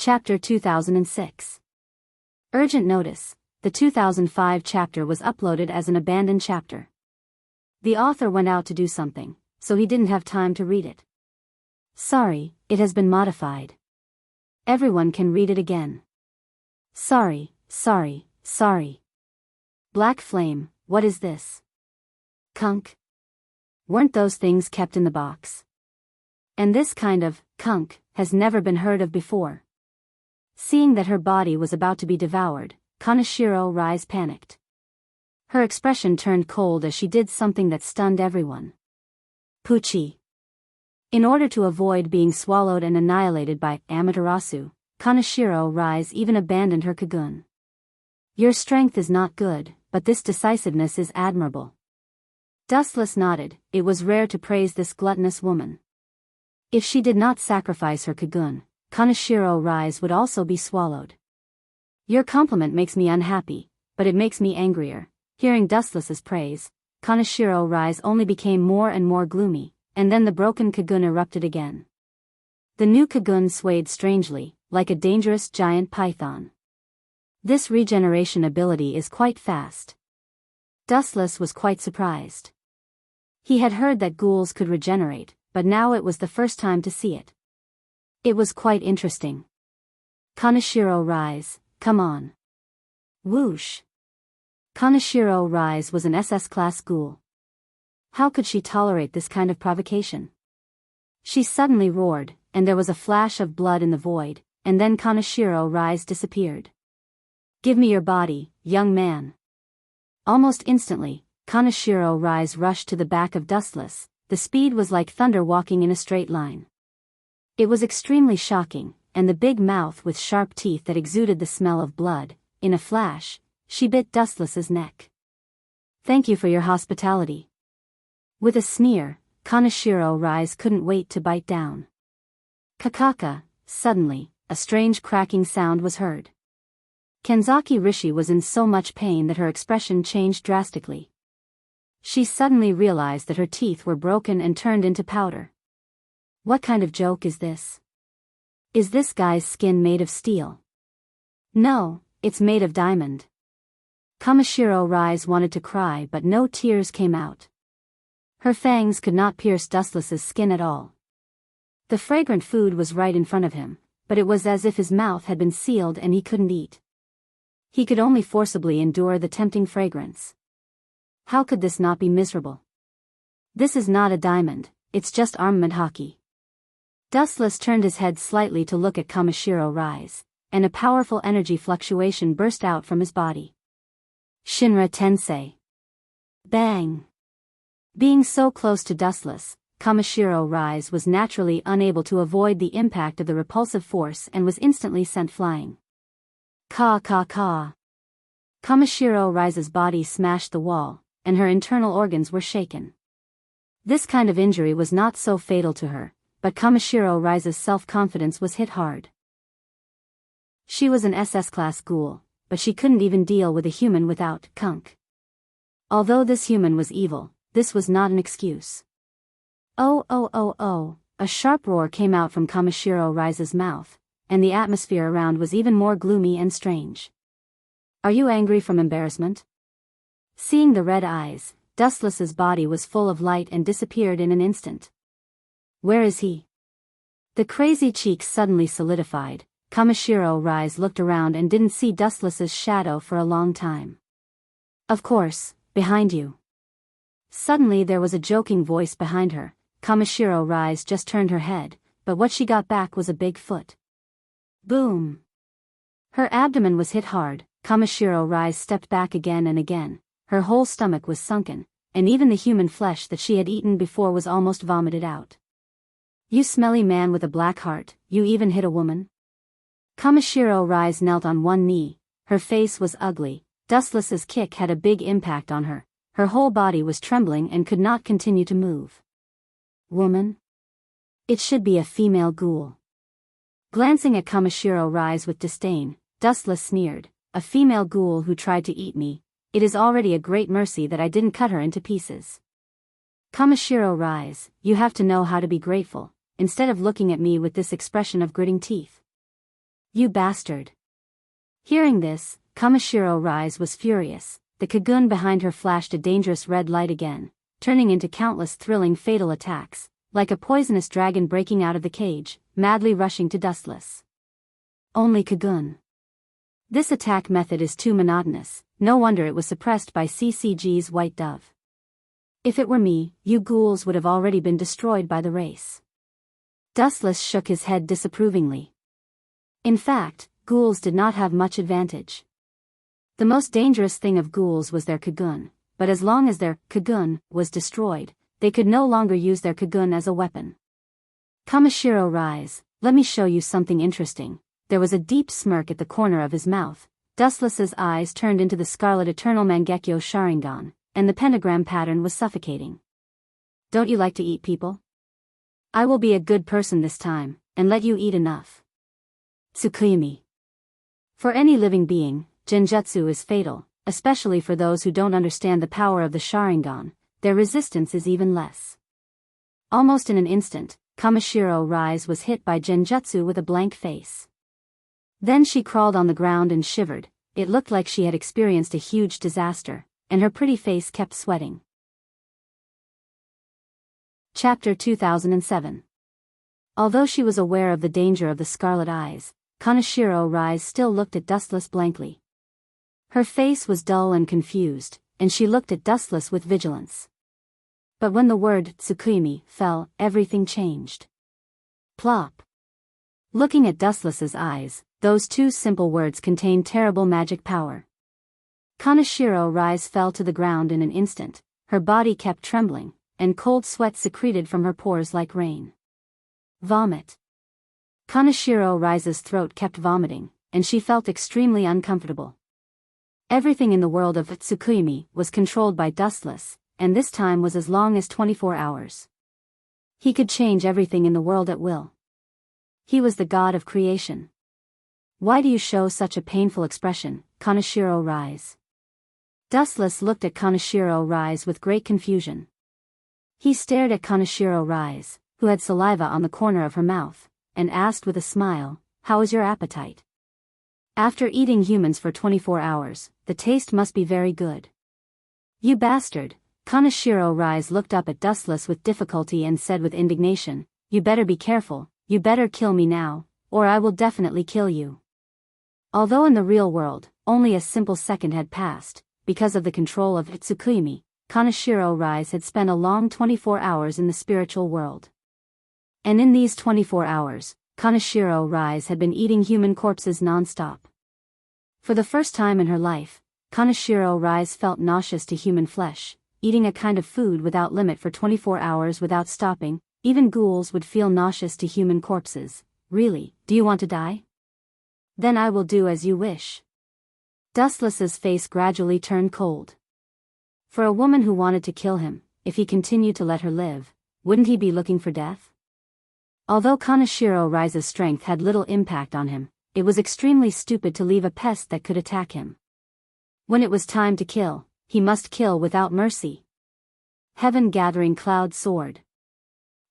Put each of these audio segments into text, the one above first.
Chapter 2006. Urgent notice, the 2005 chapter was uploaded as an abandoned chapter. The author went out to do something, so he didn't have time to read it. Sorry, it has been modified. Everyone can read it again. Sorry. Black flame, what is this? Kunk? Weren't those things kept in the box? And this kind of kunk has never been heard of before. Seeing that her body was about to be devoured, Kaneshiro Rise panicked. Her expression turned cold as she did something that stunned everyone. Pucci. In order to avoid being swallowed and annihilated by Amaterasu, Kaneshiro Rise even abandoned her Kagun. Your strength is not good, but this decisiveness is admirable. Dustless nodded. It was rare to praise this gluttonous woman. If she did not sacrifice her Kagun, Kaneshiro Rise would also be swallowed. Your compliment makes me unhappy, but it makes me angrier. Hearing Dustless's praise, Kaneshiro Rise only became more and more gloomy, and then the broken Kagun erupted again. The new Kagun swayed strangely, like a dangerous giant python. This regeneration ability is quite fast. Dustless was quite surprised. He had heard that ghouls could regenerate, but now it was the first time to see it. It was quite interesting. Kaneshiro Rise, come on. Whoosh. Kaneshiro Rise was an SS-class ghoul. How could she tolerate this kind of provocation? She suddenly roared, and there was a flash of blood in the void, and then Kaneshiro Rise disappeared. Give me your body, young man. Almost instantly, Kaneshiro Rise rushed to the back of Dustless. The speed was like thunder walking in a straight line. It was extremely shocking, and the big mouth with sharp teeth that exuded the smell of blood. In a flash, she bit Dustless's neck. Thank you for your hospitality. With a sneer, Kaneshiro Rise couldn't wait to bite down. Kakaka. Suddenly, a strange cracking sound was heard. Kanzaki Rishi was in so much pain that her expression changed drastically. She suddenly realized that her teeth were broken and turned into powder. What kind of joke is this? Is this guy's skin made of steel? No, it's made of diamond. Kaneshiro Rise wanted to cry, but no tears came out. Her fangs could not pierce Dustless's skin at all. The fragrant food was right in front of him, but it was as if his mouth had been sealed and he couldn't eat. He could only forcibly endure the tempting fragrance. How could this not be miserable? This is not a diamond, it's just armament hockey. Dustless turned his head slightly to look at Kaneshiro Rise, and a powerful energy fluctuation burst out from his body. Shinra Tensei. Bang! Being so close to Dustless, Kaneshiro Rise was naturally unable to avoid the impact of the repulsive force and was instantly sent flying. Ka. Kaneshiro Rise's body smashed the wall, and her internal organs were shaken. This kind of injury was not so fatal to her, but Kaneshiro Rise's self-confidence was hit hard. She was an SS-class ghoul, but she couldn't even deal with a human without kunk. Although this human was evil, this was not an excuse. Oh, a sharp roar came out from Kaneshiro Rise's mouth, and the atmosphere around was even more gloomy and strange. Are you angry from embarrassment? Seeing the red eyes, Dustless's body was full of light and disappeared in an instant. Where is he? The crazy cheeks suddenly solidified. Kaneshiro Rise looked around and didn't see Dustless's shadow for a long time. Of course, behind you. Suddenly there was a joking voice behind her. Kaneshiro Rise just turned her head, but what she got back was a big foot. Boom! Her abdomen was hit hard. Kaneshiro Rise stepped back again and again. Her whole stomach was sunken, and even the human flesh that she had eaten before was almost vomited out. You smelly man with a black heart, you even hit a woman? Kaneshiro Rise knelt on one knee. Her face was ugly. Dustless's kick had a big impact on her. Her whole body was trembling and could not continue to move. Woman? It should be a female ghoul. Glancing at Kaneshiro Rise with disdain, Dustless sneered. A female ghoul who tried to eat me. It is already a great mercy that I didn't cut her into pieces. Kaneshiro Rise, you have to know how to be grateful, instead of looking at me with this expression of gritting teeth. You bastard. Hearing this, Kamishiro Rise was furious. The Kagun behind her flashed a dangerous red light again, turning into countless thrilling fatal attacks, like a poisonous dragon breaking out of the cage, madly rushing to Dustless. Only Kagun. This attack method is too monotonous, no wonder it was suppressed by CCG's White Dove. If it were me, you ghouls would have already been destroyed by the race. Dustless shook his head disapprovingly. In fact, ghouls did not have much advantage. The most dangerous thing of ghouls was their Kagun, but as long as their Kagun was destroyed, they could no longer use their Kagun as a weapon. Kamishiro Rise, let me show you something interesting. There was a deep smirk at the corner of his mouth. Dustless's eyes turned into the scarlet Eternal Mangekyo Sharingan, and the pentagram pattern was suffocating. Don't you like to eat people? I will be a good person this time, and let you eat enough. Tsukuyomi. For any living being, Genjutsu is fatal, especially for those who don't understand the power of the Sharingan. Their resistance is even less. Almost in an instant, Kamishiro Rise was hit by Genjutsu with a blank face. Then she crawled on the ground and shivered. It looked like she had experienced a huge disaster, and her pretty face kept sweating. Chapter 2007. Although she was aware of the danger of the scarlet eyes, Kaneshiro Rise still looked at Dustless blankly. Her face was dull and confused, and she looked at Dustless with vigilance. But when the word Tsukuyomi fell, everything changed. Plop. Looking at Dustless's eyes, those two simple words contained terrible magic power. Kaneshiro Rise fell to the ground in an instant. Her body kept trembling, and cold sweat secreted from her pores like rain. Vomit. Kaneshiro Rise's throat kept vomiting, and she felt extremely uncomfortable. Everything in the world of Tsukuyomi was controlled by Dustless, and this time was as long as 24 hours. He could change everything in the world at will. He was the god of creation. Why do you show such a painful expression, Kaneshiro Rise? Dustless looked at Kaneshiro Rise with great confusion. He stared at Kaneshiro Rise, who had saliva on the corner of her mouth, and asked with a smile, "How is your appetite?" After eating humans for 24 hours, the taste must be very good. You bastard! Kaneshiro Rise looked up at Dustless with difficulty and said with indignation, "You better be careful, you better kill me now, or I will definitely kill you." Although in the real world, only a simple second had passed, because of the control of Tsukuyomi, Kaneshiro Rise had spent a long 24 hours in the spiritual world. And in these 24 hours, Kaneshiro Rise had been eating human corpses non-stop. For the first time in her life, Kaneshiro Rise felt nauseous to human flesh, eating a kind of food without limit for 24 hours without stopping. Even ghouls would feel nauseous to human corpses. Really, do you want to die? Then I will do as you wish. Dustless's face gradually turned cold. For a woman who wanted to kill him, if he continued to let her live, wouldn't he be looking for death? Although Kaneshiro Rise's strength had little impact on him, it was extremely stupid to leave a pest that could attack him. When it was time to kill, he must kill without mercy. Heaven-gathering cloud sword.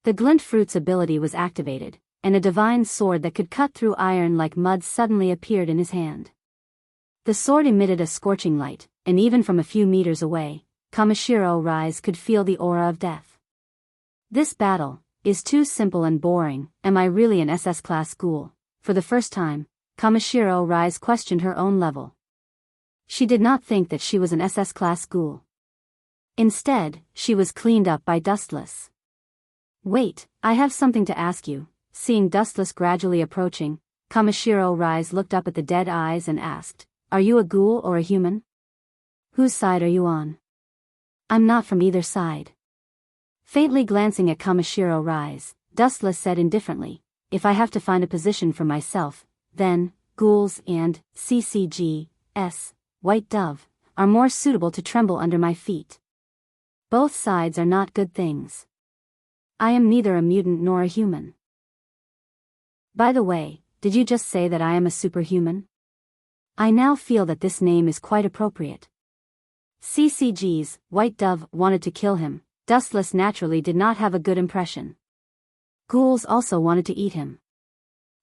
The glint fruit's ability was activated, and a divine sword that could cut through iron like mud suddenly appeared in his hand. The sword emitted a scorching light, and even from a few meters away, Kamishiro Rise could feel the aura of death. This battle is too simple and boring. Am I really an SS-class ghoul? For the first time, Kamishiro Rise questioned her own level. She did not think that she was an SS-class ghoul. Instead, she was cleaned up by Dustless. Wait, I have something to ask you. Seeing Dustless gradually approaching, Kamishiro Rise looked up at the dead eyes and asked, "Are you a ghoul or a human? Whose side are you on?" "I'm not from either side." Faintly glancing at Kamishiro Rise, Dustless said indifferently, "If I have to find a position for myself, then, ghouls and CCG's White Dove are more suitable to tremble under my feet. Both sides are not good things. I am neither a mutant nor a human." By the way, did you just say that I am a superhuman? I now feel that this name is quite appropriate. CCG's White Dove wanted to kill him. Dustless naturally did not have a good impression. Ghouls also wanted to eat him.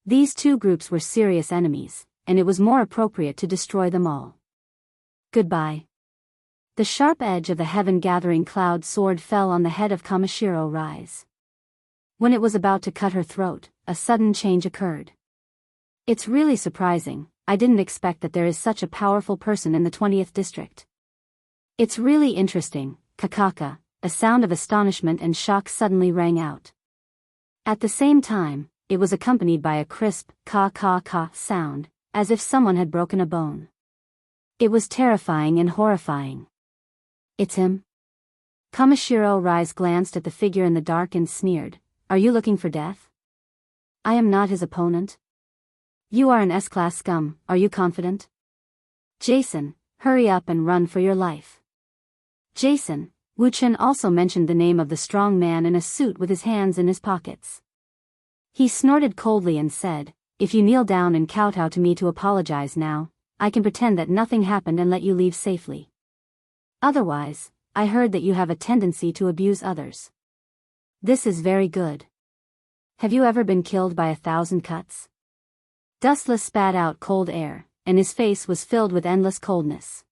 These two groups were serious enemies, and it was more appropriate to destroy them all. Goodbye. The sharp edge of the heaven-gathering cloud sword fell on the head of Kamishiro Rise. When it was about to cut her throat, a sudden change occurred. It's really surprising, I didn't expect that there is such a powerful person in the 20th district. It's really interesting, kakaka, a sound of astonishment and shock suddenly rang out. At the same time, it was accompanied by a crisp, ka-ka-ka sound, as if someone had broken a bone. It was terrifying and horrifying. It's him? Kamishiro Rise glanced at the figure in the dark and sneered, "Are you looking for death? I am not his opponent. You are an S-class scum, are you confident? Jason, hurry up and run for your life." Jason, Wu-Chen also mentioned the name of the strong man in a suit with his hands in his pockets. He snorted coldly and said, "If you kneel down and kowtow to me to apologize now, I can pretend that nothing happened and let you leave safely. Otherwise, I heard that you have a tendency to abuse others. This is very good. Have you ever been killed by 1,000 cuts?" Dustless spat out cold air, and his face was filled with endless coldness.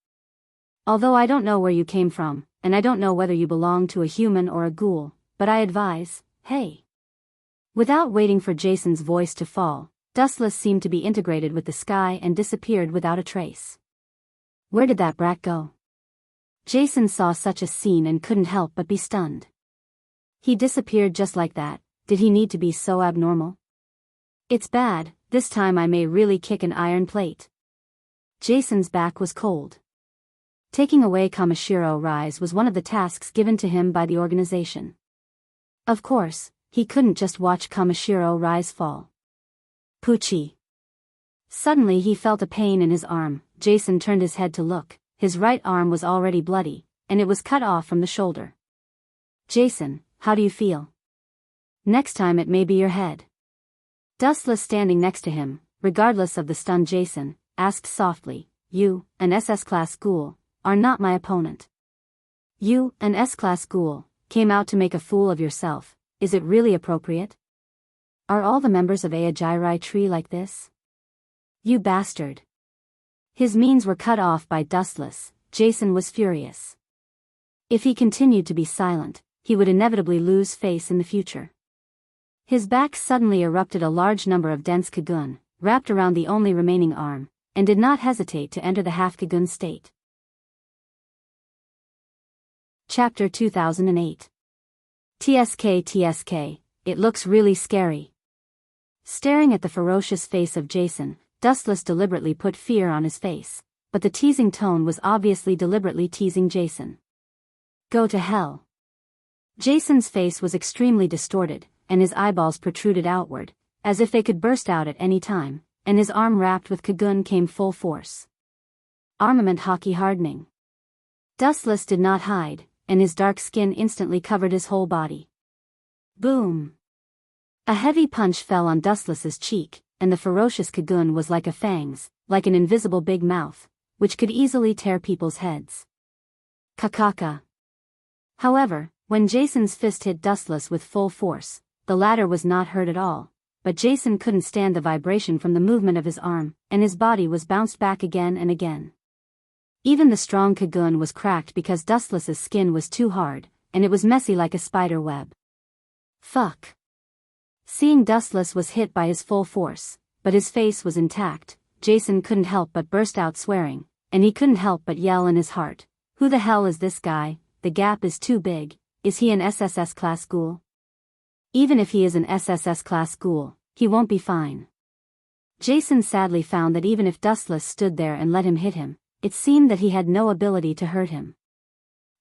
"Although I don't know where you came from, and I don't know whether you belong to a human or a ghoul, but I advise, hey." Without waiting for Jason's voice to fall, Dustless seemed to be integrated with the sky and disappeared without a trace. Where did that brat go? Jason saw such a scene and couldn't help but be stunned. He disappeared just like that. Did he need to be so abnormal? It's bad, this time I may really kick an iron plate. Jason's back was cold. Taking away Kamishiro Rise was one of the tasks given to him by the organization. Of course, he couldn't just watch Kamishiro Rise fall. Poochie. Suddenly he felt a pain in his arm. Jason turned his head to look. His right arm was already bloody, and it was cut off from the shoulder. "Jason, how do you feel? Next time it may be your head." Dustless, standing next to him, regardless of the stunned Jason, asked softly, "You, an SS-class ghoul, are not my opponent. You, an S-class ghoul, came out to make a fool of yourself. Is it really appropriate? Are all the members of Aojirai Tree like this? You bastard." His means were cut off by Dustless. Jason was furious. If he continued to be silent, he would inevitably lose face in the future. His back suddenly erupted a large number of dense Kagun, wrapped around the only remaining arm, and did not hesitate to enter the half-Kagun state. Chapter 2008. TSK, it looks really scary. Staring at the ferocious face of Jason, Dustless deliberately put fear on his face, but the teasing tone was obviously deliberately teasing Jason. Go to hell. Jason's face was extremely distorted, and his eyeballs protruded outward, as if they could burst out at any time, and his arm wrapped with Kagun came full force. Armament hockey hardening. Dustless did not hide, and his dark skin instantly covered his whole body. Boom! A heavy punch fell on Dustless's cheek, and the ferocious Kagun was like a fangs, like an invisible big mouth, which could easily tear people's heads. Kakaka. However, when Jason's fist hit Dustless with full force, the latter was not hurt at all, but Jason couldn't stand the vibration from the movement of his arm, and his body was bounced back again and again. Even the strong Kagun was cracked because Dustless's skin was too hard, and it was messy like a spider web. Fuck. Seeing Dustless was hit by his full force, but his face was intact, Jason couldn't help but burst out swearing, and he couldn't help but yell in his heart, "Who the hell is this guy? The gap is too big. Is he an SSS class ghoul? Even if he is an SSS class ghoul, he won't be fine." Jason sadly found that even if Dustless stood there and let him hit him, it seemed that he had no ability to hurt him.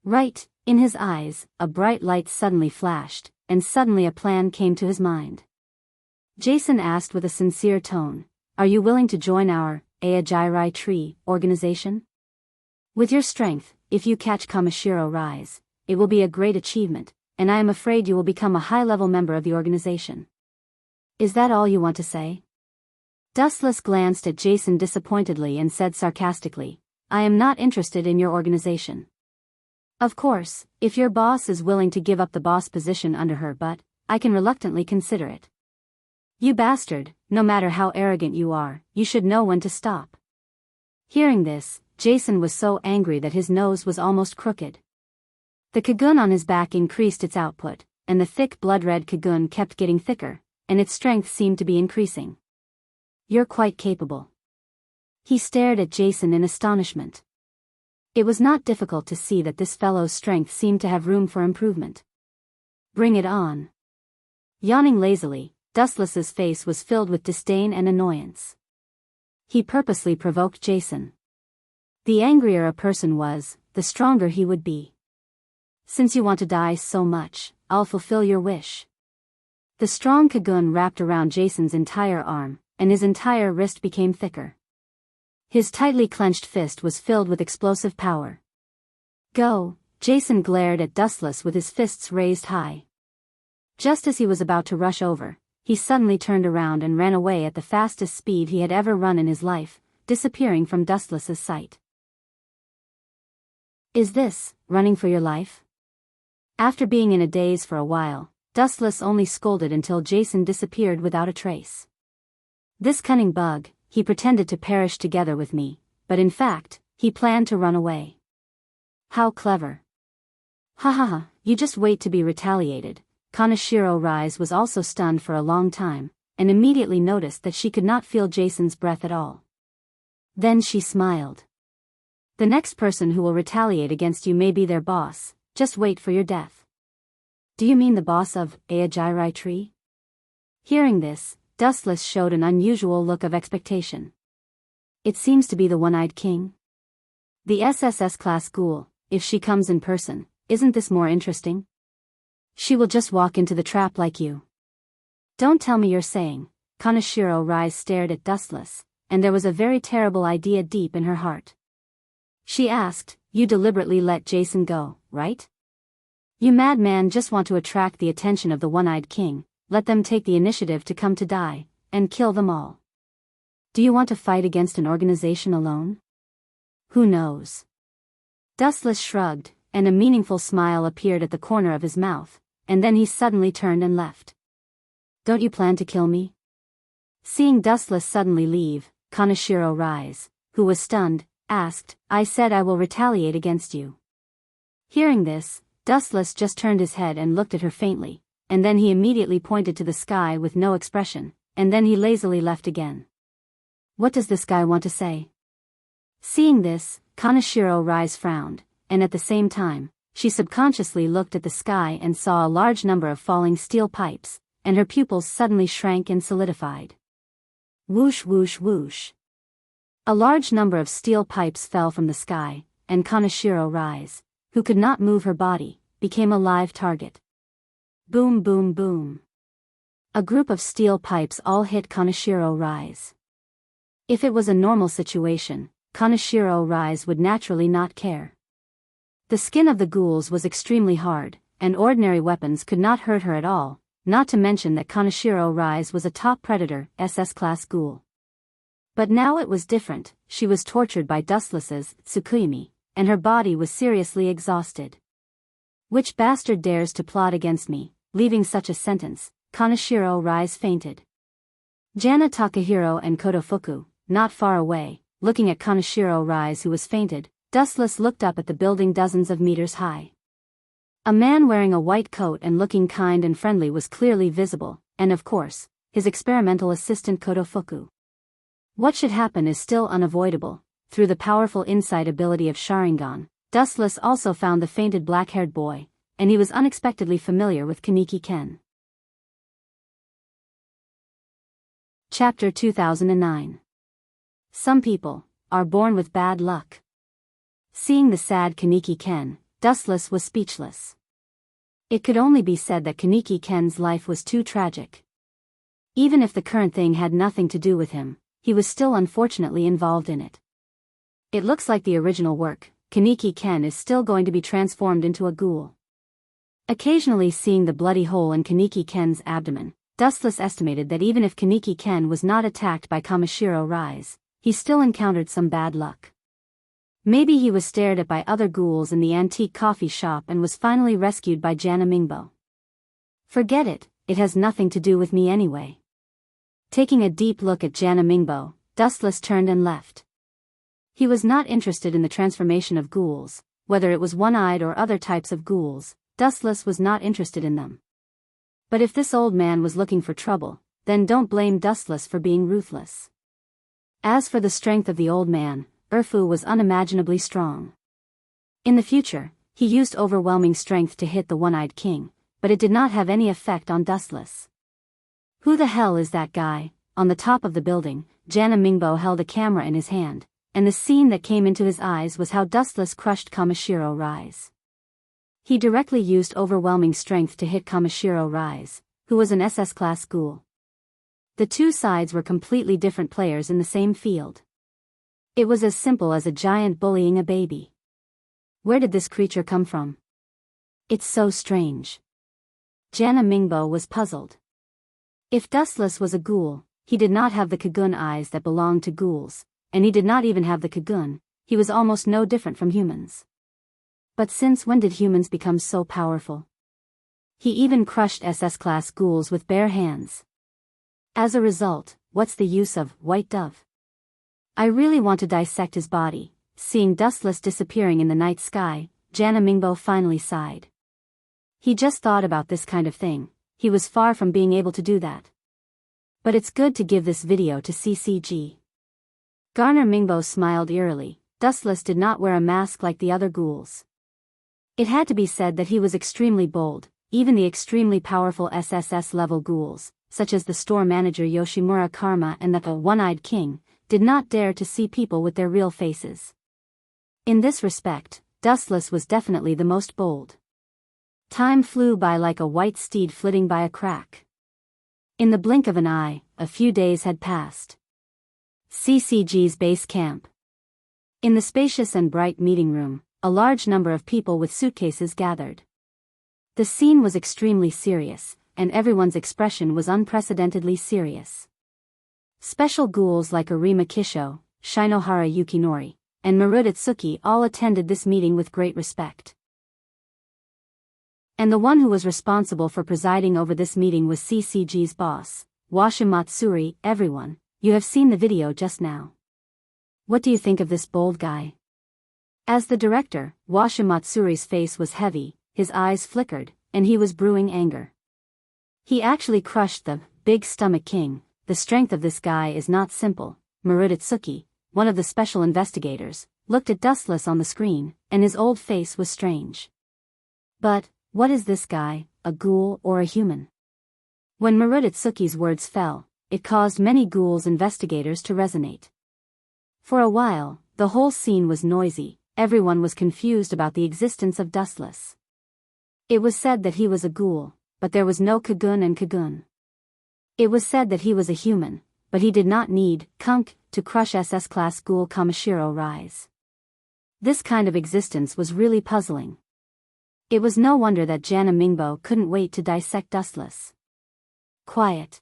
Right, in his eyes, a bright light suddenly flashed, and suddenly a plan came to his mind. Jason asked with a sincere tone, "Are you willing to join our Aojirai Tree organization? With your strength, if you catch Kamishiro Rise, it will be a great achievement, and I am afraid you will become a high-level member of the organization. Is that all you want to say?" Dustless glanced at Jason disappointedly and said sarcastically, "I am not interested in your organization. Of course, if your boss is willing to give up the boss position under her, but I can reluctantly consider it." You bastard, no matter how arrogant you are, you should know when to stop. Hearing this, Jason was so angry that his nose was almost crooked. The cocoon on his back increased its output, and the thick blood-red cocoon kept getting thicker, and its strength seemed to be increasing. You're quite capable. He stared at Jason in astonishment. It was not difficult to see that this fellow's strength seemed to have room for improvement. Bring it on. Yawning lazily, Dustless's face was filled with disdain and annoyance. He purposely provoked Jason. The angrier a person was, the stronger he would be. Since you want to die so much, I'll fulfill your wish. The strong cocoon wrapped around Jason's entire arm, and his entire wrist became thicker. His tightly clenched fist was filled with explosive power. Go, Jason glared at Dustless with his fists raised high. Just as he was about to rush over, he suddenly turned around and ran away at the fastest speed he had ever run in his life, disappearing from Dustless's sight. Is this, running for your life? After being in a daze for a while, Dustless only scolded until Jason disappeared without a trace. This cunning bug, he pretended to perish together with me, but in fact, he planned to run away. How clever. Ha ha ha, you just wait to be retaliated. Kaneshiro Rise was also stunned for a long time, and immediately noticed that she could not feel Jason's breath at all. Then she smiled. The next person who will retaliate against you may be their boss, just wait for your death. Do you mean the boss of Aojirai Tree? Hearing this, Dustless showed an unusual look of expectation. It seems to be the one-eyed king. The SSS class ghoul, if she comes in person, isn't this more interesting? She will just walk into the trap like you. Don't tell me you're saying. Kaneshiro Rise stared at Dustless, and there was a very terrible idea deep in her heart. She asked, you deliberately let Jason go, right? You madman just want to attract the attention of the one-eyed king, let them take the initiative to come to die, and kill them all. Do you want to fight against an organization alone? Who knows? Dustless shrugged, and a meaningful smile appeared at the corner of his mouth, and then he suddenly turned and left. Don't you plan to kill me? Seeing Dustless suddenly leave, Kaneshiro Rise, who was stunned, asked, I said I will retaliate against you. Hearing this, Dustless just turned his head and looked at her faintly, and then he immediately pointed to the sky with no expression, and then he lazily left again. What does this guy want to say? Seeing this, Kaneshiro Rise frowned, and at the same time, she subconsciously looked at the sky and saw a large number of falling steel pipes, and her pupils suddenly shrank and solidified. Whoosh whoosh whoosh. A large number of steel pipes fell from the sky, and Kaneshiro Rise, who could not move her body, became a live target. Boom boom boom. A group of steel pipes all hit Kaneshiro Rise. If it was a normal situation, Kaneshiro Rise would naturally not care. The skin of the ghouls was extremely hard, and ordinary weapons could not hurt her at all, not to mention that Kaneshiro Rise was a top predator, SS-class ghoul. But now it was different, she was tortured by Dustless's Tsukuyami, and her body was seriously exhausted. Which bastard dares to plot against me? Leaving such a sentence, Kaneshiro Rise fainted. Jana Takahiro and Kotofuku, not far away, looking at Kaneshiro Rise who was fainted, Dustless looked up at the building dozens of meters high. A man wearing a white coat and looking kind and friendly was clearly visible, and of course, his experimental assistant Kotofuku. What should happen is still unavoidable. Through the powerful insight ability of Sharingan, Dustless also found the fainted black-haired boy, and he was unexpectedly familiar with Kaneki Ken. Chapter 2009. Some people are born with bad luck. Seeing the sad Kaneki Ken, Dustless was speechless. It could only be said that Kaneki Ken's life was too tragic. Even if the current thing had nothing to do with him, he was still unfortunately involved in it. It looks like the original work, Kaneki Ken is still going to be transformed into a ghoul. Occasionally seeing the bloody hole in Kaneki Ken's abdomen, Dustless estimated that even if Kaneki Ken was not attacked by Kaneshiro Rise, he still encountered some bad luck. Maybe he was stared at by other ghouls in the antique coffee shop and was finally rescued by Jana Mingbo. Forget it, it has nothing to do with me anyway. Taking a deep look at Jana Mingbo, Dustless turned and left. He was not interested in the transformation of ghouls, whether it was one-eyed or other types of ghouls. Dustless was not interested in them. But if this old man was looking for trouble, then don't blame Dustless for being ruthless. As for the strength of the old man, Erfu was unimaginably strong. In the future, he used overwhelming strength to hit the one-eyed king, but it did not have any effect on Dustless. Who the hell is that guy? On the top of the building, Jana Mingbo held a camera in his hand, and the scene that came into his eyes was how Dustless crushed Kamishiro Rise. He directly used overwhelming strength to hit Kamishiro Rise, who was an SS-class ghoul. The two sides were completely different players in the same field. It was as simple as a giant bullying a baby. Where did this creature come from? It's so strange. Jana Mingbo was puzzled. If Dustless was a ghoul, he did not have the Kagun eyes that belonged to ghouls, and he did not even have the Kagun. He was almost no different from humans. But since when did humans become so powerful? He even crushed SS-class ghouls with bare hands. As a result, what's the use of White Dove? I really want to dissect his body. Seeing Dustless disappearing in the night sky, Jana Mingbo finally sighed. He just thought about this kind of thing. He was far from being able to do that. But it's good to give this video to CCG. Garner Mingbo smiled eerily. Dustless did not wear a mask like the other ghouls. It had to be said that he was extremely bold. Even the extremely powerful SSS-level ghouls, such as the store manager Yoshimura Karma and the one-eyed king, did not dare to see people with their real faces. In this respect, Dustless was definitely the most bold. Time flew by like a white steed flitting by a crack. In the blink of an eye, a few days had passed. CCG's base camp. In the spacious and bright meeting room, a large number of people with suitcases gathered. The scene was extremely serious, and everyone's expression was unprecedentedly serious. Special ghouls like Arima Kisho, Shinohara Yukinori, and Marudetsuki all attended this meeting with great respect. And the one who was responsible for presiding over this meeting was CCG's boss, Washimatsuri. Everyone, you have seen the video just now. What do you think of this bold guy? As the director, Washimatsuri's face was heavy, his eyes flickered, and he was brewing anger. He actually crushed the big stomach king. The strength of this guy is not simple. Marudetsuki, one of the special investigators, looked at Dustless on the screen, and his old face was strange. But, what is this guy, a ghoul or a human? When Marudetsuki's words fell, it caused many ghouls investigators to resonate. For a while, the whole scene was noisy. Everyone was confused about the existence of Dustless. It was said that he was a ghoul, but there was no Kagun and Kagun. It was said that he was a human, but he did not need Kunk to crush SS-class ghoul Kamishiro Rise. This kind of existence was really puzzling. It was no wonder that Jana Mingbo couldn't wait to dissect Dustless. Quiet.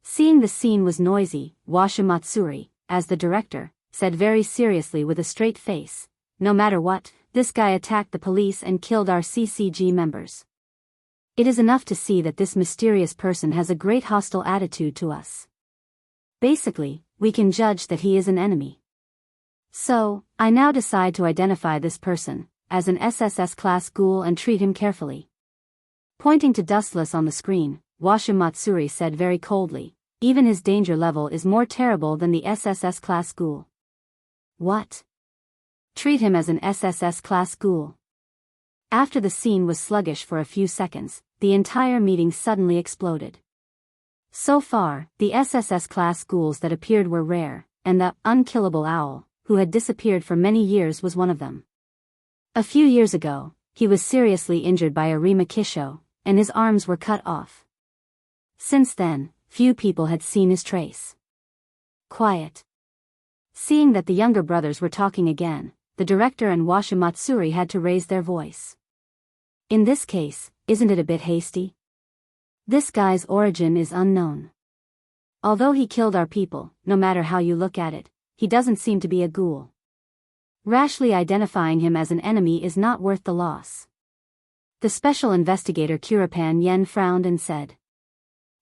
Seeing the scene was noisy, Washimatsuri, as the director, said very seriously with a straight face, "No matter what, this guy attacked the police and killed our CCG members. It is enough to see that this mysterious person has a great hostile attitude to us. Basically, we can judge that he is an enemy. So, I now decide to identify this person as an SSS-class ghoul and treat him carefully." Pointing to Dustless on the screen, Washimatsuri said very coldly, "Even his danger level is more terrible than the SSS-class ghoul." What? Treat him as an SSS-class ghoul? After the scene was sluggish for a few seconds, the entire meeting suddenly exploded. So far, the SSS-class ghouls that appeared were rare, and the unkillable owl, who had disappeared for many years, was one of them. A few years ago, he was seriously injured by Arima Kisho, and his arms were cut off. Since then, few people had seen his trace. Quiet. Seeing that the younger brothers were talking again, the director and Washimatsuri had to raise their voice. In this case, isn't it a bit hasty? This guy's origin is unknown. Although he killed our people, no matter how you look at it, he doesn't seem to be a ghoul. Rashly identifying him as an enemy is not worth the loss. The special investigator Kurapan Yen frowned and said.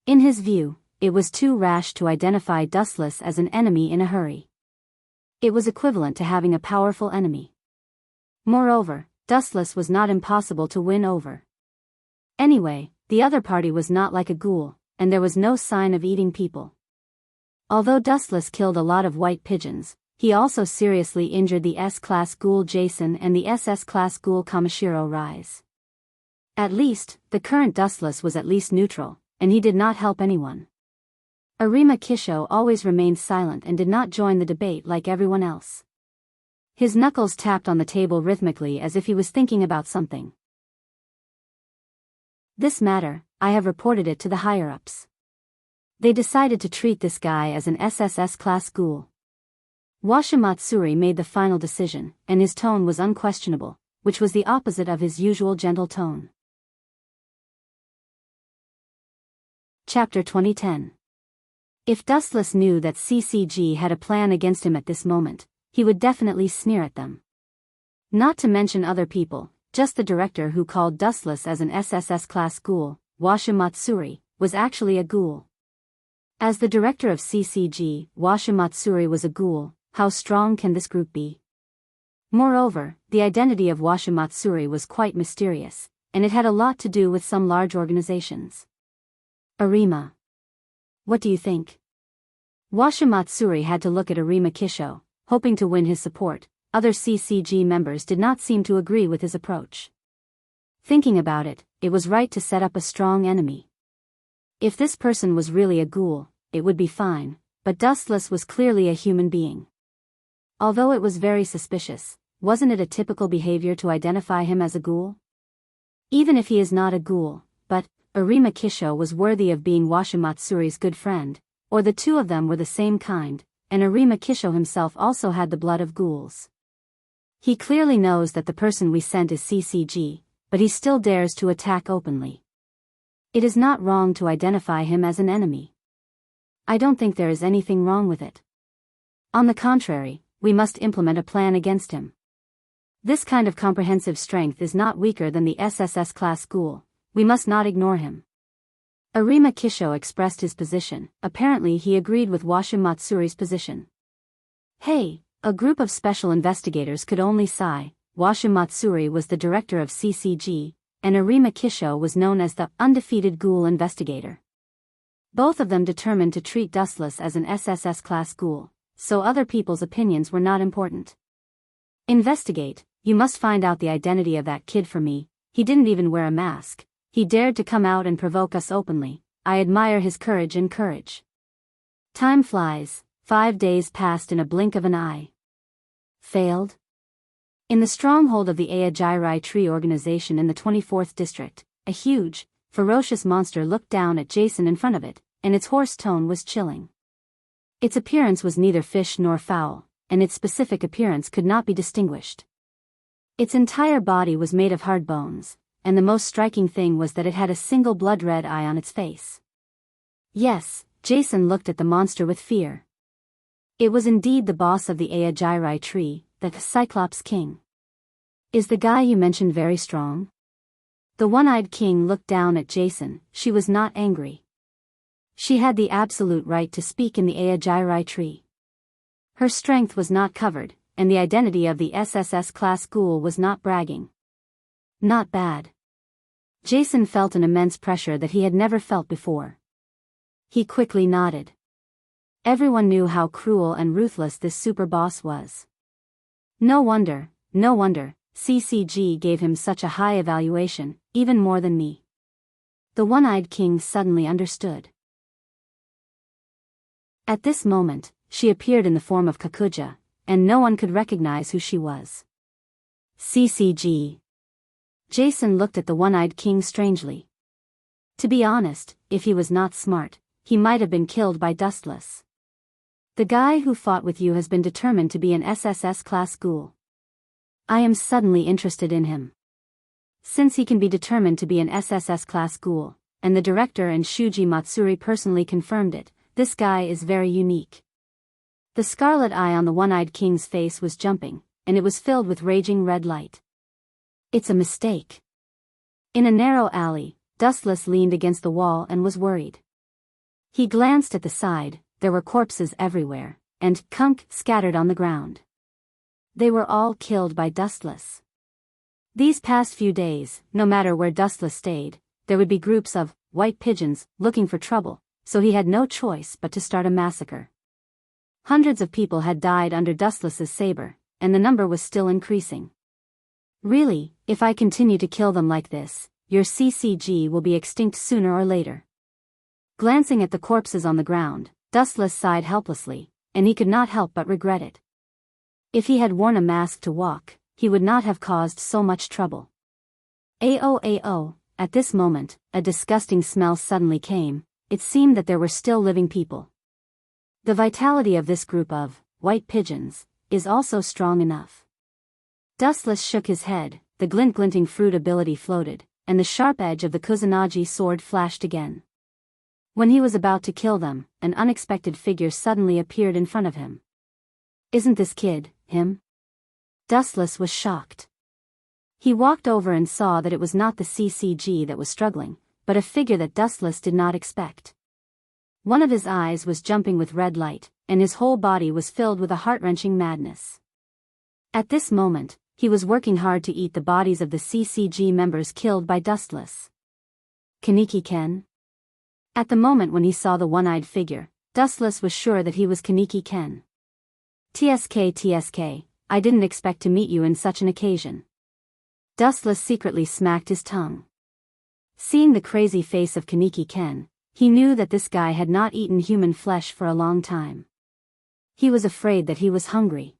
In his view, it was too rash to identify Dustless as an enemy in a hurry. It was equivalent to having a powerful enemy. Moreover, Dustless was not impossible to win over. Anyway, the other party was not like a ghoul, and there was no sign of eating people. Although Dustless killed a lot of white pigeons, he also seriously injured the S-Class ghoul Jason and the SS-Class ghoul Kamishiro Rise. At least, the current Dustless was at least neutral, and he did not help anyone. Arima Kisho always remained silent and did not join the debate like everyone else. His knuckles tapped on the table rhythmically as if he was thinking about something. This matter, I have reported it to the higher-ups. They decided to treat this guy as an SSS-class ghoul. Washimatsuri made the final decision, and his tone was unquestionable, which was the opposite of his usual gentle tone. Chapter 2010. If Dustless knew that CCG had a plan against him at this moment, he would definitely sneer at them. Not to mention other people, just the director who called Dustless as an SSS-class ghoul, Washimatsuri, was actually a ghoul. As the director of CCG, Washimatsuri was a ghoul. How strong can this group be? Moreover, the identity of Washimatsuri was quite mysterious, and it had a lot to do with some large organizations. Arima. What do you think? Washimatsuri had to look at Arima Kisho, hoping to win his support. Other CCG members did not seem to agree with his approach. Thinking about it, it was right to set up a strong enemy. If this person was really a ghoul, it would be fine, but Dustless was clearly a human being. Although it was very suspicious, wasn't it a typical behavior to identify him as a ghoul? Even if he is not a ghoul, but Arima Kisho was worthy of being Washimatsuri's good friend, or the two of them were the same kind, and Arima Kisho himself also had the blood of ghouls. He clearly knows that the person we sent is CCG, but he still dares to attack openly. It is not wrong to identify him as an enemy. I don't think there is anything wrong with it. On the contrary, we must implement a plan against him. This kind of comprehensive strength is not weaker than the SSS-class ghoul. We must not ignore him. Arima Kisho expressed his position. Apparently he agreed with Washimatsuri's position. Hey, a group of special investigators could only sigh. Washimatsuri was the director of CCG, and Arima Kisho was known as the undefeated ghoul investigator. Both of them determined to treat Dustless as an SSS-class ghoul, so other people's opinions were not important. Investigate, you must find out the identity of that kid for me. He didn't even wear a mask. He dared to come out and provoke us openly. I admire his courage and courage. Time flies. 5 days passed in a blink of an eye. Failed? In the stronghold of the Aojirai Tree organization in the 24th district, a huge, ferocious monster looked down at Jason in front of it, and its hoarse tone was chilling. Its appearance was neither fish nor fowl, and its specific appearance could not be distinguished. Its entire body was made of hard bones, and the most striking thing was that it had a single blood-red eye on its face. Yes, Jason looked at the monster with fear. It was indeed the boss of the Aojirai Tree, the Cyclops King. Is the guy you mentioned very strong? The one-eyed king looked down at Jason. She was not angry. She had the absolute right to speak in the Aojirai Tree. Her strength was not covered, and the identity of the SSS-class ghoul was not bragging. Not bad. Jason felt an immense pressure that he had never felt before. He quickly nodded. Everyone knew how cruel and ruthless this super boss was. No wonder, CCG gave him such a high evaluation, even more than me. The one-eyed king suddenly understood. At this moment, she appeared in the form of Kakuja, and no one could recognize who she was. CCG. Jason looked at the one-eyed king strangely. To be honest, if he was not smart, he might have been killed by Dustless. The guy who fought with you has been determined to be an SSS-class ghoul. I am suddenly interested in him. Since he can be determined to be an SSS-class ghoul, and the director and Shuji Matsuri personally confirmed it, this guy is very unique. The scarlet eye on the one-eyed king's face was jumping, and it was filled with raging red light. It's a mistake. In a narrow alley, Dustless leaned against the wall and was worried. He glanced at the side, there were corpses everywhere, and kunk scattered on the ground. They were all killed by Dustless. These past few days, no matter where Dustless stayed, there would be groups of white pigeons looking for trouble, so he had no choice but to start a massacre. Hundreds of people had died under Dustless's saber, and the number was still increasing. Really, if I continue to kill them like this, your CCG will be extinct sooner or later. Glancing at the corpses on the ground, Dustless sighed helplessly, and he could not help but regret it. If he had worn a mask to walk, he would not have caused so much trouble. Ao. At this moment, a disgusting smell suddenly came. It seemed that there were still living people. The vitality of this group of white pigeons is also strong enough. Dustless shook his head, the glinting fruit ability floated, and the sharp edge of the Kusanagi sword flashed again. When he was about to kill them, an unexpected figure suddenly appeared in front of him. Isn't this kid him? Dustless was shocked. He walked over and saw that it was not the CCG that was struggling, but a figure that Dustless did not expect. One of his eyes was jumping with red light, and his whole body was filled with a heart-wrenching madness. At this moment, he was working hard to eat the bodies of the CCG members killed by Dustless. Kaneki Ken? At the moment when he saw the one-eyed figure, Dustless was sure that he was Kaneki Ken. TSK, I didn't expect to meet you in such an occasion. Dustless secretly smacked his tongue. Seeing the crazy face of Kaneki Ken, he knew that this guy had not eaten human flesh for a long time. He was afraid that he was hungry.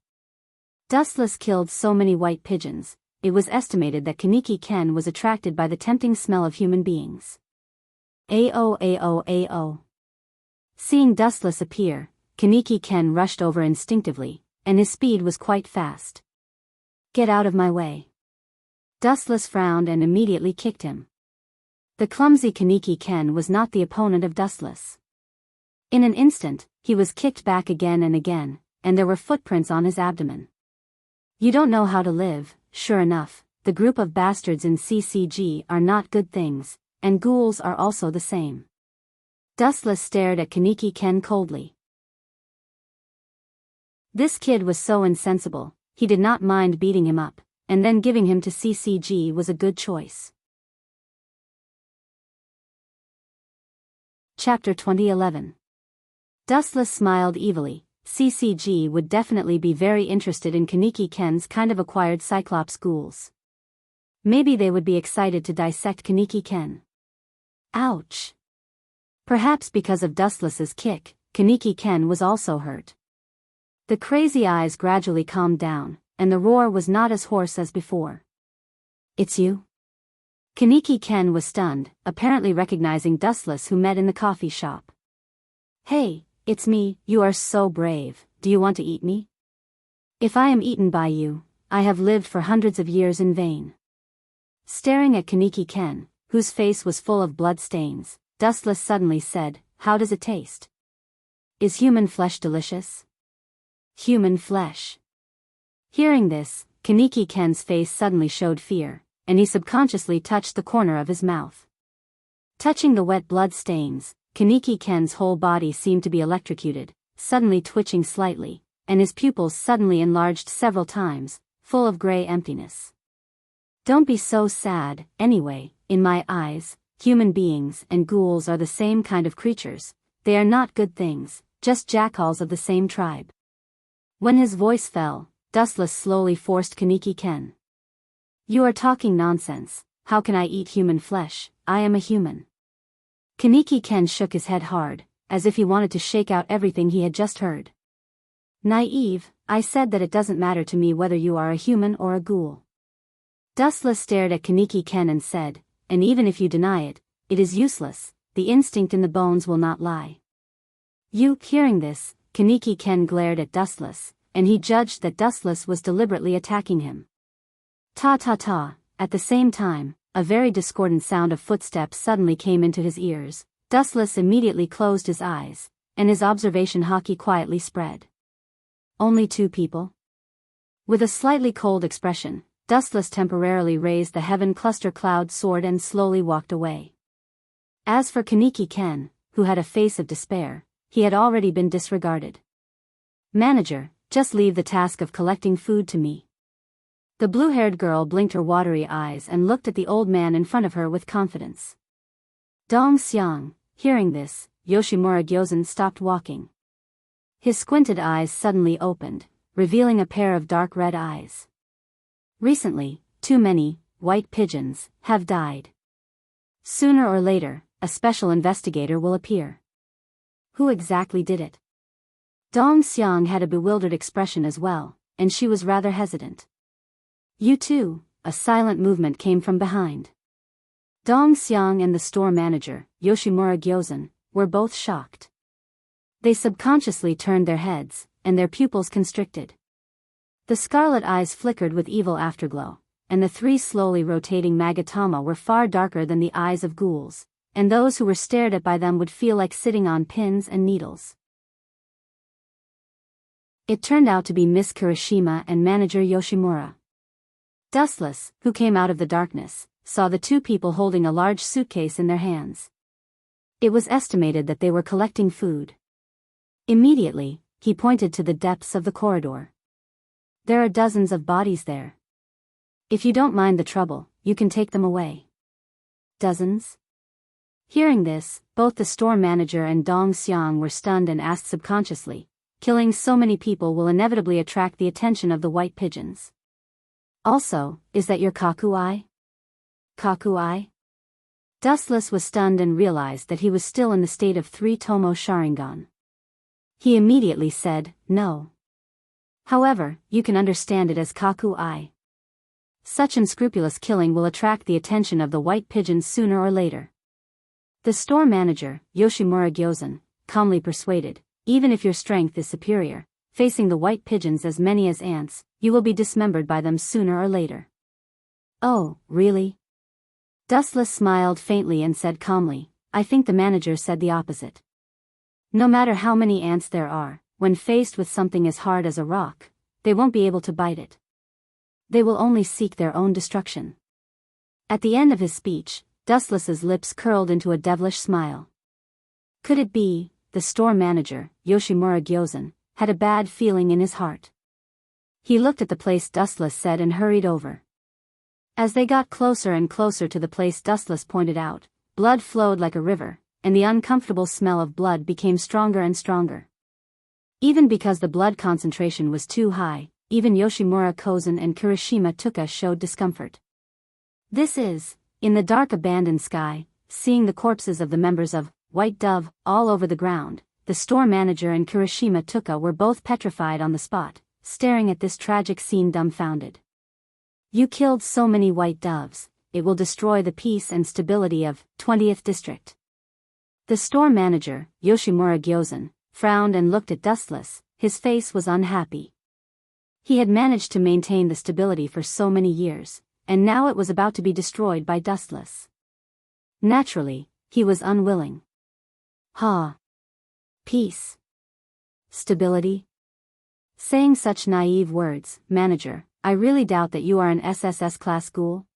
Dustless killed so many white pigeons, it was estimated that Kaneki Ken was attracted by the tempting smell of human beings. Ao. Seeing Dustless appear, Kaneki Ken rushed over instinctively, and his speed was quite fast. Get out of my way. Dustless frowned and immediately kicked him. The clumsy Kaneki Ken was not the opponent of Dustless. In an instant, he was kicked back again and again, and there were footprints on his abdomen. You don't know how to live. Sure enough, the group of bastards in CCG are not good things, and ghouls are also the same. Dustless stared at Kaneki Ken coldly. This kid was so insensible, he did not mind beating him up, and then giving him to CCG was a good choice. Chapter 2011. Dustless smiled evilly. CCG would definitely be very interested in Kaneki Ken's kind of acquired Cyclops ghouls. Maybe they would be excited to dissect Kaneki Ken. Ouch. Perhaps because of Dustless's kick, Kaneki Ken was also hurt. The crazy eyes gradually calmed down, and the roar was not as hoarse as before. It's you? Kaneki Ken was stunned, apparently recognizing Dustless who met in the coffee shop. Hey, it's me. You are so brave. Do you want to eat me? If I am eaten by you, I have lived for hundreds of years in vain. Staring at Kaneki Ken, whose face was full of blood stains, Dustless suddenly said, How does it taste? Is human flesh delicious? Human flesh. Hearing this, Kaneki Ken's face suddenly showed fear, and he subconsciously touched the corner of his mouth. Touching the wet blood stains, Kaneki Ken's whole body seemed to be electrocuted, suddenly twitching slightly, and his pupils suddenly enlarged several times, full of gray emptiness. Don't be so sad. Anyway, in my eyes, human beings and ghouls are the same kind of creatures. They are not good things, just jackals of the same tribe. When his voice fell, Dustless slowly forced Kaneki Ken. You are talking nonsense. How can I eat human flesh? I am a human. Kaneki Ken shook his head hard, as if he wanted to shake out everything he had just heard. Naive, I said that it doesn't matter to me whether you are a human or a ghoul. Dustless stared at Kaneki Ken and said, and even if you deny it, it is useless, the instinct in the bones will not lie. Hearing this, Kaneki Ken glared at Dustless, and he judged that Dustless was deliberately attacking him. Ta. At the same time, a very discordant sound of footsteps suddenly came into his ears. Dustless immediately closed his eyes, and his observation hockey quietly spread. Only 2 people? With a slightly cold expression, Dustless temporarily raised the heaven cluster cloud sword and slowly walked away. As for Kaneki Ken, who had a face of despair, he had already been disregarded. "Manager, just leave the task of collecting food to me." The blue-haired girl blinked her watery eyes and looked at the old man in front of her with confidence. Dong Xiang, hearing this, Yoshimura Gyozen stopped walking. His squinted eyes suddenly opened, revealing a pair of dark red eyes. Recently, too many white pigeons have died. Sooner or later, a special investigator will appear. Who exactly did it? Dong Xiang had a bewildered expression as well, and she was rather hesitant. "You too," a silent movement came from behind. Dong Xiang and the store manager, Yoshimura Gyozen, were both shocked. They subconsciously turned their heads, and their pupils constricted. The scarlet eyes flickered with evil afterglow, and the three slowly rotating magatama were far darker than the eyes of ghouls, and those who were stared at by them would feel like sitting on pins and needles. It turned out to be Miss Kirishima and manager Yoshimura. Dustless, who came out of the darkness, saw the two people holding a large suitcase in their hands. It was estimated that they were collecting food. Immediately, he pointed to the depths of the corridor. "There are dozens of bodies there. If you don't mind the trouble, you can take them away." "Dozens?" Hearing this, both the store manager and Dong Xiang were stunned and asked subconsciously, "Killing so many people will inevitably attract the attention of the white pigeons. Also, is that your Kaku-ai?" "Kaku-ai?" Dustless was stunned and realized that he was still in the state of 3 Tomo Sharingan. He immediately said, "No. However, you can understand it as Kaku-ai. Such unscrupulous killing will attract the attention of the white pigeons sooner or later." The store manager, Yoshimura Gyozen, calmly persuaded, "Even if your strength is superior, facing the white pigeons as many as ants, you will be dismembered by them sooner or later." "Oh, really?" Dustless smiled faintly and said calmly, "I think the manager said the opposite. No matter how many ants there are, when faced with something as hard as a rock, they won't be able to bite it. They will only seek their own destruction." At the end of his speech, Dustless's lips curled into a devilish smile. Could it be, the store manager, Yoshimura Gyozen, had a bad feeling in his heart? He looked at the place Dustless said and hurried over. As they got closer and closer to the place Dustless pointed out, blood flowed like a river, and the uncomfortable smell of blood became stronger and stronger. Even because the blood concentration was too high, even Yoshimura Kozen and Kirishima Tuka showed discomfort. This is, in the dark abandoned sky, seeing the corpses of the members of White Dove all over the ground, the store manager and Kirishima Tuka were both petrified on the spot, staring at this tragic scene dumbfounded. "You killed so many white doves, it will destroy the peace and stability of 20th District." The store manager, Yoshimura Gyozen, frowned and looked at Dustless. His face was unhappy. He had managed to maintain the stability for so many years, and now it was about to be destroyed by Dustless. Naturally, he was unwilling. Peace. Stability. Saying such naive words, "Manager, I really doubt that you are an SSS class ghoul.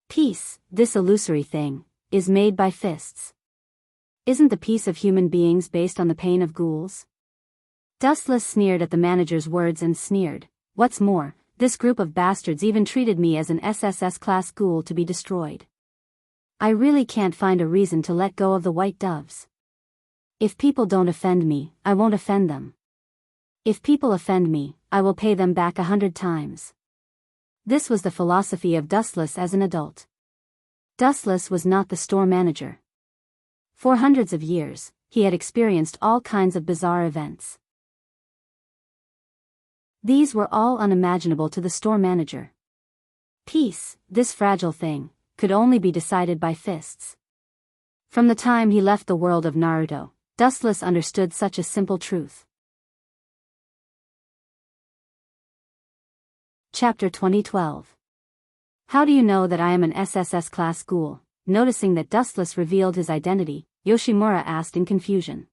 Peace, this illusory thing, is made by fists. Isn't the peace of human beings based on the pain of ghouls?" Dustless sneered at the manager's words and sneered, "What's more, this group of bastards even treated me as an SSS class ghoul to be destroyed. I really can't find a reason to let go of the white doves. If people don't offend me, I won't offend them. If people offend me, I will pay them back 100 times." This was the philosophy of Dustless as an adult. Dustless was not the store manager. For hundreds of years, he had experienced all kinds of bizarre events. These were all unimaginable to the store manager. Peace, this fragile thing, could only be decided by fists. From the time he left the world of Naruto, Dustless understood such a simple truth. Chapter 2012. How do you know that I am an SSS class ghoul? Noticing that Dustless revealed his identity, Yoshimura asked in confusion.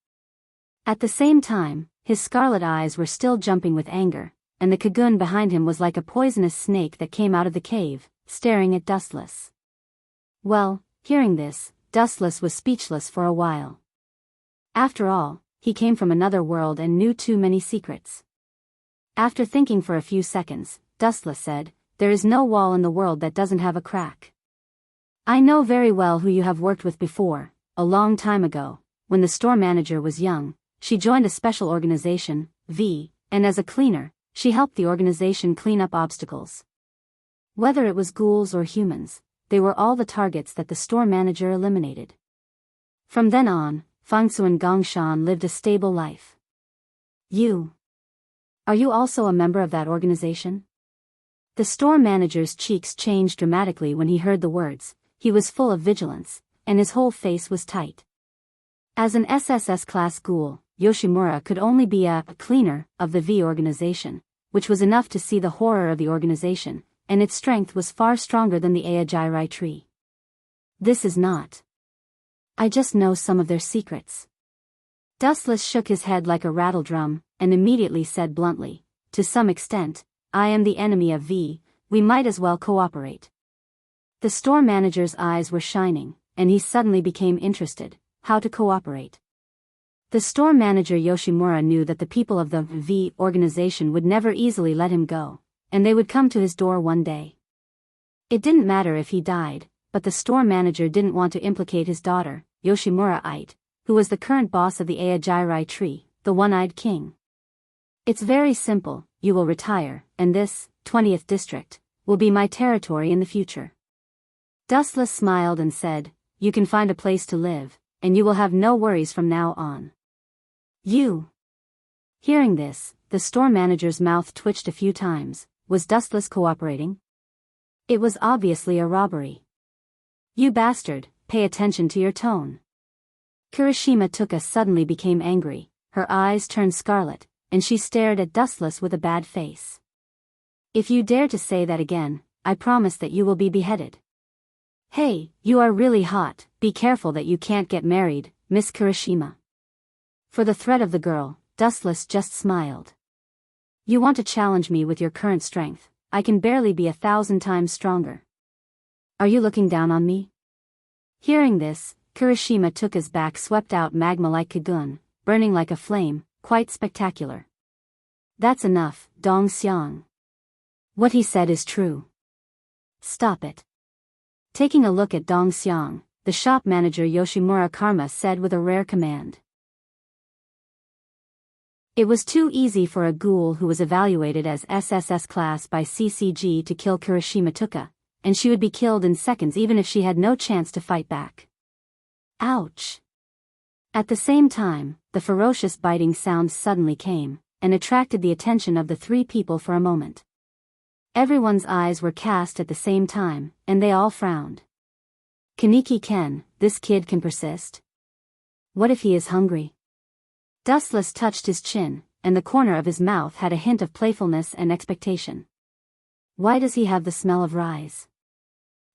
At the same time, his scarlet eyes were still jumping with anger, and the Kagun behind him was like a poisonous snake that came out of the cave, staring at Dustless. Well, hearing this, Dustless was speechless for a while. After all, he came from another world and knew too many secrets. After thinking for a few seconds, Dustless said, "There is no wall in the world that doesn't have a crack. I know very well who you have worked with before. A long time ago, when the store manager was young, she joined a special organization, V, and as a cleaner, she helped the organization clean up obstacles. Whether it was ghouls or humans, they were all the targets that the store manager eliminated. From then on, Fangsu and Gongshan lived a stable life." Are you also a member of that organization? The store manager's cheeks changed dramatically when he heard the words. He was full of vigilance, and his whole face was tight. As an SSS class ghoul, Yoshimura could only be a cleaner of the V organization, which was enough to see the horror of the organization, and its strength was far stronger than the Aojirai tree. This is not. I just know some of their secrets. Dustless shook his head like a rattle drum, and immediately said bluntly, "To some extent, I am the enemy of V, we might as well cooperate." The store manager's eyes were shining, and he suddenly became interested. How to cooperate? The store manager Yoshimura knew that the people of the V organization would never easily let him go, and they would come to his door one day. It didn't matter if he died, but the store manager didn't want to implicate his daughter, Yoshimura-ite, who was the current boss of the Aojirai tree, the one-eyed king. "It's very simple, you will retire, and this, 20th district, will be my territory in the future." Dustless smiled and said, "You can find a place to live, and you will have no worries from now on." Hearing this, the store manager's mouth twitched a few times. Was Dustless cooperating? It was obviously a robbery. "You bastard, pay attention to your tone." Kirishima Tuka suddenly became angry, her eyes turned scarlet, and she stared at Dustless with a bad face. "If you dare to say that again, I promise that you will be beheaded." "Hey, you are really hot, be careful that you can't get married, Miss Kirishima." For the threat of the girl, Dustless just smiled. "You want to challenge me with your current strength, I can barely be 1,000 times stronger. Are you looking down on me?" Hearing this, Kirishima Tuka's back swept out magma like Kagun, burning like a flame, quite spectacular. "That's enough, Dong Xiang. What he said is true. Stop it." Taking a look at Dong Xiang, the shop manager Yoshimura Karma said with a rare command. It was too easy for a ghoul who was evaluated as SSS class by CCG to kill Kirishima Tuka, and she would be killed in seconds even if she had no chance to fight back. Ouch! At the same time, the ferocious biting sound suddenly came, and attracted the attention of the three people for a moment. Everyone's eyes were cast at the same time, and they all frowned. Kaneki Ken, this kid can persist? What if he is hungry? Dustless touched his chin, and the corner of his mouth had a hint of playfulness and expectation. Why does he have the smell of rice?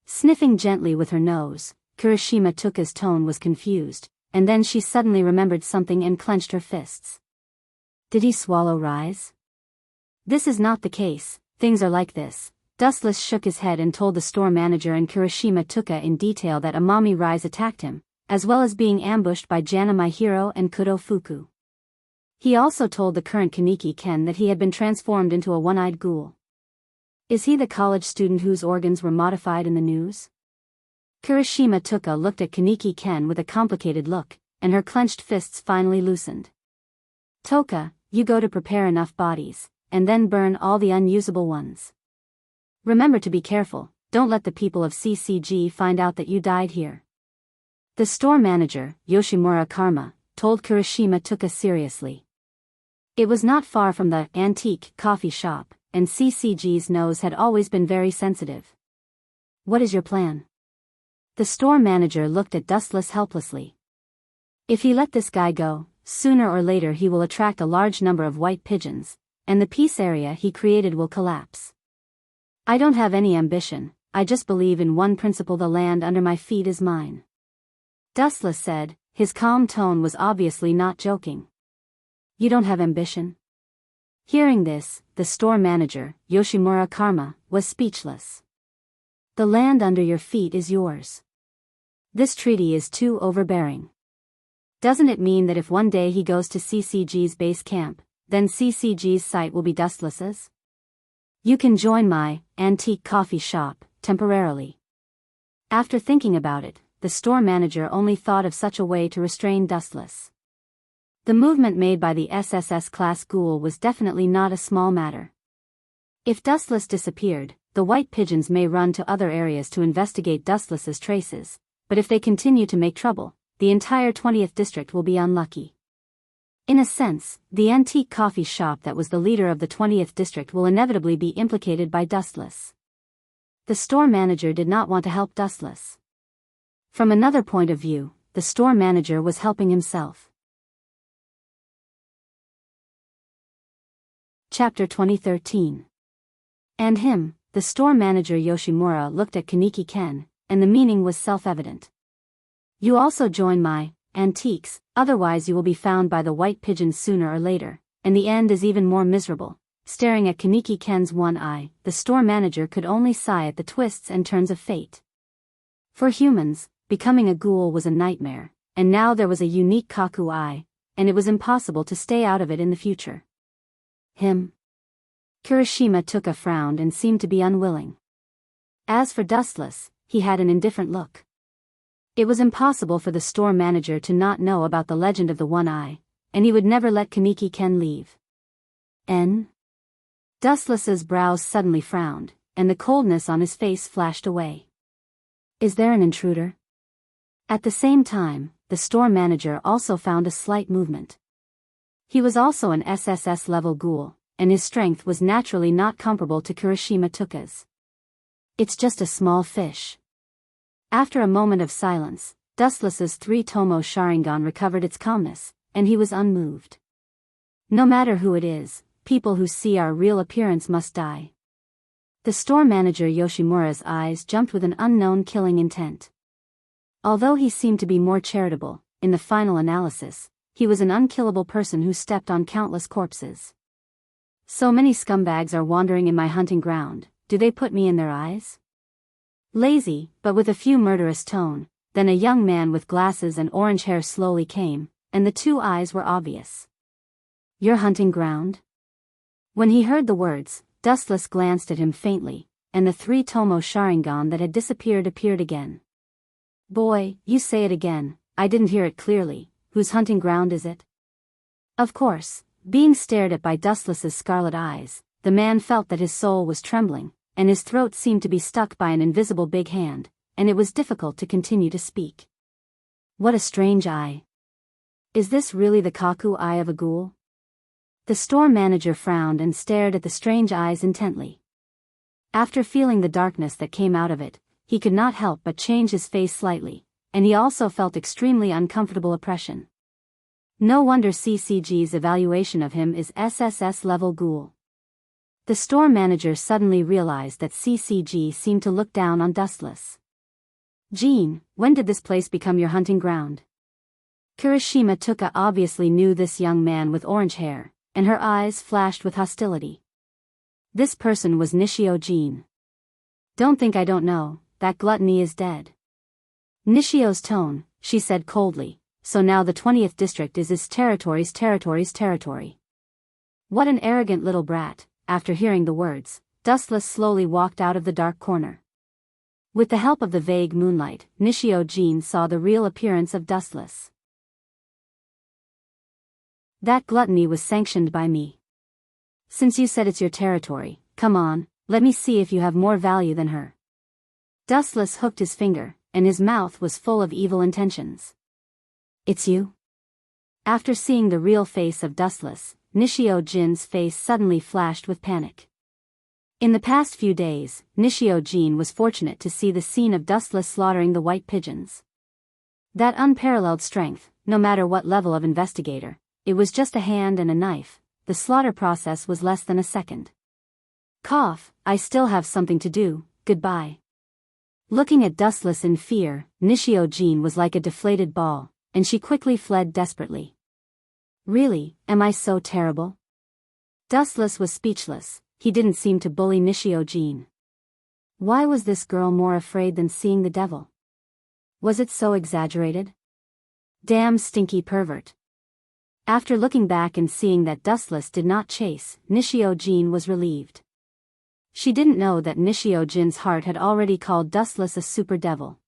Sniffing gently with her nose, Kirishima Tuka's tone was confused, and then she suddenly remembered something and clenched her fists. Did he swallow rice? This is not the case. Things are like this. Dustless shook his head and told the store manager and Kirishima Tuka in detail that Amami Rise attacked him, as well as being ambushed by Jana Maihiro and Kudo Fuku. He also told the current Kaneki Ken that he had been transformed into a one-eyed ghoul. Is he the college student whose organs were modified in the news? Kirishima Tuka looked at Kaneki Ken with a complicated look, and her clenched fists finally loosened. Toka, you go to prepare enough bodies, and then burn all the unusable ones. Remember to be careful, don't let the people of CCG find out that you died here. The store manager, Yoshimura Karma, told Kirishima Tuka seriously. It was not far from the antique coffee shop, and CCG's nose had always been very sensitive. What is your plan? The store manager looked at Dustless helplessly. If he let this guy go, sooner or later he will attract a large number of white pigeons, and the peace area he created will collapse. I don't have any ambition, I just believe in one principle: the land under my feet is mine. Dustless said, his calm tone was obviously not joking. You don't have ambition? Hearing this, the store manager, Yoshimura Karma, was speechless. The land under your feet is yours. This treaty is too overbearing. Doesn't it mean that if one day he goes to CCG's base camp, then CCG's site will be Dustless's? You can join my antique coffee shop temporarily. After thinking about it, the store manager only thought of such a way to restrain Dustless. The movement made by the SSS class ghoul was definitely not a small matter. If Dustless disappeared, the white pigeons may run to other areas to investigate Dustless's traces, but if they continue to make trouble, the entire 20th district will be unlucky. In a sense, the antique coffee shop that was the leader of the 20th district will inevitably be implicated by Dustless. The store manager did not want to help Dustless. From another point of view, the store manager was helping himself. Chapter 2013. And him, the store manager Yoshimura looked at Kaneki Ken, and the meaning was self-evident. You also join my antiques, otherwise you will be found by the white pigeons sooner or later, and the end is even more miserable. Staring at Kaneki Ken's one eye, the store manager could only sigh at the twists and turns of fate. For humans, becoming a ghoul was a nightmare, and now there was a unique Kaku eye, and it was impossible to stay out of it in the future. Him? Kirishima took a frown and seemed to be unwilling. As for Dustless, he had an indifferent look. It was impossible for the store manager to not know about the legend of the one eye, and he would never let Kaneki Ken leave. Dustless's brows suddenly frowned, and the coldness on his face flashed away. Is there an intruder? At the same time, the store manager also found a slight movement. He was also an SSS-level ghoul, and his strength was naturally not comparable to Kirishima Tuka's. It's just a small fish. After a moment of silence, Dustless's 3-tomo Sharingan recovered its calmness, and he was unmoved. No matter who it is, people who see our real appearance must die. The store manager Yoshimura's eyes jumped with an unknown killing intent. Although he seemed to be more charitable, in the final analysis, he was an unkillable person who stepped on countless corpses. So many scumbags are wandering in my hunting ground, do they put me in their eyes? Lazy, but with a few murderous tone, then a young man with glasses and orange hair slowly came, and the two eyes were obvious. Your hunting ground? When he heard the words, Dustless glanced at him faintly, and the 3-tomo Sharingan that had disappeared appeared again. Boy, you say it again, I didn't hear it clearly, whose hunting ground is it? Of course, being stared at by Dustless's scarlet eyes, the man felt that his soul was trembling, and his throat seemed to be stuck by an invisible big hand, and it was difficult to continue to speak. What a strange eye. Is this really the Kaku eye of a ghoul? The store manager frowned and stared at the strange eyes intently. After feeling the darkness that came out of it, he could not help but change his face slightly, and he also felt extremely uncomfortable oppression. No wonder CCG's evaluation of him is SSS-level ghoul. The store manager suddenly realized that CCG seemed to look down on Dustless. Jean, when did this place become your hunting ground? Kirishima Tuka obviously knew this young man with orange hair, and her eyes flashed with hostility. This person was Nishio Jean. Don't think I don't know, that gluttony is dead. Nishio's tone, she said coldly, so now the 20th district is his territory. What an arrogant little brat. After hearing the words, Dustless slowly walked out of the dark corner. With the help of the vague moonlight, Nishio Jean saw the real appearance of Dustless. That gluttony was sanctioned by me. Since you said it's your territory, come on, let me see if you have more value than her. Dustless hooked his finger, and his mouth was full of evil intentions. It's you? After seeing the real face of Dustless, Nishio Jin's face suddenly flashed with panic. In the past few days, Nishio Jin was fortunate to see the scene of Dustless slaughtering the white pigeons. That unparalleled strength, no matter what level of investigator, it was just a hand and a knife, the slaughter process was less than a second. Cough, I still have something to do, goodbye. Looking at Dustless in fear, Nishio Jin was like a deflated ball, and she quickly fled desperately. Really, am I so terrible? Dustless was speechless, he didn't seem to bully Nishio Jin. Why was this girl more afraid than seeing the devil? Was it so exaggerated? Damn stinky pervert. After looking back and seeing that Dustless did not chase, Nishio-jin was relieved. She didn't know that Nishio-jin's heart had already called Dustless a super devil.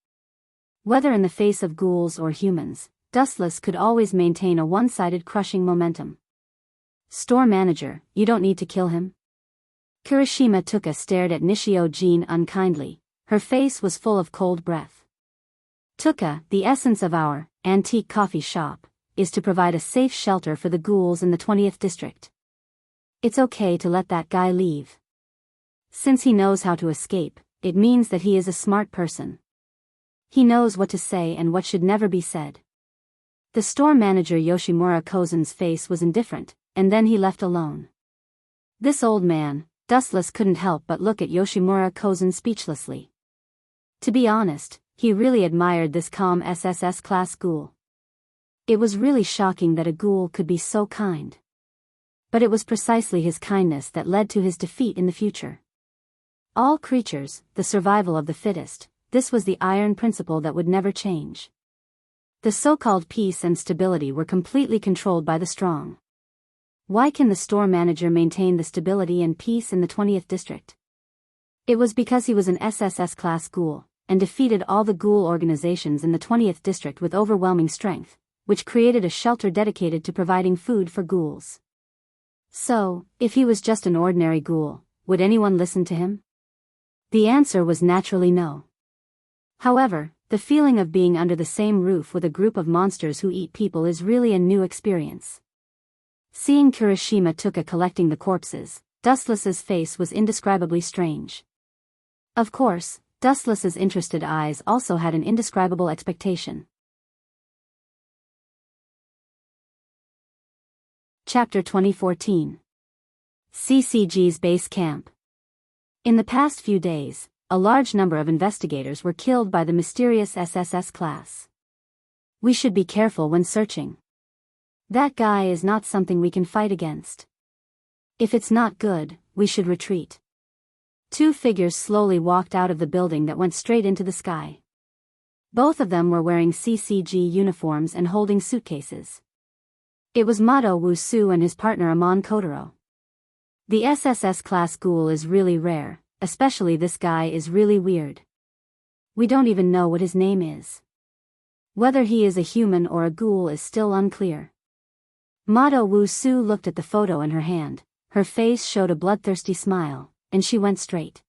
Whether in the face of ghouls or humans, Dustless could always maintain a one-sided crushing momentum. Store manager, you don't need to kill him? Kirishima Tuka stared at Nishio-jin unkindly. Her face was full of cold breath. Tuka, the essence of our antique coffee shop is to provide a safe shelter for the ghouls in the 20th district. It's okay to let that guy leave. Since he knows how to escape, it means that he is a smart person. He knows what to say and what should never be said. The store manager Yoshimura Kozen's face was indifferent, and then he left alone. This old man, Dustless couldn't help but look at Yoshimura Kozen speechlessly. To be honest, he really admired this calm SSS class ghoul. It was really shocking that a ghoul could be so kind. But it was precisely his kindness that led to his defeat in the future. All creatures, the survival of the fittest, this was the iron principle that would never change. The so-called peace and stability were completely controlled by the strong. Why can the store manager maintain the stability and peace in the 20th district? It was because he was an SSS class ghoul, and defeated all the ghoul organizations in the 20th district with overwhelming strength, which created a shelter dedicated to providing food for ghouls. So, if he was just an ordinary ghoul, would anyone listen to him? The answer was naturally no. However, the feeling of being under the same roof with a group of monsters who eat people is really a new experience. Seeing Kirishima Tuka collecting the corpses, Dustless's face was indescribably strange. Of course, Dustless's interested eyes also had an indescribable expectation. Chapter 2014. CCG's Base Camp. In the past few days, a large number of investigators were killed by the mysterious SSS class. We should be careful when searching. That guy is not something we can fight against. If it's not good, we should retreat. Two figures slowly walked out of the building that went straight into the sky. Both of them were wearing CCG uniforms and holding suitcases. It was Mado Wusu and his partner Amon Kotaro. The SSS class ghoul is really rare, especially this guy is really weird. We don't even know what his name is. Whether he is a human or a ghoul is still unclear. Mado Wusu looked at the photo in her hand, her face showed a bloodthirsty smile, and she went straight.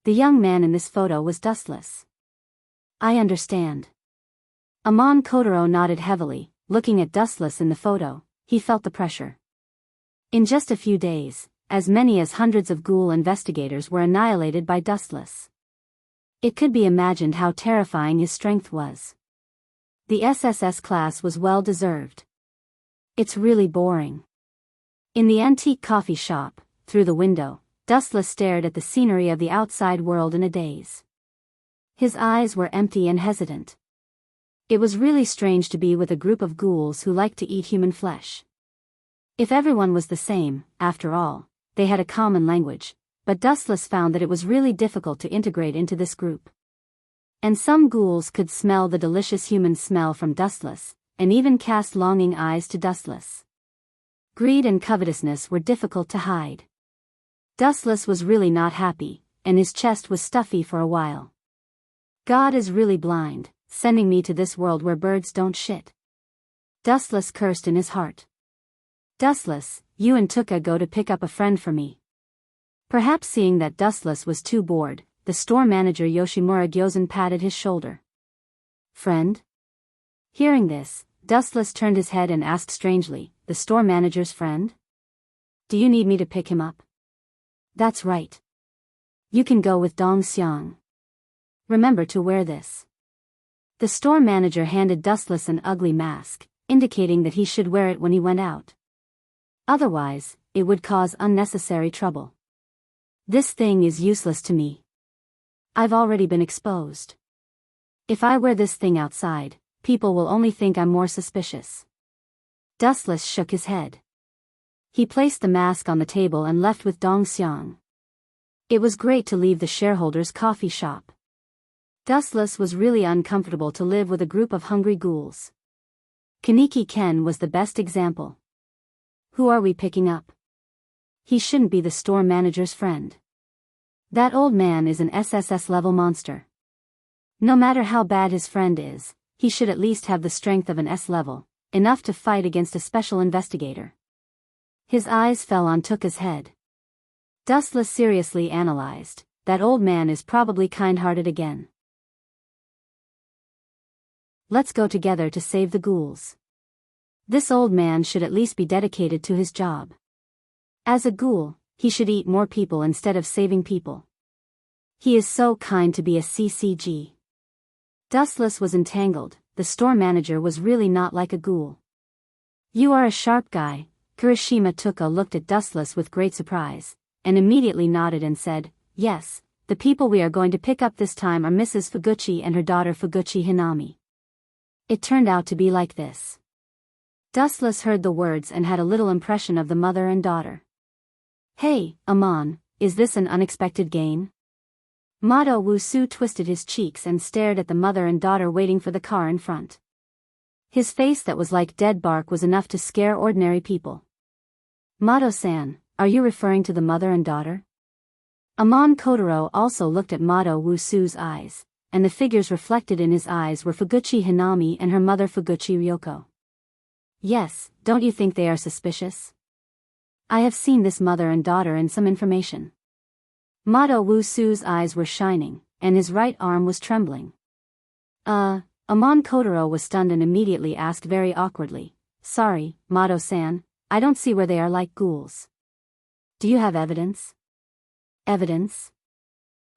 The young man in this photo was Dustless. I understand. Amon Kotaro nodded heavily. Looking at Dustless in the photo, he felt the pressure. In just a few days, as many as hundreds of ghoul investigators were annihilated by Dustless. It could be imagined how terrifying his strength was. The SSS class was well deserved. It's really boring. In the antique coffee shop, through the window, Dustless stared at the scenery of the outside world in a daze. His eyes were empty and hesitant. It was really strange to be with a group of ghouls who liked to eat human flesh. If everyone was the same, after all, they had a common language, but Dustless found that it was really difficult to integrate into this group. And some ghouls could smell the delicious human smell from Dustless, and even cast longing eyes to Dustless. Greed and covetousness were difficult to hide. Dustless was really not happy, and his chest was stuffy for a while. God is really blind, sending me to this world where birds don't shit. Dustless cursed in his heart. Dustless, you and Tuka go to pick up a friend for me. Perhaps seeing that Dustless was too bored, the store manager Yoshimura Gyozen patted his shoulder. Friend? Hearing this, Dustless turned his head and asked strangely, the store manager's friend? Do you need me to pick him up? That's right. You can go with Dong Xiang. Remember to wear this. The store manager handed Dustless an ugly mask, indicating that he should wear it when he went out. Otherwise, it would cause unnecessary trouble. This thing is useless to me. I've already been exposed. If I wear this thing outside, people will only think I'm more suspicious. Dustless shook his head. He placed the mask on the table and left with Dong Xiang. It was great to leave the shareholders' coffee shop. Dustless was really uncomfortable to live with a group of hungry ghouls. Kaneki Ken was the best example. Who are we picking up? He shouldn't be the store manager's friend. That old man is an SSS-level monster. No matter how bad his friend is, he should at least have the strength of an S-level, enough to fight against a special investigator. His eyes fell on Tuka's head. Dustless seriously analyzed, that old man is probably kind-hearted again. Let's go together to save the ghouls. This old man should at least be dedicated to his job. As a ghoul, he should eat more people instead of saving people. He is so kind to be a CCG. Dustless was entangled, the store manager was really not like a ghoul. You are a sharp guy. Kirishima Tuka looked at Dustless with great surprise, and immediately nodded and said, yes, the people we are going to pick up this time are Mrs. Fuguchi and her daughter Fuguchi Hinami. It turned out to be like this. Dustless heard the words and had a little impression of the mother and daughter. Hey, Amon, is this an unexpected gain? Mado Wusu twisted his cheeks and stared at the mother and daughter waiting for the car in front. His face that was like dead bark was enough to scare ordinary people. Mado-san, are you referring to the mother and daughter? Amon Kotaro also looked at Mado Wusu's eyes, and the figures reflected in his eyes were Fuguchi Hinami and her mother Fuguchi Ryoko. Yes, don't you think they are suspicious? I have seen this mother and daughter in some information. Mado Wusu's eyes were shining, and his right arm was trembling. Amon Kotaro was stunned and immediately asked very awkwardly, sorry, Mado-san, I don't see where they are like ghouls. Do you have evidence? Evidence?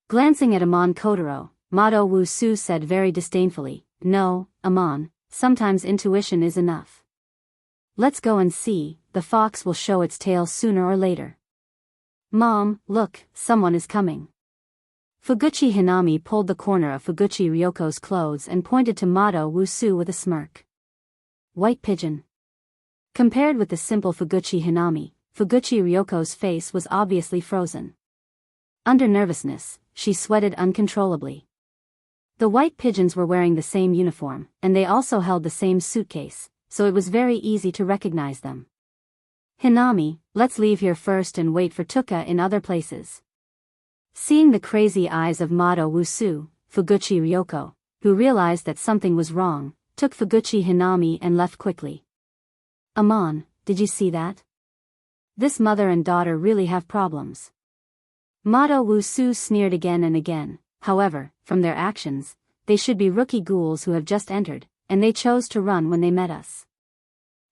Glancing at Amon Kotaro, Mado Wusu said very disdainfully, no, Amon, sometimes intuition is enough. Let's go and see, the fox will show its tail sooner or later. Mom, look, someone is coming. Fuguchi Hinami pulled the corner of Fuguchi Ryoko's clothes and pointed to Mado Wusu with a smirk. White pigeon. Compared with the simple Fuguchi Hinami, Fuguchi Ryoko's face was obviously frozen. Under nervousness, she sweated uncontrollably. The white pigeons were wearing the same uniform, and they also held the same suitcase, so it was very easy to recognize them. Hinami, let's leave here first and wait for Tuka in other places. Seeing the crazy eyes of Mado Wusu, Fuguchi Ryoko, who realized that something was wrong, took Fuguchi Hinami and left quickly. Amon, did you see that? This mother and daughter really have problems. Mado Wusu sneered again and again, however, from their actions, they should be rookie ghouls who have just entered, and they chose to run when they met us.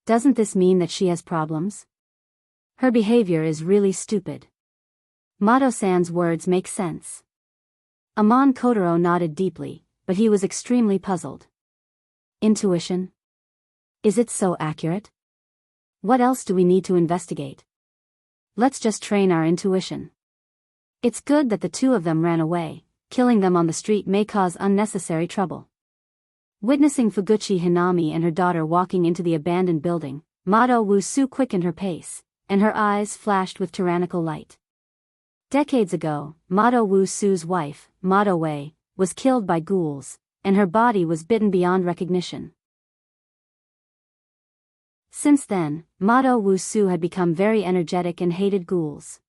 Doesn't this mean that she has problems? Her behavior is really stupid. Mado-san's words make sense. Amon Kotaro nodded deeply, but he was extremely puzzled. Intuition? Is it so accurate? What else do we need to investigate? Let's just train our intuition. It's good that the two of them ran away. Killing them on the street may cause unnecessary trouble. Witnessing Fuguchi Hinami and her daughter walking into the abandoned building, Mado Wusu quickened her pace, and her eyes flashed with tyrannical light. Decades ago, Mado Wusu's wife, Mado Wei, was killed by ghouls, and her body was bitten beyond recognition. Since then, Mado Wusu had become very energetic and hated ghouls.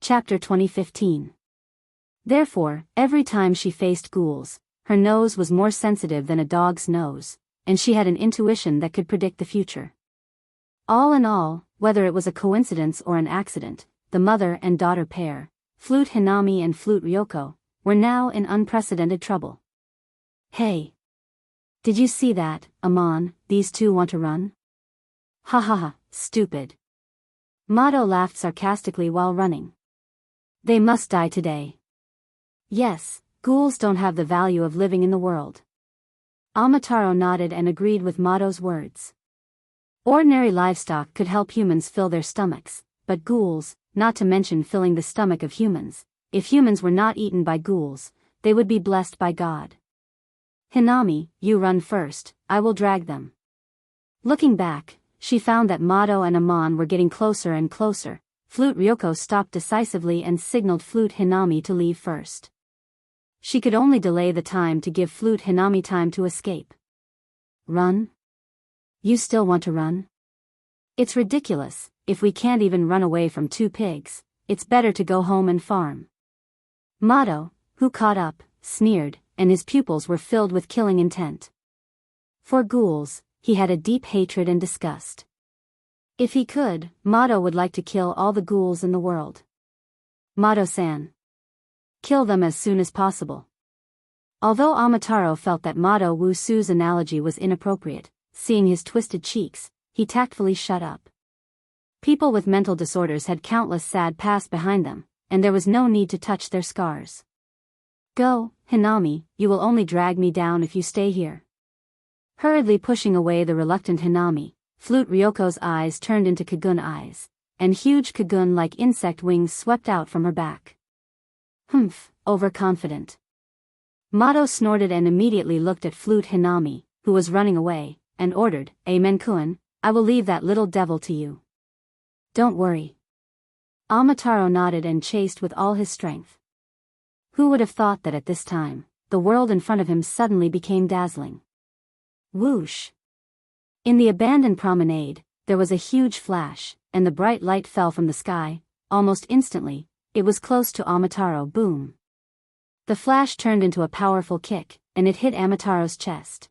Chapter 2015. Therefore, every time she faced ghouls, her nose was more sensitive than a dog's nose, and she had an intuition that could predict the future. All in all, whether it was a coincidence or an accident, the mother and daughter pair, Flute Hinami and Flute Ryoko, were now in unprecedented trouble. Hey! Did you see that, Amon, these two want to run? Ha ha ha, stupid. Mado laughed sarcastically while running. They must die today. Yes, ghouls don't have the value of living in the world. Amataro nodded and agreed with Mado's words. Ordinary livestock could help humans fill their stomachs, but ghouls, not to mention filling the stomach of humans, if humans were not eaten by ghouls, they would be blessed by God. Hinami, you run first, I will drag them. Looking back, she found that Mado and Amon were getting closer and closer. Flute Ryoko stopped decisively and signaled Flute Hinami to leave first. She could only delay the time to give Flute Hinami time to escape. Run? You still want to run? It's ridiculous, if we can't even run away from two pigs, it's better to go home and farm. Mato, who caught up, sneered, and his pupils were filled with killing intent. For ghouls, he had a deep hatred and disgust. If he could, Mato would like to kill all the ghouls in the world. Mato-san. Kill them as soon as possible. Although Amataro felt that Mato Wusu's analogy was inappropriate, seeing his twisted cheeks, he tactfully shut up. People with mental disorders had countless sad past behind them, and there was no need to touch their scars. Go, Hinami, you will only drag me down if you stay here. Hurriedly pushing away the reluctant Hinami, Flute Ryoko's eyes turned into Kagun eyes, and huge Kagun-like insect wings swept out from her back. Humph, overconfident. Mato snorted and immediately looked at Flute Hinami, who was running away, and ordered, Amen-kun, I will leave that little devil to you. Don't worry. Amataro nodded and chased with all his strength. Who would have thought that at this time, the world in front of him suddenly became dazzling. Whoosh! In the abandoned promenade, there was a huge flash, and the bright light fell from the sky. Almost instantly, it was close to Amataro. Boom! The flash turned into a powerful kick, and it hit Amataro's chest.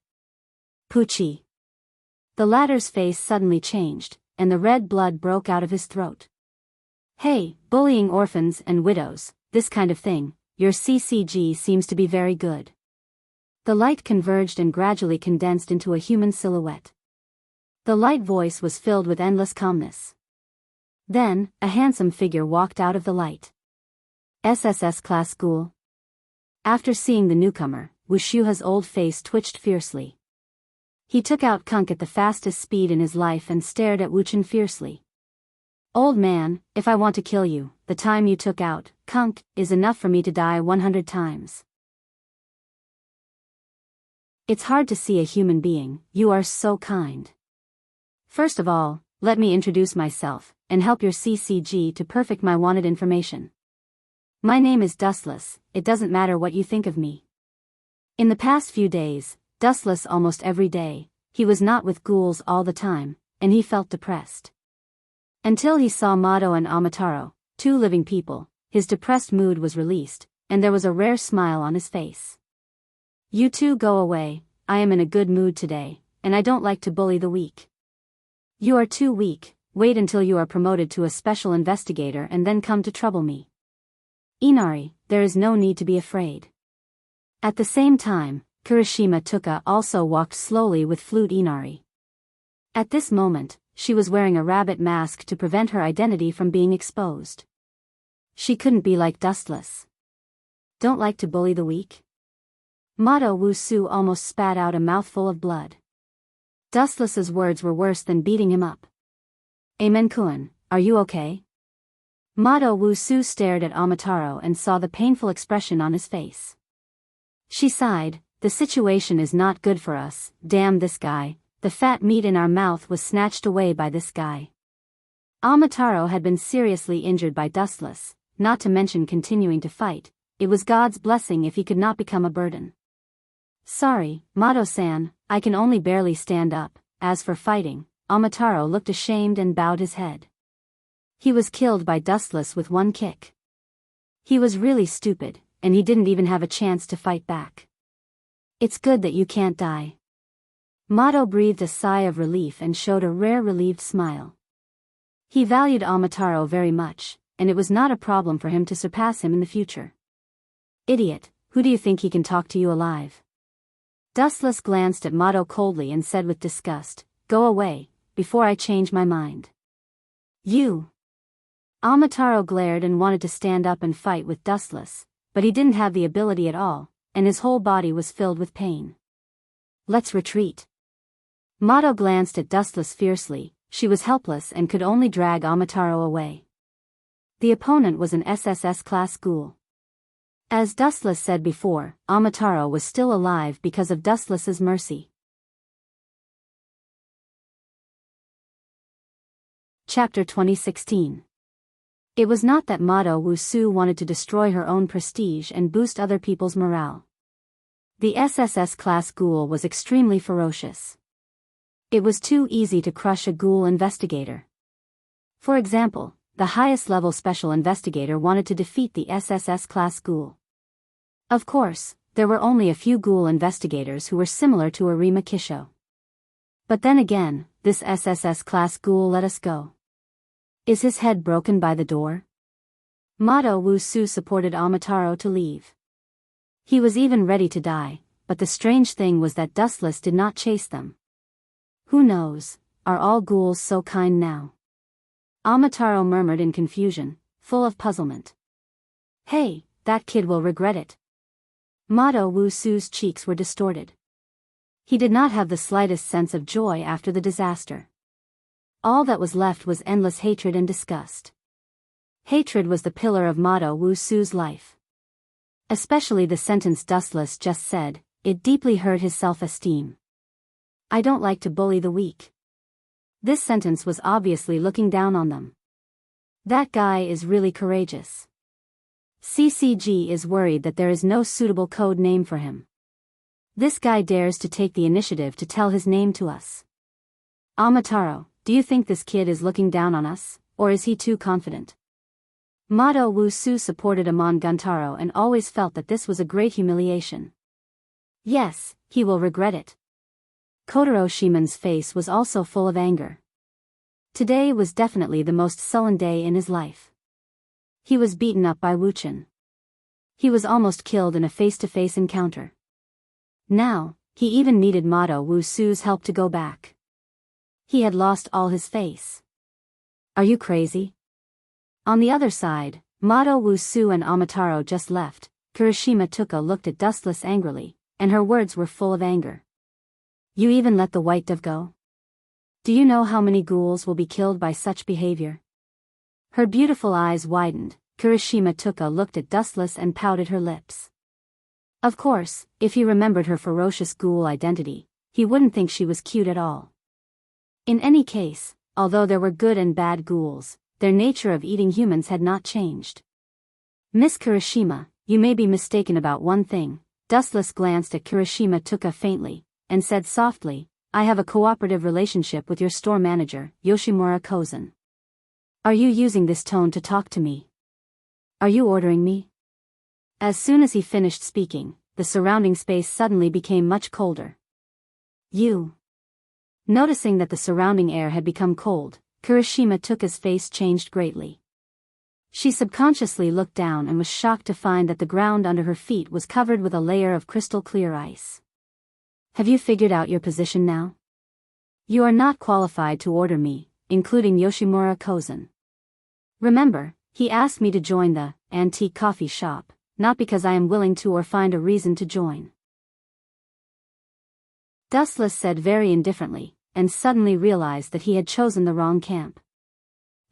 Poochie! The latter's face suddenly changed, and the red blood broke out of his throat. Hey, bullying orphans and widows, this kind of thing, your CCG seems to be very good. The light converged and gradually condensed into a human silhouette. The light voice was filled with endless calmness. Then, a handsome figure walked out of the light. SSS class ghoul. After seeing the newcomer, Wushuha's old face twitched fiercely. He took out Kunk at the fastest speed in his life and stared at Wuchen fiercely. Old man, if I want to kill you, the time you took out Kunk is enough for me to die 100 times. It's hard to see a human being, you are so kind. First of all, let me introduce myself, and help your CCG to perfect my wanted information. My name is Dustless, it doesn't matter what you think of me. In the past few days, Dustless almost every day, he was not with ghouls all the time, and he felt depressed. Until he saw Mato and Amataro, two living people, his depressed mood was released, and there was a rare smile on his face. You two go away, I am in a good mood today, and I don't like to bully the weak. You are too weak, wait until you are promoted to a special investigator and then come to trouble me. Inari, there is no need to be afraid. At the same time, Kirishima Tuka also walked slowly with Flute Inari. At this moment, she was wearing a rabbit mask to prevent her identity from being exposed. She couldn't be like Dustless. Don't like to bully the weak? Mato Wusu almost spat out a mouthful of blood. Dustless's words were worse than beating him up. Amen-kun, are you okay? Mato Wusu stared at Amataro and saw the painful expression on his face. She sighed, the situation is not good for us, damn this guy, the fat meat in our mouth was snatched away by this guy. Amataro had been seriously injured by Dustless, not to mention continuing to fight, it was God's blessing if he could not become a burden. Sorry, Mato-san, I can only barely stand up, as for fighting, Amataro looked ashamed and bowed his head. He was killed by Dustless with one kick. He was really stupid, and he didn't even have a chance to fight back. It's good that you can't die. Mato breathed a sigh of relief and showed a rare relieved smile. He valued Amataro very much, and it was not a problem for him to surpass him in the future. Idiot, who do you think he can talk to you alive? Dustless glanced at Mato coldly and said with disgust, go away, before I change my mind. You! Amataro glared and wanted to stand up and fight with Dustless, but he didn't have the ability at all, and his whole body was filled with pain. Let's retreat. Mato glanced at Dustless fiercely, she was helpless and could only drag Amataro away. The opponent was an SSS class ghoul. As Dustless said before, Amataro was still alive because of Dustless's mercy. Chapter 2016. It was not that Mado Wusu wanted to destroy her own prestige and boost other people's morale. The SSS-class ghoul was extremely ferocious. It was too easy to crush a ghoul investigator. For example, the highest-level special investigator wanted to defeat the SSS-class ghoul. Of course, there were only a few ghoul investigators who were similar to Arima Kisho. But then again, this SSS-class ghoul let us go. Is his head broken by the door? Mado Wusu supported Amataro to leave. He was even ready to die, but the strange thing was that Dustless did not chase them. Who knows, are all ghouls so kind now? Amataro murmured in confusion, full of puzzlement. Hey, that kid will regret it. Mado Wusu's cheeks were distorted. He did not have the slightest sense of joy after the disaster. All that was left was endless hatred and disgust. Hatred was the pillar of Mado Wusu's life. Especially the sentence Dustless just said, it deeply hurt his self-esteem. I don't like to bully the weak. This sentence was obviously looking down on them. That guy is really courageous. CCG is worried that there is no suitable code name for him. This guy dares to take the initiative to tell his name to us. Amataro, do you think this kid is looking down on us, or is he too confident? Mado Wusu supported Amon Guntaro and always felt that this was a great humiliation. Yes, he will regret it. Kotaro Shimon's face was also full of anger. Today was definitely the most sullen day in his life. He was beaten up by Wuchen. He was almost killed in a face-to-face encounter. Now, he even needed Mado Wusu's help to go back. He had lost all his face. Are you crazy? On the other side, Mado Wusu and Amataro just left. Kirishima Tuka looked at Dustless angrily, and her words were full of anger. You even let the white dove go? Do you know how many ghouls will be killed by such behavior? Her beautiful eyes widened. Kirishima Tuka looked at Dustless and pouted her lips. Of course, if he remembered her ferocious ghoul identity, he wouldn't think she was cute at all. In any case, although there were good and bad ghouls, their nature of eating humans had not changed. Miss Kirishima, you may be mistaken about one thing. Dustless glanced at Kirishima Tuka faintly, and said softly, I have a cooperative relationship with your store manager, Yoshimura Kozen. Are you using this tone to talk to me? Are you ordering me? As soon as he finished speaking, the surrounding space suddenly became much colder. You. Noticing that the surrounding air had become cold, Kirishima Tuka's face changed greatly. She subconsciously looked down and was shocked to find that the ground under her feet was covered with a layer of crystal-clear ice. Have you figured out your position now? You are not qualified to order me, including Yoshimura Kozen. Remember, he asked me to join the antique coffee shop, not because I am willing to or find a reason to join. Dustless said very indifferently, and suddenly realized that he had chosen the wrong camp.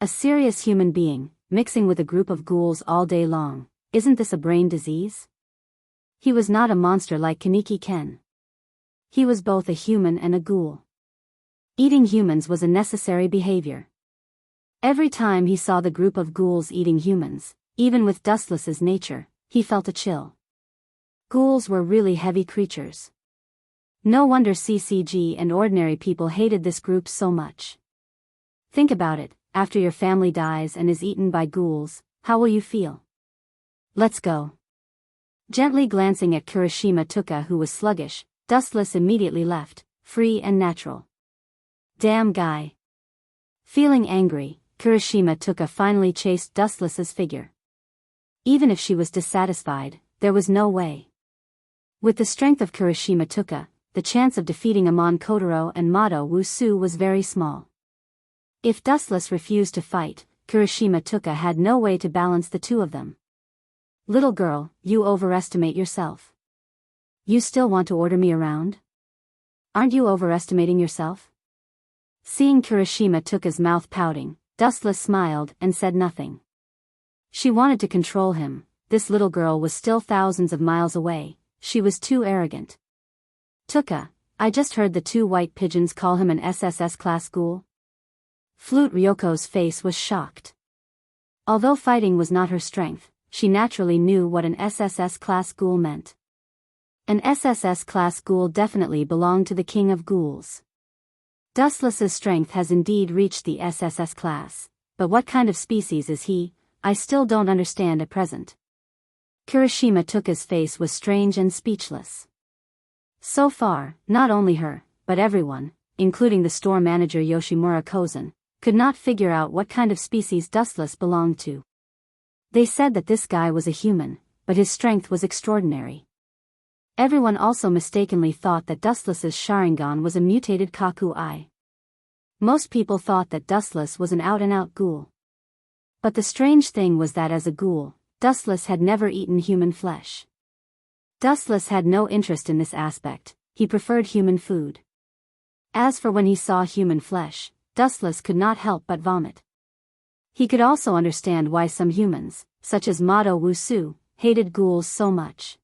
A serious human being, mixing with a group of ghouls all day long, isn't this a brain disease? He was not a monster like Kaneki Ken. He was both a human and a ghoul. Eating humans was a necessary behavior. Every time he saw the group of ghouls eating humans, even with Dustless's nature, he felt a chill. Ghouls were really heavy creatures. No wonder CCG and ordinary people hated this group so much. Think about it, after your family dies and is eaten by ghouls, how will you feel? Let's go. Gently glancing at Kirishima Tuka, who was sluggish, Dustless immediately left, free and natural. Damn guy. Feeling angry, Kirishima Tuka finally chased Dustless's figure. Even if she was dissatisfied, there was no way. With the strength of Kirishima Tuka, the chance of defeating Amon Kotaro and Mado Wusu was very small. If Dustless refused to fight, Kirishima Tuka had no way to balance the two of them. Little girl, you overestimate yourself. You still want to order me around? Aren't you overestimating yourself? Seeing Kirishima Tuka's mouth pouting, Dustless smiled and said nothing. She wanted to control him. This little girl was still thousands of miles away. She was too arrogant. Tuka, I just heard the two white pigeons call him an SSS class ghoul. Flute Ryoko's face was shocked. Although fighting was not her strength, she naturally knew what an SSS-class ghoul meant. An SSS-class ghoul definitely belonged to the king of ghouls. Dustless's strength has indeed reached the SSS class, but what kind of species is he? I still don't understand at present. Kirishima Tuka's face was strange and speechless. So far, not only her, but everyone, including the store manager Yoshimura Kozen, could not figure out what kind of species Dustless belonged to. They said that this guy was a human, but his strength was extraordinary. Everyone also mistakenly thought that Dustless's Sharingan was a mutated Kaku-ai. Most people thought that Dustless was an out-and-out ghoul. But the strange thing was that as a ghoul, Dustless had never eaten human flesh. Dustless had no interest in this aspect, he preferred human food. As for when he saw human flesh, Dustless could not help but vomit. He could also understand why some humans, such as Mado Wusu, hated ghouls so much.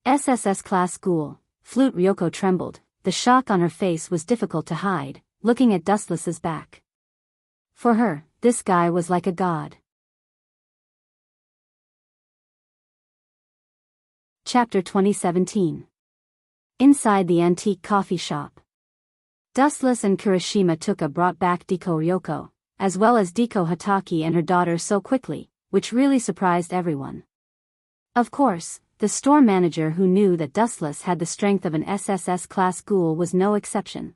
SSS-class ghoul, Flute Ryoko trembled, the shock on her face was difficult to hide, looking at Dustless's back. For her, this guy was like a god. Chapter 2017. Inside the antique coffee shop. Dustless and Kirishima Tuka brought back Deko Ryoko, as well as Deko Hataki and her daughter so quickly, which really surprised everyone. Of course, the store manager who knew that Dustless had the strength of an SSS-class ghoul was no exception.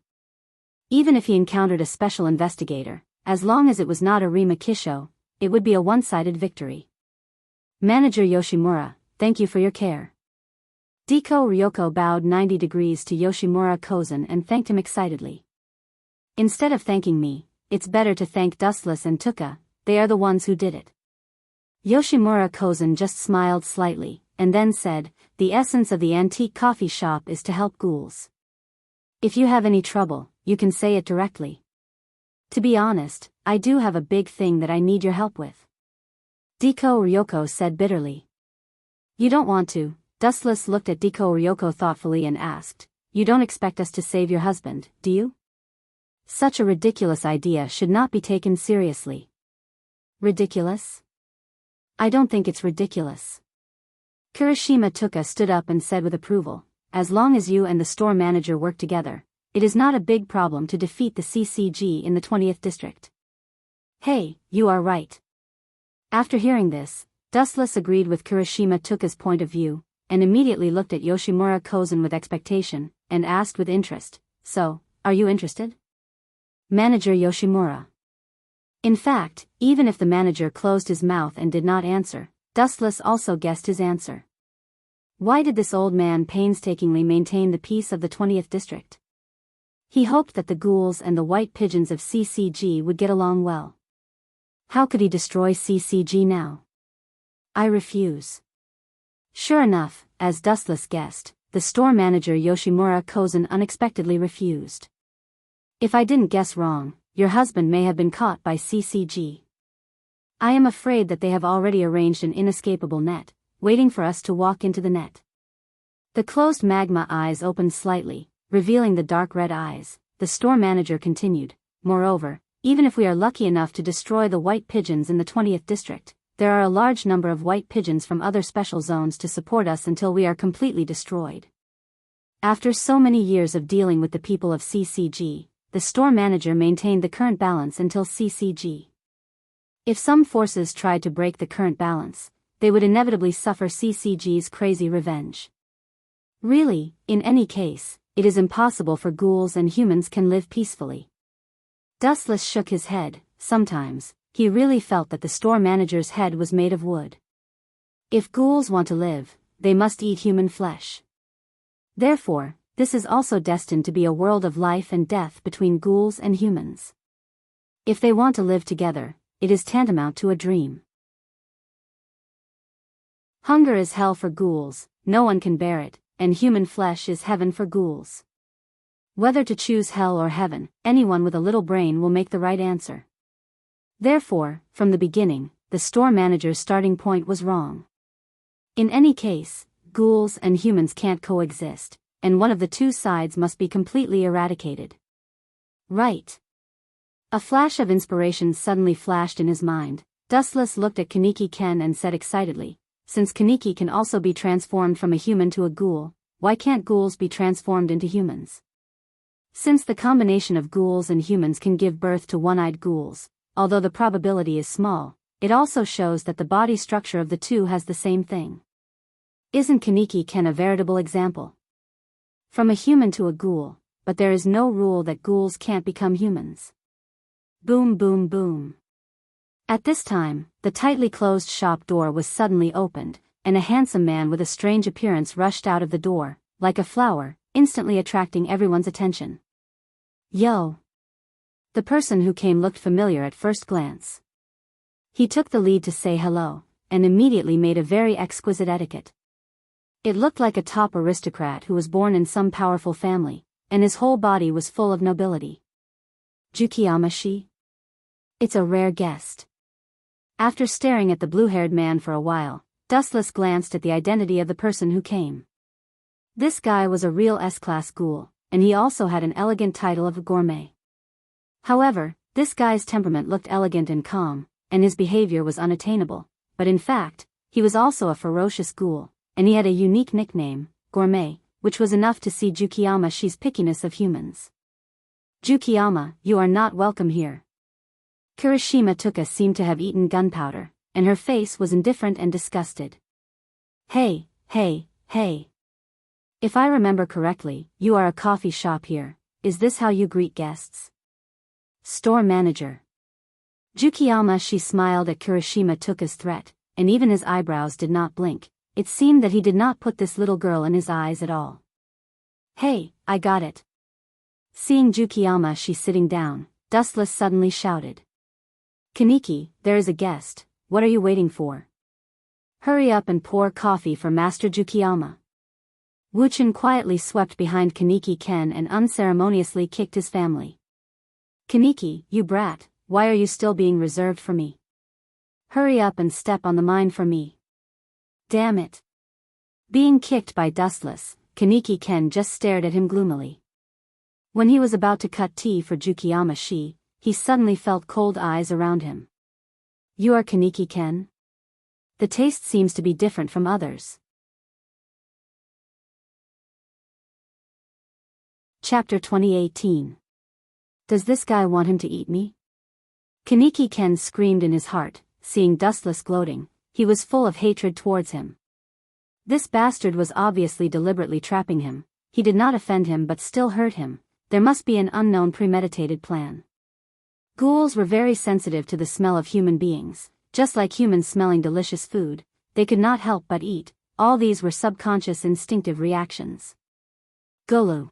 Even if he encountered a special investigator, as long as it was not a Rima Kisho, it would be a one-sided victory. Manager Yoshimura, thank you for your care. Deko Ryoko bowed 90 degrees to Yoshimura Kozen and thanked him excitedly. Instead of thanking me, it's better to thank Dustless and Tuka, they are the ones who did it. Yoshimura Kozen just smiled slightly, and then said, the essence of the antique coffee shop is to help ghouls. If you have any trouble, you can say it directly. To be honest, I do have a big thing that I need your help with. Deko Ryoko said bitterly. You don't want to. Dustless looked at Deko Ryoko thoughtfully and asked, you don't expect us to save your husband, do you? Such a ridiculous idea should not be taken seriously. Ridiculous? I don't think it's ridiculous. Kirishima Tuka stood up and said with approval, as long as you and the store manager work together, it is not a big problem to defeat the CCG in the 20th district. Hey, you are right. After hearing this, Dustless agreed with Kirishima Tuka's point of view, and immediately looked at Yoshimura Kozen with expectation, and asked with interest, so, are you interested? Manager Yoshimura. In fact, even if the manager closed his mouth and did not answer, Dustless also guessed his answer. Why did this old man painstakingly maintain the peace of the 20th district? He hoped that the ghouls and the white pigeons of CCG would get along well. How could he destroy CCG now? I refuse. Sure enough, as Dustless guessed, the store manager Yoshimura Kozen unexpectedly refused. If I didn't guess wrong, your husband may have been caught by CCG. I am afraid that they have already arranged an inescapable net, waiting for us to walk into the net. The closed magma eyes opened slightly, revealing the dark red eyes. The store manager continued, moreover, even if we are lucky enough to destroy the white pigeons in the 20th district, there are a large number of white pigeons from other special zones to support us until we are completely destroyed. After so many years of dealing with the people of CCG, the store manager maintained the current balance until CCG. If some forces tried to break the current balance, they would inevitably suffer CCG's crazy revenge. Really, in any case, it is impossible for ghouls and humans can live peacefully. Dustless shook his head. Sometimes, he really felt that the store manager's head was made of wood. If ghouls want to live, they must eat human flesh. Therefore, this is also destined to be a world of life and death between ghouls and humans. If they want to live together, it is tantamount to a dream. Hunger is hell for ghouls, no one can bear it, and human flesh is heaven for ghouls. Whether to choose hell or heaven, anyone with a little brain will make the right answer. Therefore, from the beginning, the store manager's starting point was wrong. In any case, ghouls and humans can't coexist, and one of the two sides must be completely eradicated. Right. A flash of inspiration suddenly flashed in his mind. Dustless looked at Kaneki-ken and said excitedly, since Kaneki can also be transformed from a human to a ghoul, why can't ghouls be transformed into humans? Since the combination of ghouls and humans can give birth to one-eyed ghouls, although the probability is small, it also shows that the body structure of the two has the same thing. Isn't Kaneki-ken a veritable example? From a human to a ghoul, but there is no rule that ghouls can't become humans. Boom boom boom. At this time, the tightly closed shop door was suddenly opened, and a handsome man with a strange appearance rushed out of the door, like a flower, instantly attracting everyone's attention. Yo! The person who came looked familiar at first glance. He took the lead to say hello, and immediately made a very exquisite etiquette. It looked like a top aristocrat who was born in some powerful family, and his whole body was full of nobility. Jukiyama-shi? It's a rare guest. After staring at the blue-haired man for a while, Dustless glanced at the identity of the person who came. This guy was a real S-class ghoul, and he also had an elegant title of a gourmet. However, this guy's temperament looked elegant and calm, and his behavior was unattainable, but in fact, he was also a ferocious ghoul, and he had a unique nickname, Gourmet, which was enough to see Jukiyama-shi's pickiness of humans. Jukiyama, you are not welcome here. Kirishima Tuka seemed to have eaten gunpowder, and her face was indifferent and disgusted. Hey, hey, hey. If I remember correctly, you are a coffee shop here. Is this how you greet guests? Store manager. Jukiyama-shi smiled at Kirishima Tuka's threat, and even his eyebrows did not blink. It seemed that he did not put this little girl in his eyes at all. Hey, I got it. Seeing Jukiyama-shi sitting down, Dustless suddenly shouted. Kaneki, there is a guest, what are you waiting for? Hurry up and pour coffee for Master Jukiyama. Wuchen quietly swept behind Kaneki-ken and unceremoniously kicked his family. Kaneki, you brat, why are you still being reserved for me? Hurry up and step on the mine for me. Damn it. Being kicked by Dustless, Kaneki-ken just stared at him gloomily. When he was about to cut tea for Jukiyama-shi, he suddenly felt cold eyes around him. You are Kaneki-ken? The taste seems to be different from others. Chapter 2018. Does this guy want him to eat me? Kaneki-ken screamed in his heart, seeing Dustless gloating. He was full of hatred towards him. This bastard was obviously deliberately trapping him. He did not offend him but still hurt him. There must be an unknown premeditated plan. Ghouls were very sensitive to the smell of human beings, just like humans smelling delicious food. They could not help but eat. All these were subconscious instinctive reactions. Golu.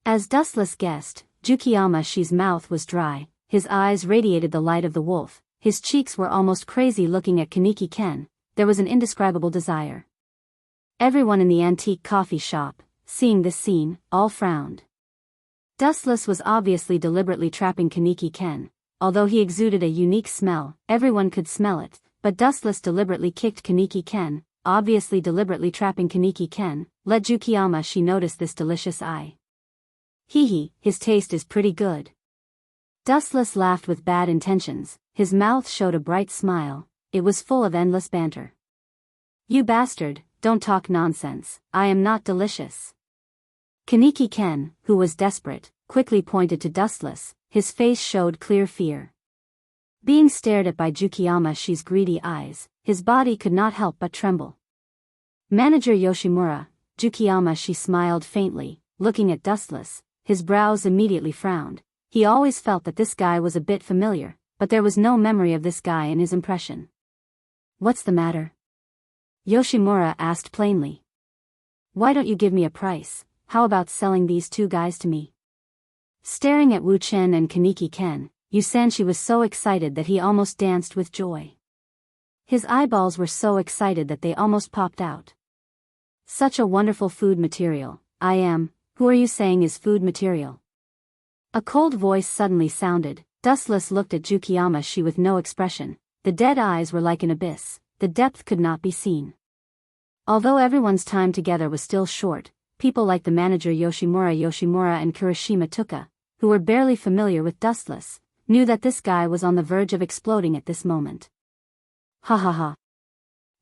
As Dustless guessed, Jukiyama-shi's mouth was dry, his eyes radiated the light of the wolf, his cheeks were almost crazy looking at Kaneki-ken. There was an indescribable desire. Everyone in the antique coffee shop, seeing this scene, all frowned. Dustless was obviously deliberately trapping Kaneki-ken. Although he exuded a unique smell, everyone could smell it, but Dustless deliberately kicked Kaneki-ken, obviously deliberately trapping Kaneki-ken. Let Jukiyama-shi notice this delicious eye. Hee, his taste is pretty good. Dustless laughed with bad intentions, his mouth showed a bright smile, it was full of endless banter. You bastard, don't talk nonsense, I am not delicious. Kaneki-ken, who was desperate, quickly pointed to Dustless, his face showed clear fear. Being stared at by Jukiyama-shi's greedy eyes, his body could not help but tremble. Manager Yoshimura, Jukiyama-shi smiled faintly, looking at Dustless, his brows immediately frowned. He always felt that this guy was a bit familiar, but there was no memory of this guy in his impression. What's the matter? Yoshimura asked plainly. Why don't you give me a price? How about selling these two guys to me? Staring at Wu Chen and Kaneki-ken, Yusanshi was so excited that he almost danced with joy. His eyeballs were so excited that they almost popped out. Such a wonderful food material. Who are you saying is food material? A cold voice suddenly sounded. Dustless looked at Jukiyama-shi with no expression. The dead eyes were like an abyss. The depth could not be seen. Although everyone's time together was still short, people like the manager Yoshimura and Kirishima Tuka, who were barely familiar with Dustless, knew that this guy was on the verge of exploding at this moment. Ha ha ha.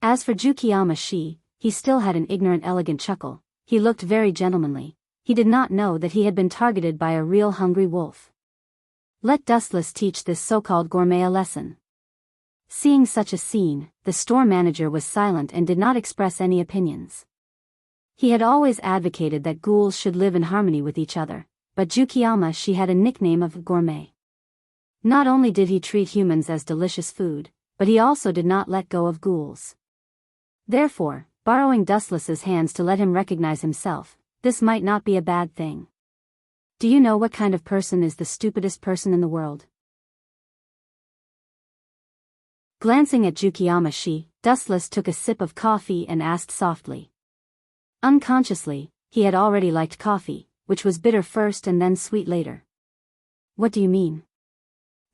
As for Jukiyama he still had an ignorant elegant chuckle. He looked very gentlemanly. He did not know that he had been targeted by a real hungry wolf. Let Dustless teach this so-called gourmet a lesson. Seeing such a scene, the store manager was silent and did not express any opinions. He had always advocated that ghouls should live in harmony with each other, but Jukiyama had a nickname of gourmet. Not only did he treat humans as delicious food, but he also did not let go of ghouls. Therefore, borrowing Dustless's hands to let him recognize himself, this might not be a bad thing. Do you know what kind of person is the stupidest person in the world? Glancing at Jukiyama Dustless took a sip of coffee and asked softly. Unconsciously, he had already liked coffee, which was bitter first and then sweet later. What do you mean?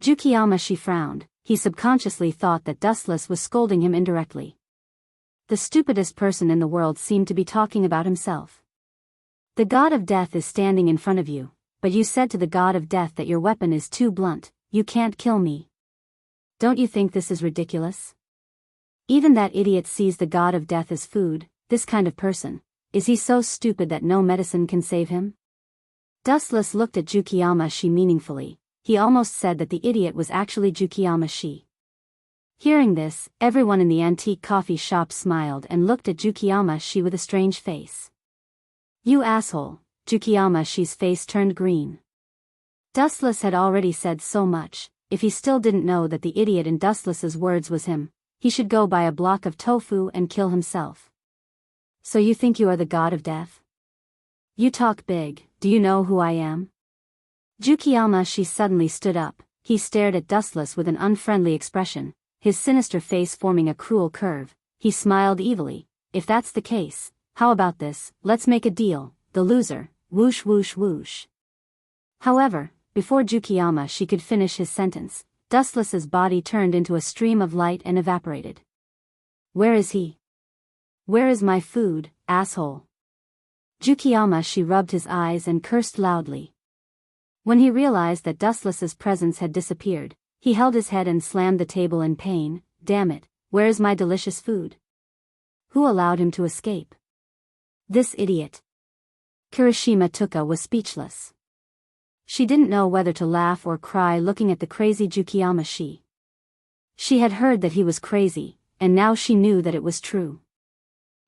Jukiyama frowned. He subconsciously thought that Dustless was scolding him indirectly. The stupidest person in the world seemed to be talking about himself. The god of death is standing in front of you, but you said to the god of death that your weapon is too blunt, you can't kill me. Don't you think this is ridiculous? Even that idiot sees the god of death as food, this kind of person. Is he so stupid that no medicine can save him? Dustless looked at Jukiyama meaningfully. He almost said that the idiot was actually Jukiyama. Hearing this, everyone in the antique coffee shop smiled and looked at Jukiyama with a strange face. You asshole, Jukiyama face turned green. Dustless had already said so much. If he still didn't know that the idiot in Dustless's words was him, he should go buy a block of tofu and kill himself. So you think you are the god of death? You talk big. Do you know who I am? Jukiyama suddenly stood up. He stared at Dustless with an unfriendly expression, his sinister face forming a cruel curve. He smiled evilly. If that's the case, how about this? Let's make a deal. The loser, whoosh whoosh whoosh. However, before Jukiyama could finish his sentence, Dustless's body turned into a stream of light and evaporated. Where is he? Where is my food, asshole? Jukiyama rubbed his eyes and cursed loudly. When he realized that Dustless's presence had disappeared, he held his head and slammed the table in pain. Damn it, where is my delicious food? Who allowed him to escape? This idiot. Kirishima Tuka was speechless. She didn't know whether to laugh or cry looking at the crazy Jukiyama. She had heard that he was crazy, and now she knew that it was true.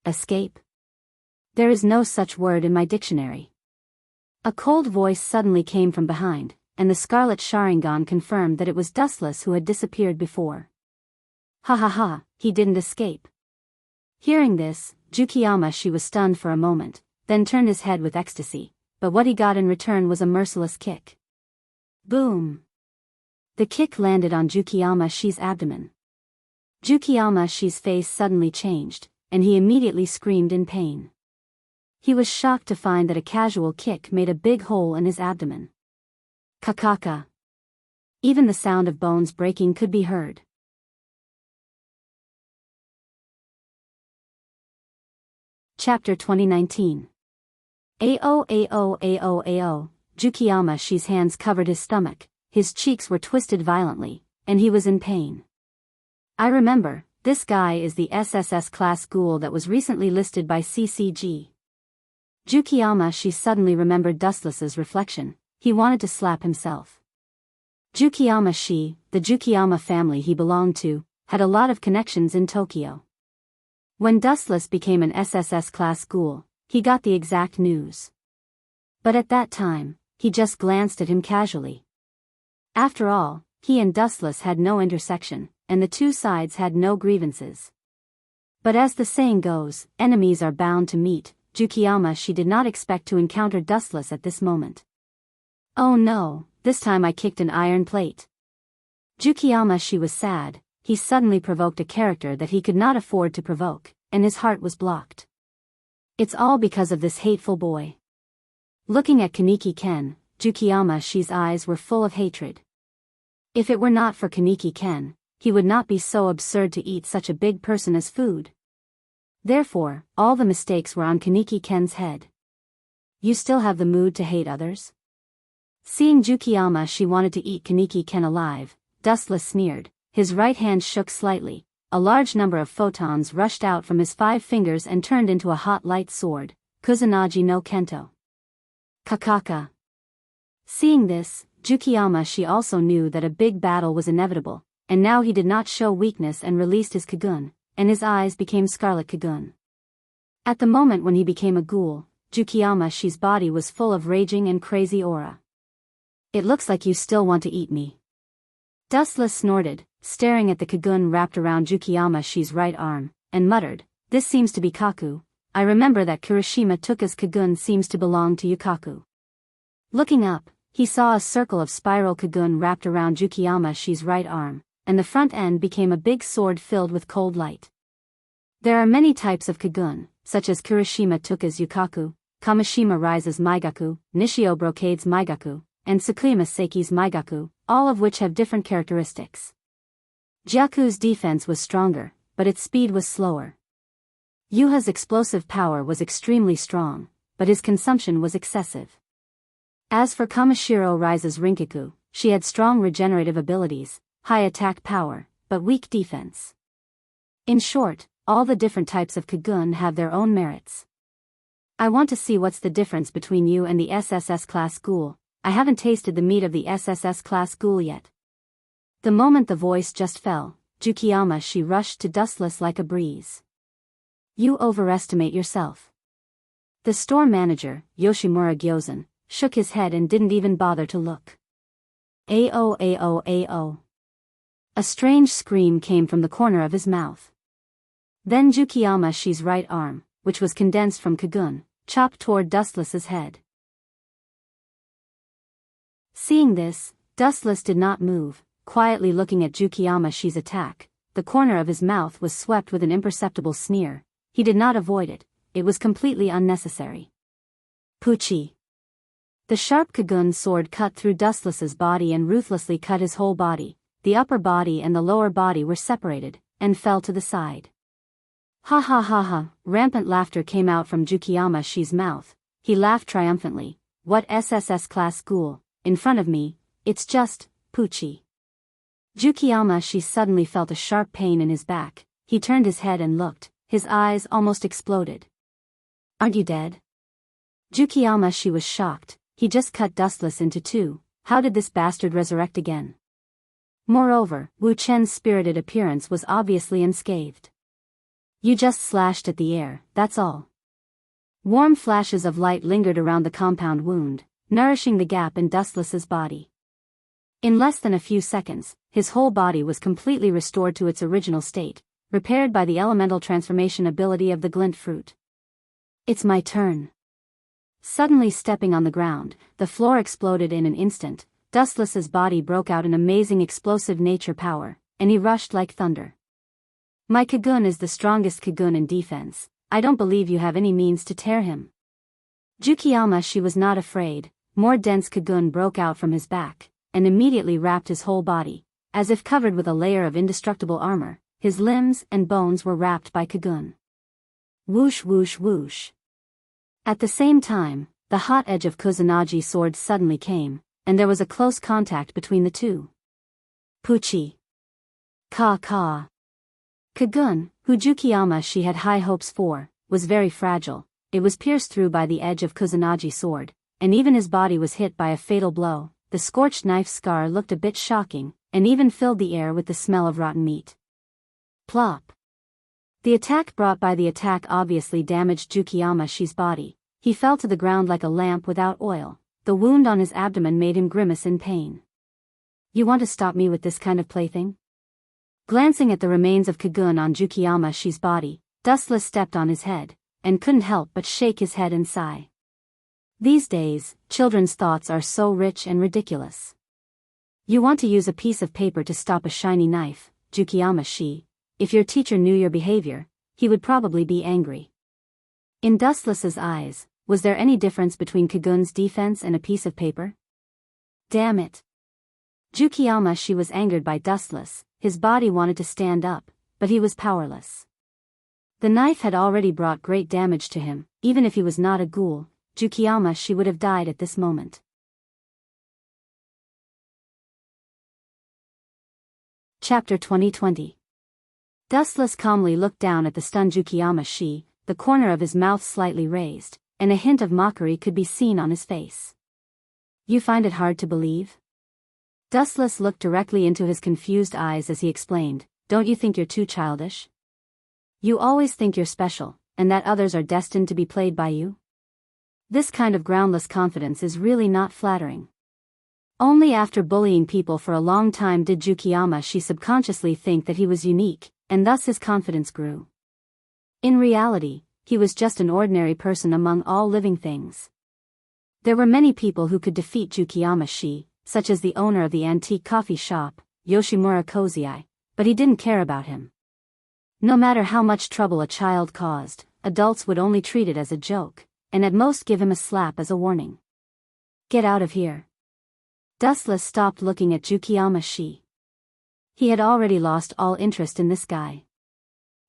Escape? There is no such word in my dictionary. A cold voice suddenly came from behind, and the scarlet Sharingan confirmed that it was Dustless who had disappeared before. Ha ha ha, he didn't escape. Hearing this, Jukiyama was stunned for a moment, then turned his head with ecstasy, but what he got in return was a merciless kick. Boom! The kick landed on Jukiyama's abdomen. Jukiyama's face suddenly changed, and he immediately screamed in pain. He was shocked to find that a casual kick made a big hole in his abdomen. Kakaka. Even the sound of bones breaking could be heard. Chapter 2019. Ao. Jukiyama's hands covered his stomach, his cheeks were twisted violently, and he was in pain. I remember, this guy is the SSS class ghoul that was recently listed by CCG. Jukiyama suddenly remembered Dustless's reflection. He wanted to slap himself. Jukiyama the Jukiyama family he belonged to, had a lot of connections in Tokyo. When Dustless became an SSS class ghoul, he got the exact news. But at that time, he just glanced at him casually. After all, he and Dustless had no intersection, and the two sides had no grievances. But as the saying goes, enemies are bound to meet. Jukiyama did not expect to encounter Dustless at this moment. Oh no, this time I kicked an iron plate. Jukiyama was sad. He suddenly provoked a character that he could not afford to provoke, and his heart was blocked. It's all because of this hateful boy. Looking at Kaneki-ken, Jukiyama's eyes were full of hatred. If it were not for Kaneki-ken, he would not be so absurd to eat such a big person as food. Therefore, all the mistakes were on Kaneki-ken's head. You still have the mood to hate others? Seeing Jukiyama wanted to eat Kaneki-ken alive, Dustless sneered, his right hand shook slightly. a large number of photons rushed out from his 5 fingers and turned into a hot light sword, Kusanagi no Kento. Kakaka. Seeing this, Jukiyama-shi also knew that a big battle was inevitable, and now he did not show weakness and released his Kagun, and his eyes became Scarlet Kagun. At the moment when he became a ghoul, Jukiyama-shi's body was full of raging and crazy aura. "It looks like you still want to eat me." Dustless snorted, staring at the Kagun wrapped around Jukiyama-shi's right arm, and muttered, "This seems to be Kaku. I remember that Kirishima Tuka's Kagun seems to belong to Yukaku." Looking up, he saw a circle of spiral Kagun wrapped around Jukiyama-shi's right arm, and the front end became a big sword filled with cold light. There are many types of Kagun, such as Kirishima Tuka's Yukaku, Kamishima Rise's Maigaku, Nishio Brocade's Maigaku, and Tsukima Seiki's Maigaku, all of which have different characteristics. Gyaku's defense was stronger, but its speed was slower. Yuha's explosive power was extremely strong, but his consumption was excessive. As for Kamishiro Rise's Rinkaku, she had strong regenerative abilities, high attack power, but weak defense. In short, all the different types of Kagun have their own merits. "I want to see what's the difference between you and the SSS class ghoul. I haven't tasted the meat of the SSS class ghoul yet." The moment the voice just fell, Jukiyama-shi rushed to Dustless like a breeze. "You overestimate yourself." The store manager, Yoshimura Gyozen, shook his head and didn't even bother to look. "Ao ao ao." A strange scream came from the corner of his mouth. Then Jukiyama-shi's right arm, which was condensed from Kagun, chopped toward Dustless's head. Seeing this, Dustless did not move, quietly looking at Jukiyama-shi's attack. The corner of his mouth was swept with an imperceptible sneer. He did not avoid it, it was completely unnecessary. Puchi. The sharp Kagun sword cut through Dustless's body and ruthlessly cut his whole body. The upper body and the lower body were separated, and fell to the side. Ha ha ha ha, rampant laughter came out from Jukiyama-shi's mouth. He laughed triumphantly. "What SSS class ghoul, in front of me, it's just, Puchi." Jukiyama-shi suddenly felt a sharp pain in his back. He turned his head and looked, his eyes almost exploded. "Aren't you dead?" Jukiyama-shi was shocked. He just cut Dustless into 2, how did this bastard resurrect again? Moreover, Wu Chen's spirited appearance was obviously unscathed. "You just slashed at the air, that's all." Warm flashes of light lingered around the compound wound, nourishing the gap in Dustless's body. In less than a few seconds, his whole body was completely restored to its original state, repaired by the elemental transformation ability of the glint fruit. "It's my turn." Suddenly stepping on the ground, the floor exploded in an instant. Dustless's body broke out an amazing explosive nature power, and he rushed like thunder. "My Kagun is the strongest Kagun in defense. I don't believe you have any means to tear him." Jukiyama-shi was not afraid. More dense Kagun broke out from his back, and immediately wrapped his whole body, as if covered with a layer of indestructible armor. His limbs and bones were wrapped by Kagun. Whoosh whoosh whoosh. At the same time, the hot edge of Kusanagi's sword suddenly came, and there was a close contact between the two. Puchi. Ka. Kagun, who Jukiyama-shi had high hopes for, was very fragile. It was pierced through by the edge of Kusanagi's sword, and even his body was hit by a fatal blow. The scorched knife scar looked a bit shocking, and even filled the air with the smell of rotten meat. Plop. The attack brought by the attack obviously damaged Jukiyama-shi's body. He fell to the ground like a lamp without oil. The wound on his abdomen made him grimace in pain. "You want to stop me with this kind of plaything?" Glancing at the remains of Kagun on Jukiyama-shi's body, Dustless stepped on his head, and couldn't help but shake his head and sigh. These days, children's thoughts are so rich and ridiculous. You want to use a piece of paper to stop a shiny knife, Jukiyama-shi. If your teacher knew your behavior, he would probably be angry. In Dustless's eyes, was there any difference between Kagun's defense and a piece of paper? Damn it. Jukiyama-shi was angered by Dustless. His body wanted to stand up, but he was powerless. The knife had already brought great damage to him. Even if he was not a ghoul, Jukiyama-shi would have died at this moment. Chapter 2020. Dustless calmly looked down at the stunned Yukiyama-shi, the corner of his mouth slightly raised, and a hint of mockery could be seen on his face. You find it hard to believe? Dustless looked directly into his confused eyes as he explained, don't you think you're too childish? You always think you're special, and that others are destined to be played by you? This kind of groundless confidence is really not flattering. Only after bullying people for a long time did Yukiyama-shi subconsciously think that he was unique, and thus his confidence grew. In reality, he was just an ordinary person among all living things. There were many people who could defeat Yukiyama-shi, such as the owner of the antique coffee shop, Yoshimura Kozai, but he didn't care about him. No matter how much trouble a child caused, adults would only treat it as a joke, and at most give him a slap as a warning. Get out of here. Dustless stopped looking at Yukiyama-shi. He had already lost all interest in this guy.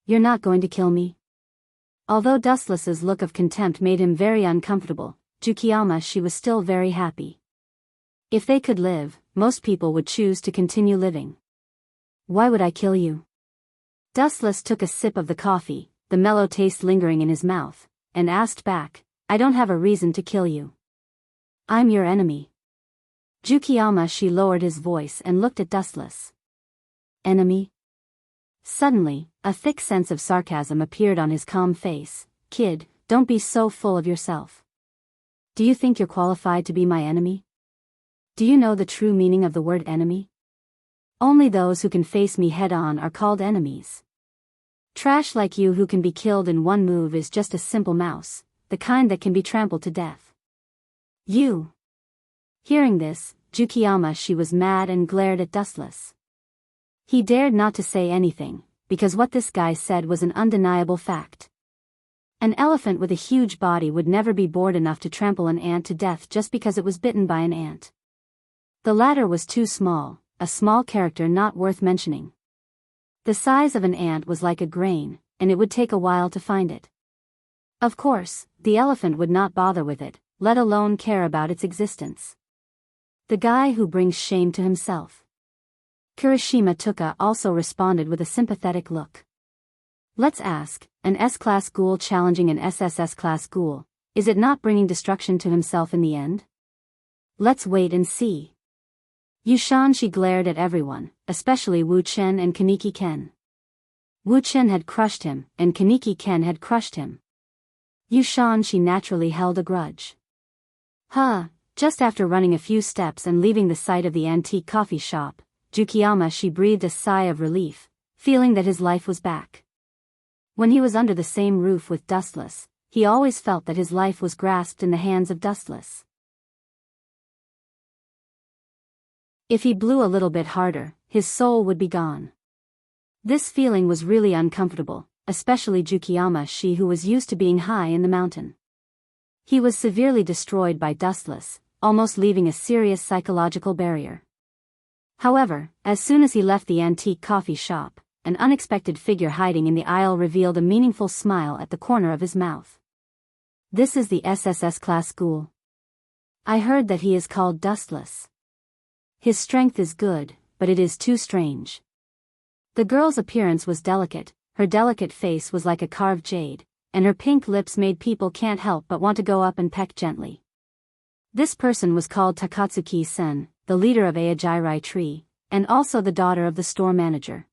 You're not going to kill me? Although Dustless's look of contempt made him very uncomfortable, Yukiyama-shi was still very happy. If they could live, most people would choose to continue living. Why would I kill you? Dustless took a sip of the coffee, the mellow taste lingering in his mouth, and asked back, I don't have a reason to kill you. I'm your enemy. Yukiyama-shi lowered his voice and looked at Dustless. Enemy? Suddenly, a thick sense of sarcasm appeared on his calm face. Kid, don't be so full of yourself. Do you think you're qualified to be my enemy? Do you know the true meaning of the word enemy? Only those who can face me head-on are called enemies. Trash like you who can be killed in one move is just a simple mouse, the kind that can be trampled to death. You. Hearing this, Yukiyama-shi was mad and glared at Dustless. He dared not to say anything, because what this guy said was an undeniable fact. An elephant with a huge body would never be bored enough to trample an ant to death just because it was bitten by an ant. The latter was too small, a small character not worth mentioning. The size of an ant was like a grain, and it would take a while to find it. Of course, the elephant would not bother with it, let alone care about its existence. The guy who brings shame to himself. Kirishima Tuka also responded with a sympathetic look. Let's ask, an S-class ghoul challenging an SSS-class ghoul, is it not bringing destruction to himself in the end? Let's wait and see. Yushan-shi glared at everyone, especially Wu Chen and Kaneki Ken. Wu Chen had crushed him, and Kaneki Ken had crushed him. Yushan-shi naturally held a grudge. Just after running a few steps and leaving the site of the antique coffee shop, Yukiyama-shi breathed a sigh of relief, feeling that his life was back. When he was under the same roof with Dustless, he always felt that his life was grasped in the hands of Dustless. If he blew a little bit harder, his soul would be gone. This feeling was really uncomfortable, especially Yukiyama-shi who was used to being high in the mountain. He was severely destroyed by Dustless, almost leaving a serious psychological barrier. However, as soon as he left the antique coffee shop, an unexpected figure hiding in the aisle revealed a meaningful smile at the corner of his mouth. This is the SSS class ghoul. I heard that he is called Dustless. His strength is good, but it is too strange. The girl's appearance was delicate, her delicate face was like a carved jade, and her pink lips made people can't help but want to go up and peck gently. This person was called Takatsuki-sen, the leader of Aojirai Tree, and also the daughter of the store manager.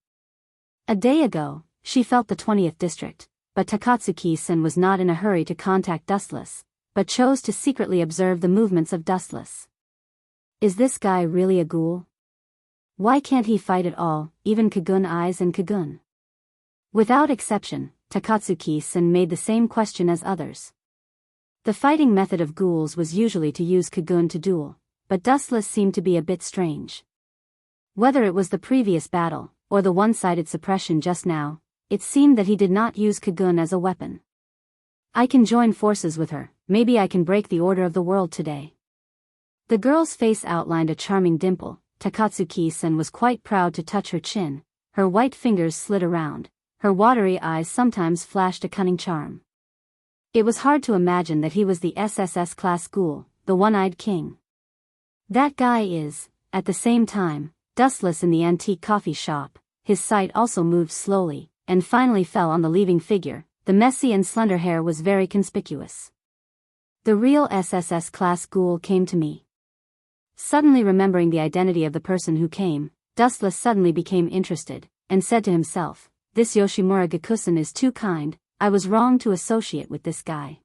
A day ago, she felt the 20th district, but Takatsuki-sen was not in a hurry to contact Dustless, but chose to secretly observe the movements of Dustless. Is this guy really a ghoul? Why can't he fight at all, even Kagun Eyes and Kagun? Without exception, Takatsuki-sen made the same question as others. The fighting method of ghouls was usually to use Kagun to duel, but Dustless seemed to be a bit strange. Whether it was the previous battle, or the one-sided suppression just now, it seemed that he did not use Kagun as a weapon. I can join forces with her, maybe I can break the order of the world today. The girl's face outlined a charming dimple. Takatsuki-sen was quite proud to touch her chin, her white fingers slid around, her watery eyes sometimes flashed a cunning charm. It was hard to imagine that he was the SSS class ghoul, the one-eyed king. That guy is, at the same time, Dustless in the antique coffee shop. His sight also moved slowly, and finally fell on the leaving figure. The messy and slender hair was very conspicuous. The real SSS class ghoul came to me. Suddenly remembering the identity of the person who came, Dustless suddenly became interested, and said to himself, "This Yoshimura Gakusen is too kind, I was wrong to associate with this guy."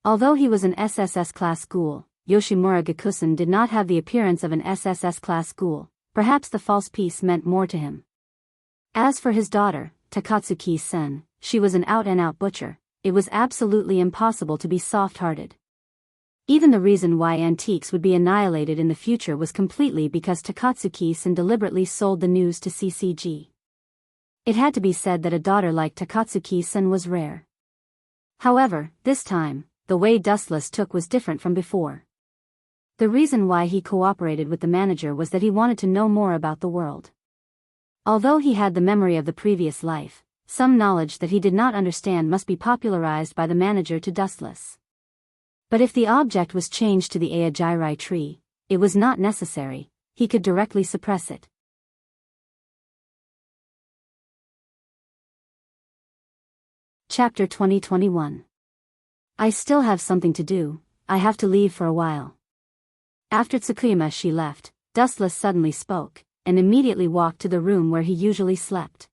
Although he was an SSS class ghoul, Yoshimura Gakusen did not have the appearance of an SSS class ghoul. Perhaps the false piece meant more to him. As for his daughter, Takatsuki-sen, she was an out-and-out butcher. It was absolutely impossible to be soft-hearted. Even the reason why antiques would be annihilated in the future was completely because Takatsuki-sen deliberately sold the news to CCG. It had to be said that a daughter like Takatsuki-sen was rare. However, this time, the way Dustless took was different from before. The reason why he cooperated with the manager was that he wanted to know more about the world. Although he had the memory of the previous life, some knowledge that he did not understand must be popularized by the manager to Dustless. But if the object was changed to the Aogiri tree, it was not necessary, he could directly suppress it. Chapter 2021. I still have something to do, I have to leave for a while. After Tsukuyama she left, Dustless suddenly spoke, and immediately walked to the room where he usually slept.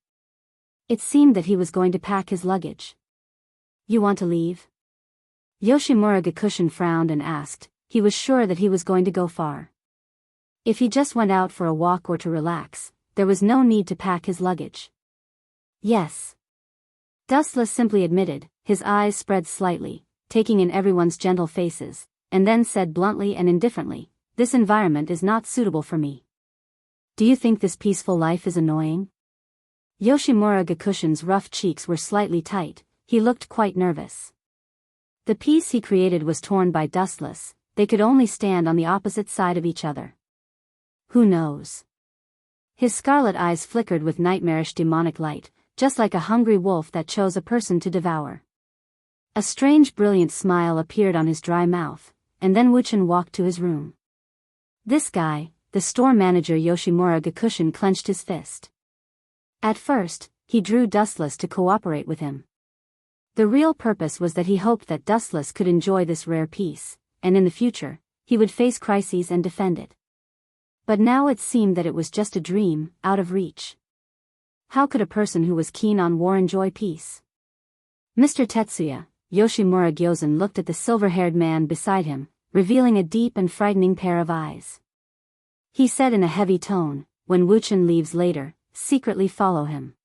It seemed that he was going to pack his luggage. "You want to leave?" Yoshimura Gakushin frowned and asked. He was sure that he was going to go far. If he just went out for a walk or to relax, there was no need to pack his luggage. "Yes." Dustless simply admitted, his eyes spread slightly, taking in everyone's gentle faces, and then said bluntly and indifferently, "This environment is not suitable for me." "Do you think this peaceful life is annoying?" Yoshimura Gakushin's rough cheeks were slightly tight, he looked quite nervous. The peace he created was torn by Dustless, they could only stand on the opposite side of each other. Who knows? His scarlet eyes flickered with nightmarish demonic light, just like a hungry wolf that chose a person to devour. A strange brilliant smile appeared on his dry mouth, and then Wuchen walked to his room. This guy, the store manager Yoshimura Gakushin clenched his fist. At first, he drew Dustless to cooperate with him. The real purpose was that he hoped that Dustless could enjoy this rare piece, and in the future, he would face crises and defend it. But now it seemed that it was just a dream, out of reach. How could a person who was keen on war enjoy peace? "Mr. Tetsuya," Yoshimura Gyozen looked at the silver-haired man beside him, revealing a deep and frightening pair of eyes. He said in a heavy tone, "When Wuchen leaves later, secretly follow him.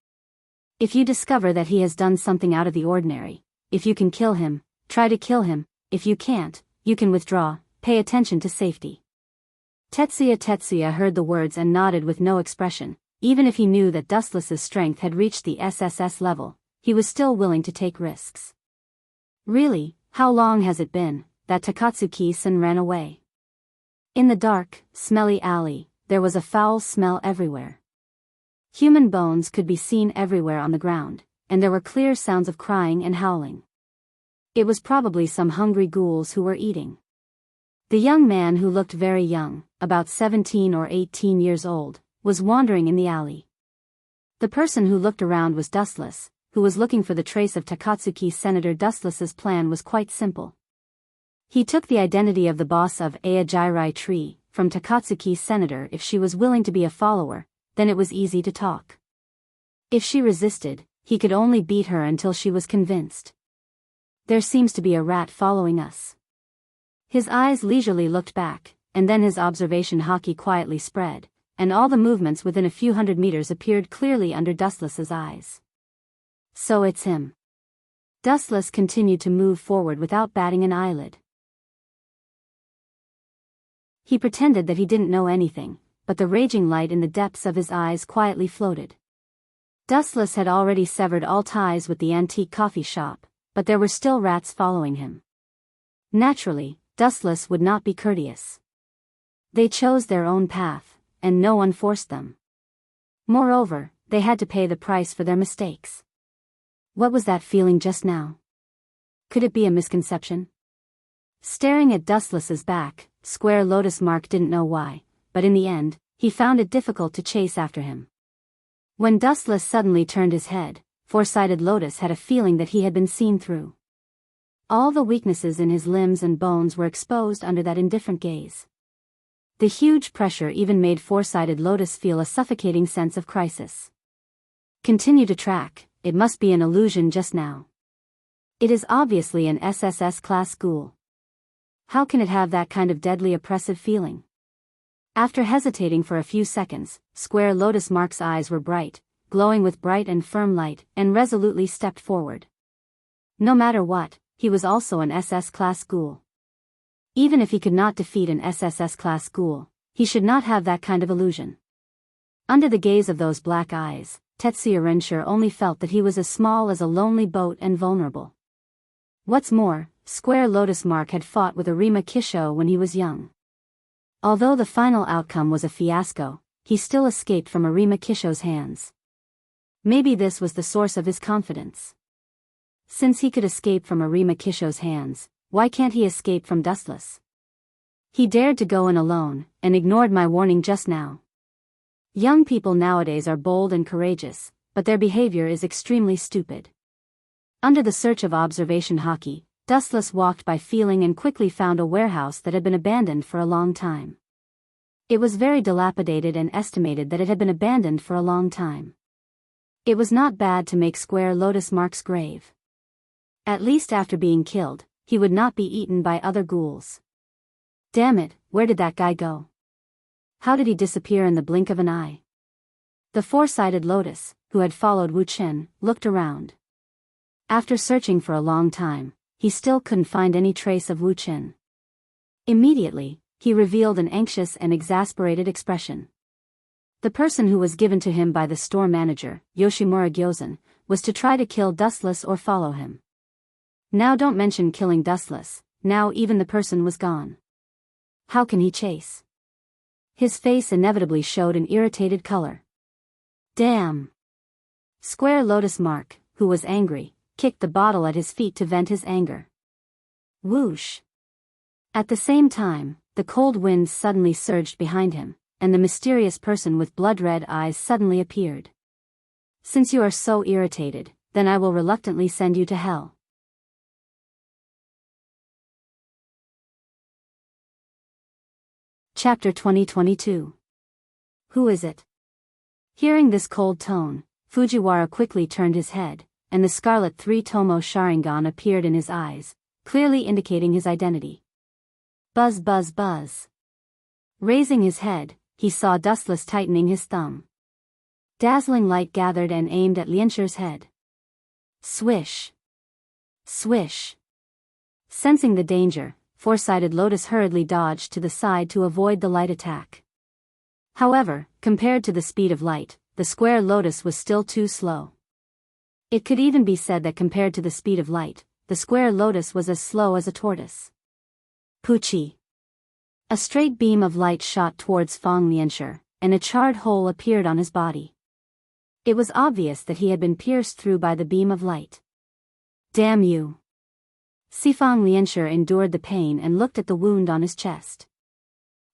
If you discover that he has done something out of the ordinary, if you can kill him, try to kill him, if you can't, you can withdraw, pay attention to safety." Tetsuya heard the words and nodded with no expression. Even if he knew that Dustless's strength had reached the SSS level, he was still willing to take risks. "Really, how long has it been that Takatsuki-san ran away?" In the dark, smelly alley, there was a foul smell everywhere. Human bones could be seen everywhere on the ground, and there were clear sounds of crying and howling. It was probably some hungry ghouls who were eating. The young man, who looked very young, about 17 or 18 years old, was wandering in the alley. The person who looked around was Dustless, who was looking for the trace of Takatsuki. Senator Dustless's plan was quite simple. He took the identity of the boss of Aogiri Tree from Takatsuki's senator. If she was willing to be a follower, then it was easy to talk. If she resisted, he could only beat her until she was convinced. "There seems to be a rat following us." His eyes leisurely looked back, and then his observation hockey quietly spread, and all the movements within a few hundred meters appeared clearly under Dustless's eyes. "So it's him." Dustless continued to move forward without batting an eyelid. He pretended that he didn't know anything, but the raging light in the depths of his eyes quietly floated. Dustless had already severed all ties with the antique coffee shop, but there were still rats following him. Naturally, Dustless would not be courteous. They chose their own path, and no one forced them. Moreover, they had to pay the price for their mistakes. What was that feeling just now? Could it be a misconception? Staring at Dustless's back, square lotus mark didn't know why, but in the end, he found it difficult to chase after him. When Dustless suddenly turned his head, four-sided lotus had a feeling that he had been seen through. All the weaknesses in his limbs and bones were exposed under that indifferent gaze. The huge pressure even made four-sided lotus feel a suffocating sense of crisis. Continue to track, it must be an illusion just now. It is obviously an SSS-class ghoul. How can it have that kind of deadly oppressive feeling? After hesitating for a few seconds, Square Lotus Mark's eyes were bright, glowing with bright and firm light, and resolutely stepped forward. No matter what, he was also an SS-class ghoul. Even if he could not defeat an SSS-class ghoul, he should not have that kind of illusion. Under the gaze of those black eyes, Tetsuya Rensher only felt that he was as small as a lonely boat and vulnerable. What's more, Square Lotus Mark had fought with Arima Kisho when he was young. Although the final outcome was a fiasco, he still escaped from Arima Kisho's hands. Maybe this was the source of his confidence. Since he could escape from Arima Kisho's hands, why can't he escape from Dustless? He dared to go in alone, and ignored my warning just now. Young people nowadays are bold and courageous, but their behavior is extremely stupid. Under the search of observation hockey, Dustless walked by feeling and quickly found a warehouse that had been abandoned for a long time. It was very dilapidated and estimated that it had been abandoned for a long time. It was not bad to make Square Lotus Mark's grave. At least after being killed, he would not be eaten by other ghouls. Damn it, where did that guy go? How did he disappear in the blink of an eye? The four-sided lotus, who had followed Wu Chen, looked around. After searching for a long time, he still couldn't find any trace of Wu Chen. Immediately, he revealed an anxious and exasperated expression. The person who was given to him by the store manager, Yoshimura Gyozen, was to try to kill Dustless or follow him. Now don't mention killing Dustless, now even the person was gone. How can he chase? His face inevitably showed an irritated color. Damn! Square Lotus Mark, who was angry, kicked the bottle at his feet to vent his anger. Whoosh! At the same time, the cold wind suddenly surged behind him, and the mysterious person with blood-red eyes suddenly appeared. Since you are so irritated, then I will reluctantly send you to hell. Chapter 2022. Who is it? Hearing this cold tone, Fujiwara quickly turned his head, and the scarlet three-tomo Sharingan appeared in his eyes, clearly indicating his identity. Buzz buzz buzz. Raising his head, he saw Dustless tightening his thumb. Dazzling light gathered and aimed at Liensher's head. Swish. Swish. Sensing the danger, four-sided Lotus hurriedly dodged to the side to avoid the light attack. However, compared to the speed of light, the Square Lotus was still too slow. It could even be said that compared to the speed of light, the Square Lotus was as slow as a tortoise. Poochie. A straight beam of light shot towards Fong Liensher, and a charred hole appeared on his body. It was obvious that he had been pierced through by the beam of light. Damn you! Fong Liensher endured the pain and looked at the wound on his chest.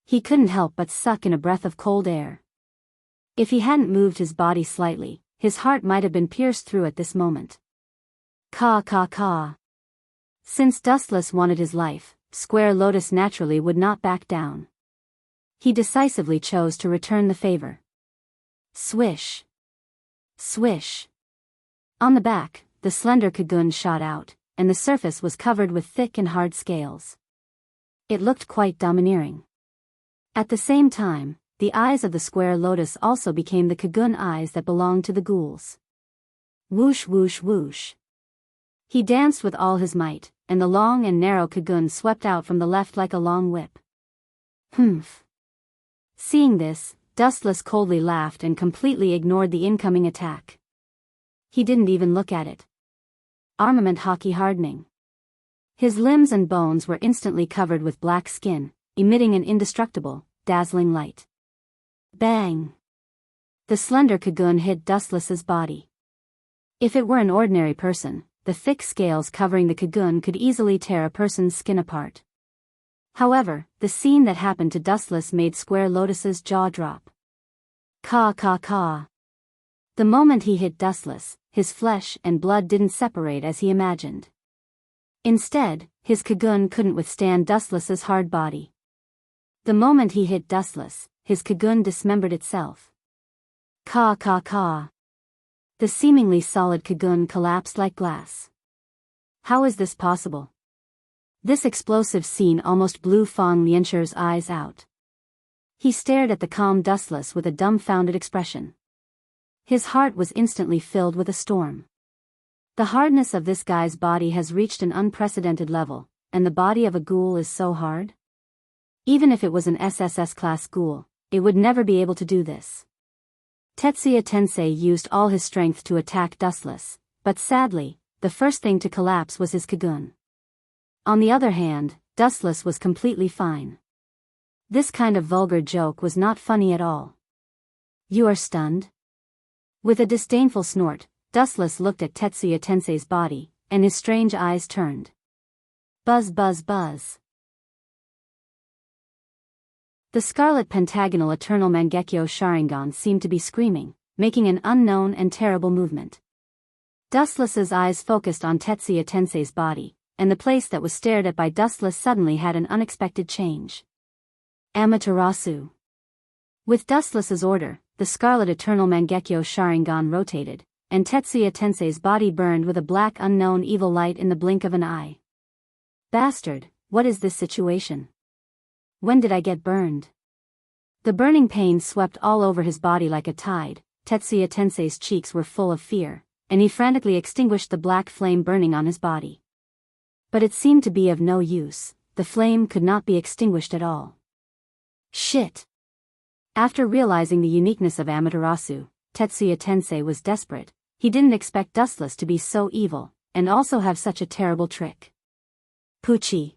He couldn't help but suck in a breath of cold air. If he hadn't moved his body slightly, his heart might have been pierced through at this moment. Caw caw caw. Since Dustless wanted his life, Square Lotus naturally would not back down. He decisively chose to return the favor. Swish. Swish. On the back, the slender cocoon shot out, and the surface was covered with thick and hard scales. It looked quite domineering. At the same time, the eyes of the Square Lotus also became the cocoon eyes that belonged to the ghouls. Whoosh whoosh whoosh. He danced with all his might, and the long and narrow cocoon swept out from the left like a long whip. Humph. Seeing this, Dustless coldly laughed and completely ignored the incoming attack. He didn't even look at it. Armament hockey hardening. His limbs and bones were instantly covered with black skin, emitting an indestructible, dazzling light. Bang! The slender cocoon hit Dustless's body. If it were an ordinary person, the thick scales covering the cocoon could easily tear a person's skin apart. However, the scene that happened to Dustless made Square Lotus's jaw drop. Caw caw caw. The moment he hit Dustless, his flesh and blood didn't separate as he imagined. Instead, his cocoon couldn't withstand Dustless's hard body. The moment he hit Dustless, his cocoon dismembered itself. Caw caw caw. The seemingly solid cocoon collapsed like glass. How is this possible? This explosive scene almost blew Fong Lianshur's eyes out. He stared at the calm Dustless with a dumbfounded expression. His heart was instantly filled with a storm. The hardness of this guy's body has reached an unprecedented level, and the body of a ghoul is so hard? Even if it was an SSS-class ghoul, it would never be able to do this. Tetsuya Tensei used all his strength to attack Dustless, but sadly, the first thing to collapse was his cocoon. On the other hand, Dustless was completely fine. This kind of vulgar joke was not funny at all. You are stunned? With a disdainful snort, Dustless looked at Tetsuya Tensei's body, and his strange eyes turned. Buzz buzz buzz. The Scarlet Pentagonal Eternal Mangekyo Sharingan seemed to be screaming, making an unknown and terrible movement. Dustless's eyes focused on Tetsuya Tensei's body, and the place that was stared at by Dustless suddenly had an unexpected change. Amaterasu. With Dustless's order, the Scarlet Eternal Mangekyo Sharingan rotated, and Tetsuya Tensei's body burned with a black unknown evil light in the blink of an eye. Bastard, what is this situation? When did I get burned? The burning pain swept all over his body like a tide. Tetsuya Tensei's cheeks were full of fear, and he frantically extinguished the black flame burning on his body. But it seemed to be of no use, the flame could not be extinguished at all. Shit! After realizing the uniqueness of Amaterasu, Tetsuya Tensei was desperate. He didn't expect Dustless to be so evil, and also have such a terrible trick. Poochie.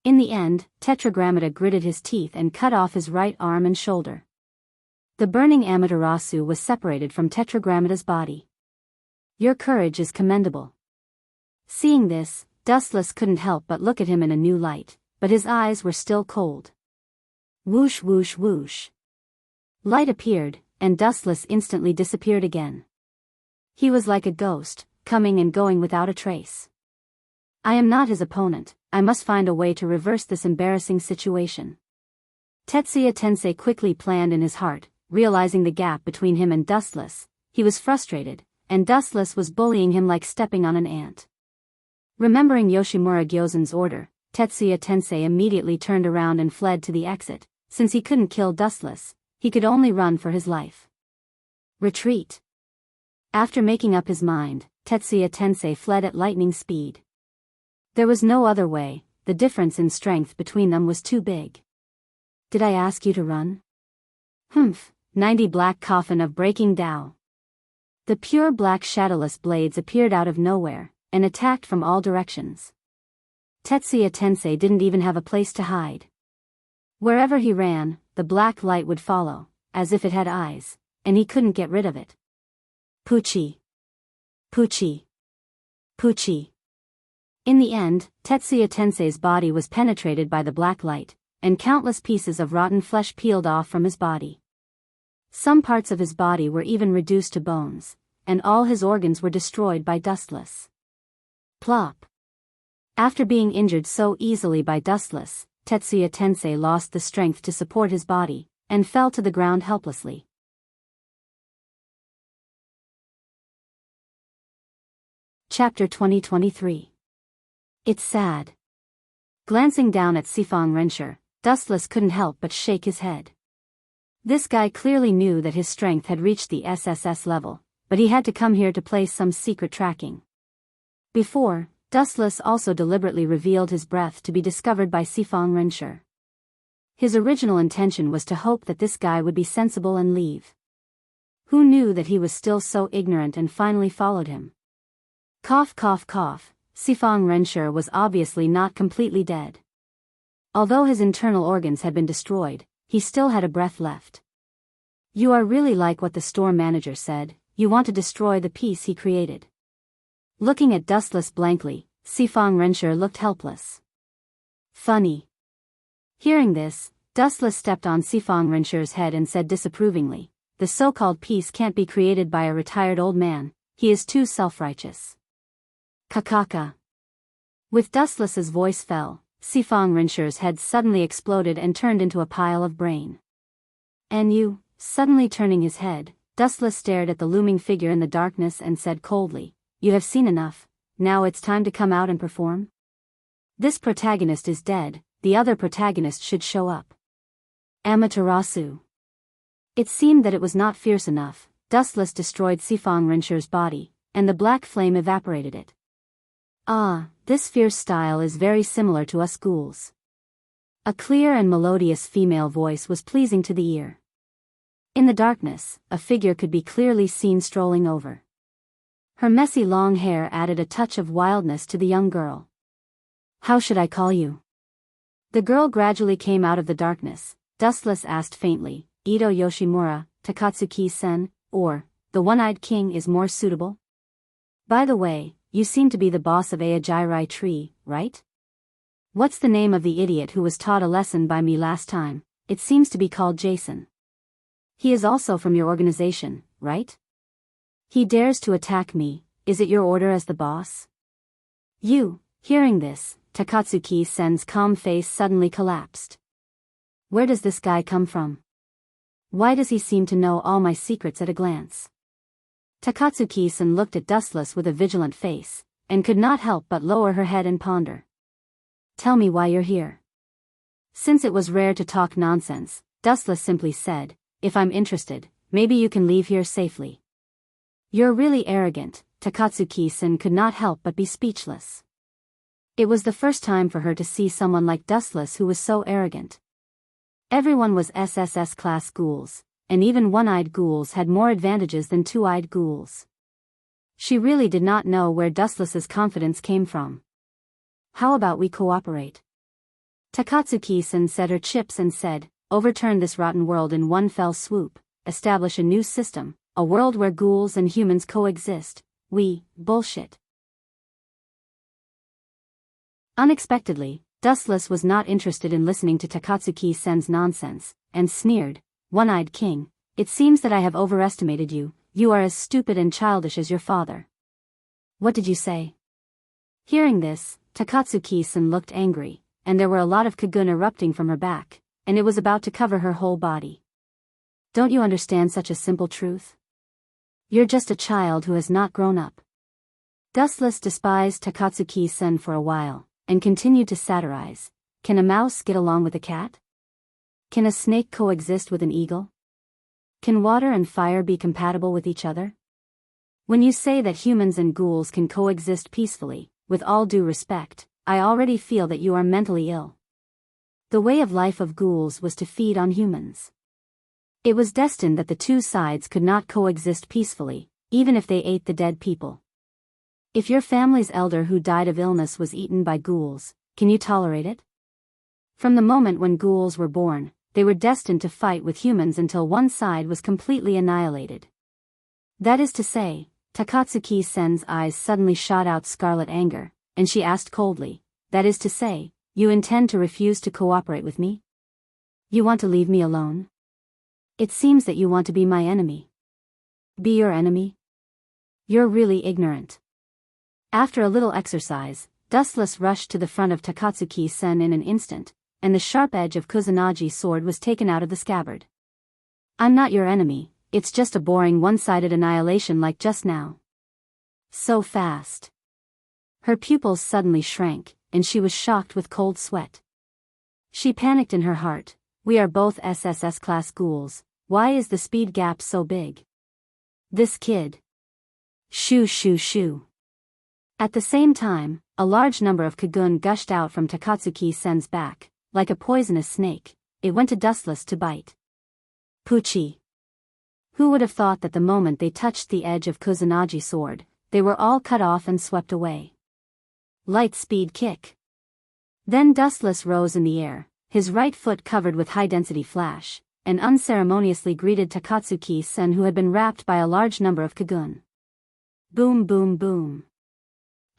In the end, Tetragrammaton gritted his teeth and cut off his right arm and shoulder. The burning Amaterasu was separated from Tetragrammaton's body. Your courage is commendable. Seeing this, Dustless couldn't help but look at him in a new light, but his eyes were still cold. Whoosh whoosh whoosh. Light appeared, and Dustless instantly disappeared again. He was like a ghost, coming and going without a trace. I am not his opponent, I must find a way to reverse this embarrassing situation. Tetsuya Tensei quickly planned in his heart, realizing the gap between him and Dustless. He was frustrated, and Dustless was bullying him like stepping on an ant. Remembering Yoshimura Gyozen's order, Tetsuya Tensei immediately turned around and fled to the exit. Since he couldn't kill Dustless, he could only run for his life. Retreat. After making up his mind, Tetsuya Tensei fled at lightning speed. There was no other way, the difference in strength between them was too big. Did I ask you to run? Humph, 90 black coffin of breaking Tao. The pure black shadowless blades appeared out of nowhere, and attacked from all directions. Tetsuya Tensei didn't even have a place to hide. Wherever he ran, the black light would follow, as if it had eyes, and he couldn't get rid of it. Poochie. Poochie. Poochie. In the end, Tetsuya Tensei's body was penetrated by the black light, and countless pieces of rotten flesh peeled off from his body. Some parts of his body were even reduced to bones, and all his organs were destroyed by Dustless. Plop. After being injured so easily by Dustless, Tetsuya Tensei lost the strength to support his body, and fell to the ground helplessly. Chapter 2023. It's sad. Glancing down at Sifang Renshur, Dustless couldn't help but shake his head. This guy clearly knew that his strength had reached the SSS level, but he had to come here to place some secret tracking. Before, Dustless also deliberately revealed his breath to be discovered by Sifang Renshur. His original intention was to hope that this guy would be sensible and leave. Who knew that he was still so ignorant and finally followed him? Cough cough cough, Sifang Renshur was obviously not completely dead. Although his internal organs had been destroyed, he still had a breath left. You are really like what the store manager said, you want to destroy the peace he created. Looking at Dustless blankly, Sifang Renshur looked helpless. Funny. Hearing this, Dustless stepped on Sifang Renshur's head and said disapprovingly, the so-called peace can't be created by a retired old man, he is too self-righteous. Kakaka. With Dustless's voice fell, Sifong Rincher's head suddenly exploded and turned into a pile of brain. And you, suddenly turning his head, Dustless stared at the looming figure in the darkness and said coldly, "You have seen enough, now it's time to come out and perform? This protagonist is dead, the other protagonist should show up." Amaterasu. It seemed that it was not fierce enough. Dustless destroyed Sifong Rincher's body, and the black flame evaporated it. "Ah, this fierce style is very similar to us ghouls." A clear and melodious female voice was pleasing to the ear. In the darkness, a figure could be clearly seen strolling over. Her messy long hair added a touch of wildness to the young girl. "How should I call you?" The girl gradually came out of the darkness. Dustless asked faintly, "Ito Yoshimura, Takatsuki-sen, or, the One-Eyed King is more suitable? By the way, you seem to be the boss of Aojirai Tree, right? What's the name of the idiot who was taught a lesson by me last time? It seems to be called Jason. He is also from your organization, right? He dares to attack me, is it your order as the boss?" You, hearing this, Takatsuki-sen's calm face suddenly collapsed. Where does this guy come from? Why does he seem to know all my secrets at a glance? Takatsuki-sen looked at Dustless with a vigilant face, and could not help but lower her head and ponder. "Tell me why you're here." Since it was rare to talk nonsense, Dustless simply said, "If I'm interested, maybe you can leave here safely." "You're really arrogant." Takatsuki-sen could not help but be speechless. It was the first time for her to see someone like Dustless who was so arrogant. Everyone was SSS class ghouls, and even one-eyed ghouls had more advantages than two-eyed ghouls. She really did not know where Dustless's confidence came from. "How about we cooperate?" Takatsuki-sen set her chips and said, "Overturn this rotten world in one fell swoop, establish a new system, a world where ghouls and humans coexist. Bullshit." Unexpectedly, Dustless was not interested in listening to Takatsuki-sen's nonsense, and sneered, "One-Eyed King, it seems that I have overestimated you. You are as stupid and childish as your father." "What did you say?" Hearing this, Takatsuki-sen looked angry, and there were a lot of Kagun erupting from her back, and it was about to cover her whole body. "Don't you understand such a simple truth? You're just a child who has not grown up." Dustless despised Takatsuki-sen for a while, and continued to satirize. "Can a mouse get along with a cat? Can a snake coexist with an eagle? Can water and fire be compatible with each other? When you say that humans and ghouls can coexist peacefully, with all due respect, I already feel that you are mentally ill." The way of life of ghouls was to feed on humans. It was destined that the two sides could not coexist peacefully, even if they ate the dead people. If your family's elder who died of illness was eaten by ghouls, can you tolerate it? From the moment when ghouls were born, they were destined to fight with humans until one side was completely annihilated. That is to say, Takatsuki-sen's eyes suddenly shot out scarlet anger, and she asked coldly, "That is to say, you intend to refuse to cooperate with me? You want to leave me alone? It seems that you want to be my enemy." "Be your enemy? You're really ignorant." After a little exercise, Dustless rushed to the front of Takatsuki-sen in an instant, and the sharp edge of Kuzunagi's sword was taken out of the scabbard. "I'm not your enemy, it's just a boring one-sided annihilation like just now." "So fast." Her pupils suddenly shrank, and she was shocked with cold sweat. She panicked in her heart, "We are both SSS class ghouls, why is the speed gap so big? This kid." Shoo shoo shoo. At the same time, a large number of Kagun gushed out from Takatsuki-sen's back, like a poisonous snake. It went to Dustless to bite. Puchi. Who would have thought that the moment they touched the edge of Kuzunagi's sword, they were all cut off and swept away. Light speed kick. Then Dustless rose in the air, his right foot covered with high-density flash, and unceremoniously greeted Takatsuki-sen who had been wrapped by a large number of Kagun. Boom boom boom.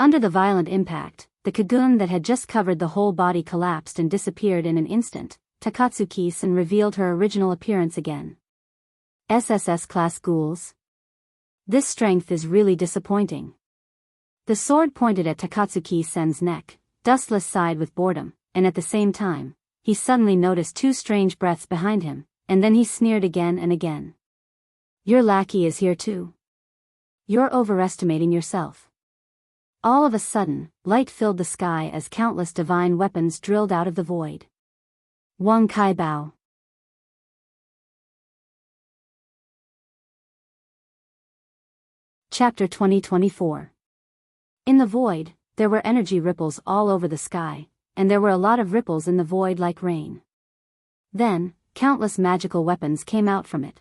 Under the violent impact, the Kagun that had just covered the whole body collapsed and disappeared in an instant. Takatsuki-sen revealed her original appearance again. SSS-class ghouls? This strength is really disappointing. The sword pointed at Takatsuki-sen's neck. Dustless sighed with boredom, and at the same time, he suddenly noticed two strange breaths behind him, and then he sneered again and again. Your lackey is here too. You're overestimating yourself. All of a sudden, light filled the sky as countless divine weapons drilled out of the void. Wang Kai Bao. Chapter 2024. In the void, there were energy ripples all over the sky, and there were a lot of ripples in the void like rain. Then, countless magical weapons came out from it.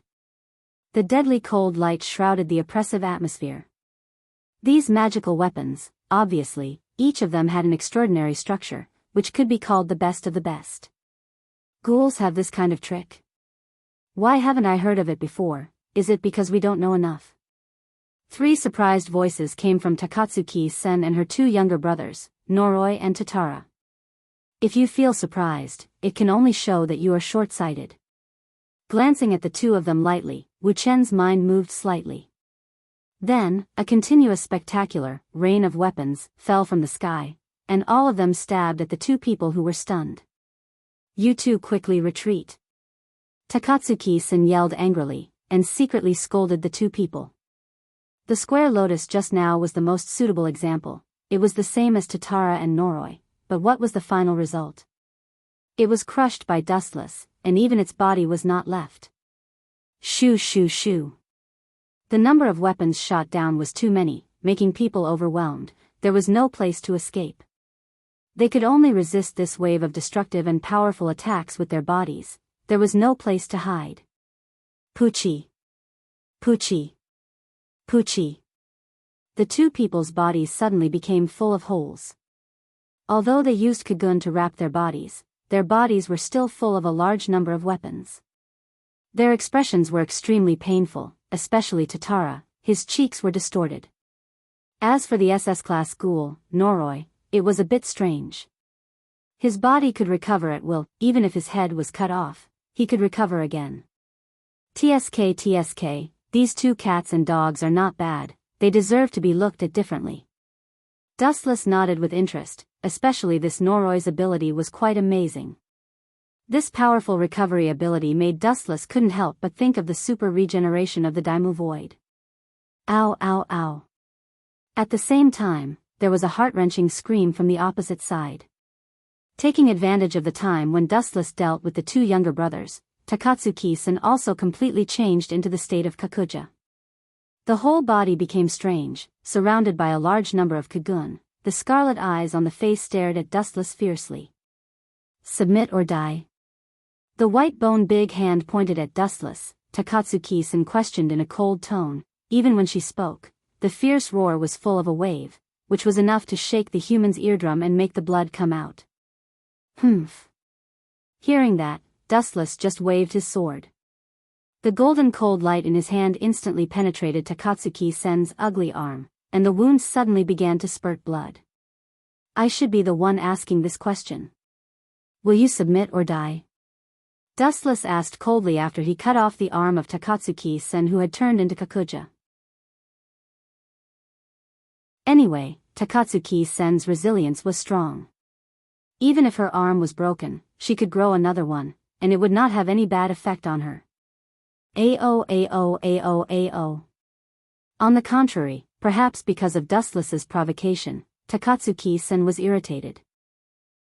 The deadly cold light shrouded the oppressive atmosphere. These magical weapons, obviously, each of them had an extraordinary structure, which could be called the best of the best. Ghouls have this kind of trick. Why haven't I heard of it before? Is it because we don't know enough? 3 surprised voices came from Takatsuki-sen and her 2 younger brothers, Noroi and Tatara. If you feel surprised, it can only show that you are short-sighted. Glancing at the 2 of them lightly, Wu Chen's mind moved slightly. Then, a continuous spectacular rain of weapons fell from the sky, and all of them stabbed at the 2 people who were stunned. You 2 quickly retreat. Takatsuki-sen yelled angrily, and secretly scolded the 2 people. The square lotus just now was the most suitable example. It was the same as Tatara and Noroi, but what was the final result? It was crushed by Dustless, and even its body was not left. Shoo shoo shoo. The number of weapons shot down was too many, making people overwhelmed. There was no place to escape. They could only resist this wave of destructive and powerful attacks with their bodies. There was no place to hide. Poochie. Poochie. Poochie. The 2 people's bodies suddenly became full of holes. Although they used cocoon to wrap their bodies were still full of a large number of weapons. Their expressions were extremely painful, especially Tatara. His cheeks were distorted. As for the SS-class ghoul, Noroi, it was a bit strange. His body could recover at will, even if his head was cut off, he could recover again. TSK, these 2 cats and dogs are not bad, they deserve to be looked at differently. Dustless nodded with interest, especially this Noroi's ability was quite amazing. This powerful recovery ability made Dustless couldn't help but think of the super regeneration of the Daimu Void. Ow ow ow. At the same time, there was a heart-wrenching scream from the opposite side. Taking advantage of the time when Dustless dealt with the 2 younger brothers, Takatsuki-sen also completely changed into the state of Kakuja. The whole body became strange, surrounded by a large number of Kagun. The scarlet eyes on the face stared at Dustless fiercely. Submit or die. The white bone big hand pointed at Dustless. Takatsuki-sen questioned in a cold tone. Even when she spoke, the fierce roar was full of a wave, which was enough to shake the human's eardrum and make the blood come out. Humph. Hearing that, Dustless just waved his sword. The golden cold light in his hand instantly penetrated Takatsuki-sen's ugly arm, and the wound suddenly began to spurt blood. I should be the one asking this question. Will you submit or die? Dustless asked coldly after he cut off the arm of Takatsuki-sen who had turned into Kakuja. Anyway, Takatsuki-sen's resilience was strong. Even if her arm was broken, she could grow another one, and it would not have any bad effect on her. Ao. On the contrary, perhaps because of Dustless's provocation, Takatsuki-sen was irritated.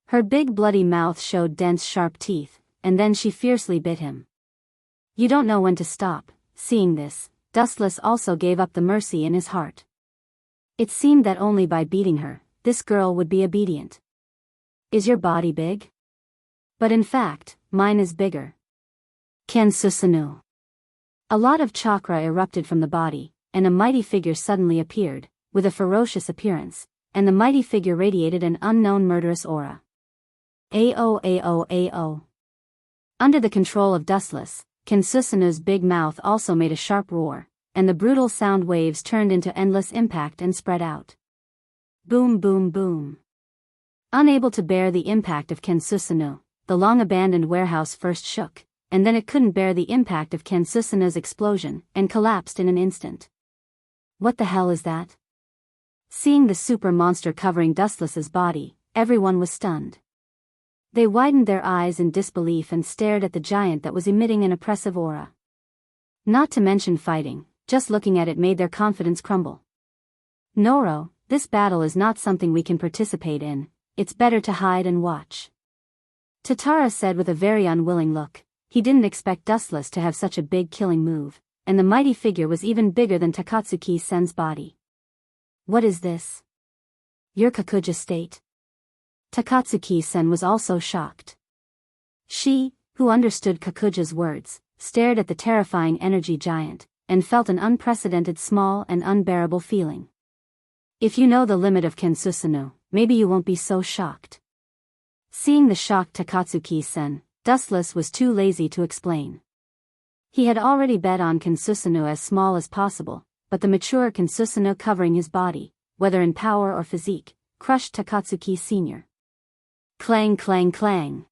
Her big bloody mouth showed dense sharp teeth, and then she fiercely bit him. You don't know when to stop. Seeing this, Dustless also gave up the mercy in his heart. It seemed that only by beating her, this girl would be obedient. Is your body big? But in fact, mine is bigger. Ken Susanu. A lot of chakra erupted from the body, and a mighty figure suddenly appeared, with a ferocious appearance, and the mighty figure radiated an unknown murderous aura. Ao. Under the control of Dustless, Ken Susanu's big mouth also made a sharp roar, and the brutal sound waves turned into endless impact and spread out. Boom boom boom. Unable to bear the impact of Ken Susanu, the long-abandoned warehouse first shook, and then it couldn't bear the impact of Kensusanu's explosion, and collapsed in an instant. What the hell is that? Seeing the super monster covering Dustless's body, everyone was stunned. They widened their eyes in disbelief and stared at the giant that was emitting an oppressive aura. Not to mention fighting, just looking at it made their confidence crumble. Noro, this battle is not something we can participate in, it's better to hide and watch. Tatara said with a very unwilling look. He didn't expect Dustless to have such a big killing move, and the mighty figure was even bigger than Takatsuki-sen's body. What is this? Your Kakuja state? Takatsuki-sen was also shocked. She, who understood Kakuja's words, stared at the terrifying energy giant, and felt an unprecedented small and unbearable feeling. If you know the limit of Kensusanu, maybe you won't be so shocked. Seeing the shocked Takatsuki-sen, Dustless was too lazy to explain. He had already bet on Kensusanu as small as possible, but the mature Kensusanu covering his body, whether in power or physique, crushed Takatsuki Sr. Clang clang clang.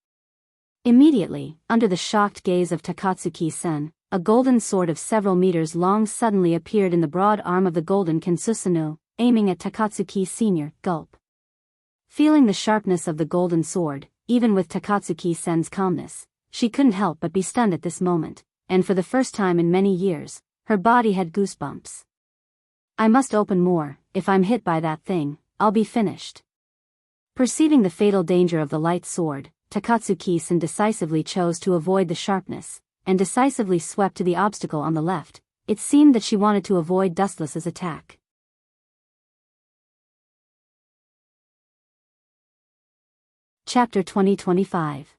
Immediately, under the shocked gaze of Takatsuki-sen, a golden sword of several meters long suddenly appeared in the broad arm of the golden Kensusanu, aiming at Takatsuki Sr. Gulp. Feeling the sharpness of the golden sword, even with Takatsuki-sen's calmness, she couldn't help but be stunned at this moment, and for the first time in many years, her body had goosebumps. I must open more, if I'm hit by that thing, I'll be finished. Perceiving the fatal danger of the light sword, Takatsuki-sen decisively chose to avoid the sharpness, and decisively swept to the obstacle on the left. It seemed that she wanted to avoid Dustless's attack. Chapter 2025.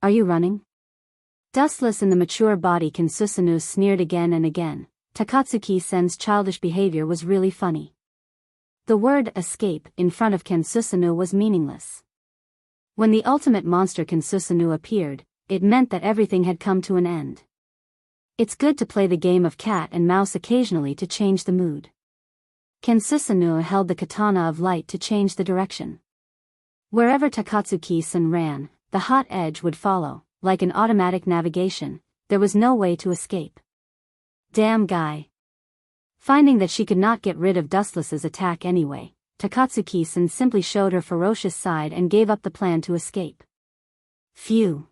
Are you running? Dustless in the mature body Kensusanu sneered again and again. Takatsuki-sen's childish behavior was really funny. The word escape in front of Kensusanu was meaningless. When the ultimate monster Kensusanu appeared, it meant that everything had come to an end. It's good to play the game of cat and mouse occasionally to change the mood. Kensusanu held the katana of light to change the direction. Wherever Takatsuki-sen ran, the hot edge would follow, like an automatic navigation. There was no way to escape. Damn guy. Finding that she could not get rid of Dustless's attack anyway, Takatsuki-sen simply showed her ferocious side and gave up the plan to escape. Phew.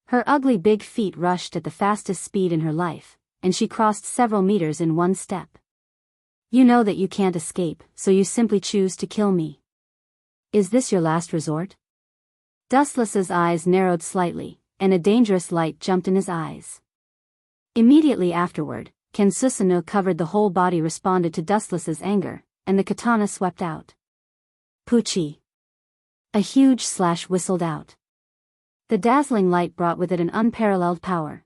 Her ugly big feet rushed at the fastest speed in her life, and she crossed several meters in one step. You know that you can't escape, so you simply choose to kill me. Is this your last resort? Dustless's eyes narrowed slightly, and a dangerous light jumped in his eyes. Immediately afterward, Kensusanu covered the whole body responded to Dustless's anger, and the katana swept out. Poochie. A huge slash whistled out. The dazzling light brought with it an unparalleled power.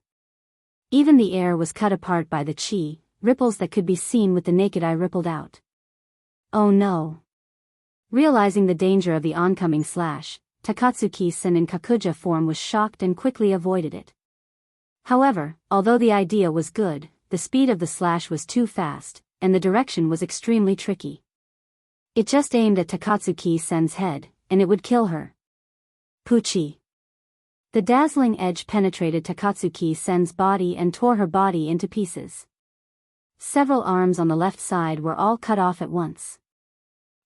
Even the air was cut apart by the chi, ripples that could be seen with the naked eye rippled out. Oh no. Realizing the danger of the oncoming slash, Takatsuki-sen in Kakuja form was shocked and quickly avoided it. However, although the idea was good, the speed of the slash was too fast, and the direction was extremely tricky. It just aimed at Takatsuki-sen's head, and it would kill her. Poochie. The dazzling edge penetrated Takatsuki-sen's body and tore her body into pieces. Several arms on the left side were all cut off at once.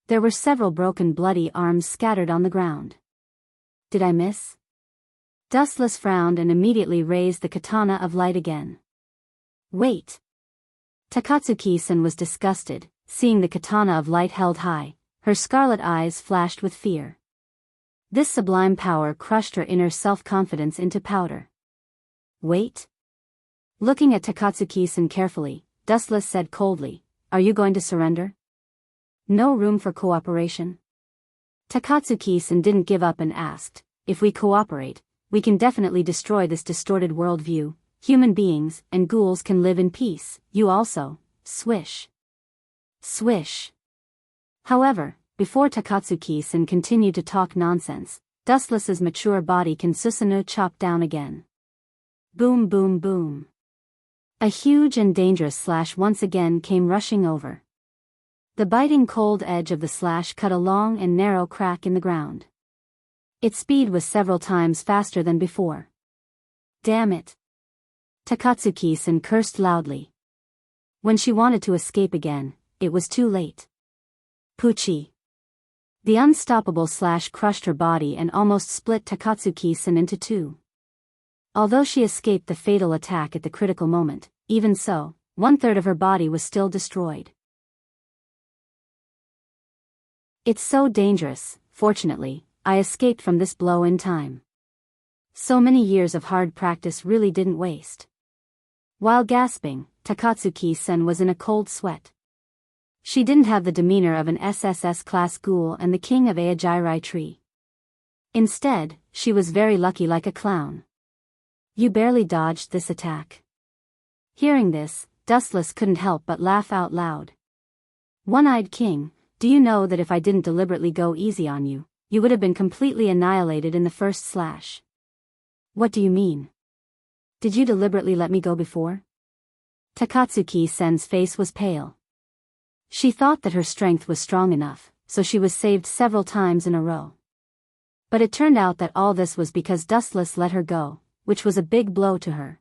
There were several broken bloody arms scattered on the ground. Did I miss? Dustless frowned and immediately raised the katana of light again. Wait. Takatsuki-sen was disgusted, seeing the katana of light held high. Her scarlet eyes flashed with fear. This sublime power crushed her inner self-confidence into powder. Wait. Looking at Takatsuki-sen carefully, Dustless said coldly, "Are you going to surrender? No room for cooperation?" Takatsuki-sen didn't give up and asked, "If we cooperate, we can definitely destroy this distorted worldview. Human beings and ghouls can live in peace, you also." Swish. Swish. However, before Takatsuki-sen continued to talk nonsense, Dustless's mature body Kensusanu chopped down again. Boom boom boom. A huge and dangerous slash once again came rushing over. The biting cold edge of the slash cut a long and narrow crack in the ground. Its speed was several times faster than before. Damn it. Takatsuki-san cursed loudly. When she wanted to escape again, it was too late. Pucci. The unstoppable slash crushed her body and almost split Takatsuki-san into two. Although she escaped the fatal attack at the critical moment, even so, 1/3 of her body was still destroyed. It's so dangerous. Fortunately, I escaped from this blow in time. So many years of hard practice really didn't waste. While gasping, Takatsuki-san was in a cold sweat. She didn't have the demeanor of an SSS-class ghoul and the king of Aojirai tree. Instead, she was very lucky, like a clown. You barely dodged this attack. Hearing this, Dustless couldn't help but laugh out loud. One-Eyed King, do you know that if I didn't deliberately go easy on you, you would have been completely annihilated in the first slash? What do you mean? Did you deliberately let me go before? Takatsuki-san's face was pale. She thought that her strength was strong enough, so she was saved several times in a row. But it turned out that all this was because Dustless let her go, which was a big blow to her.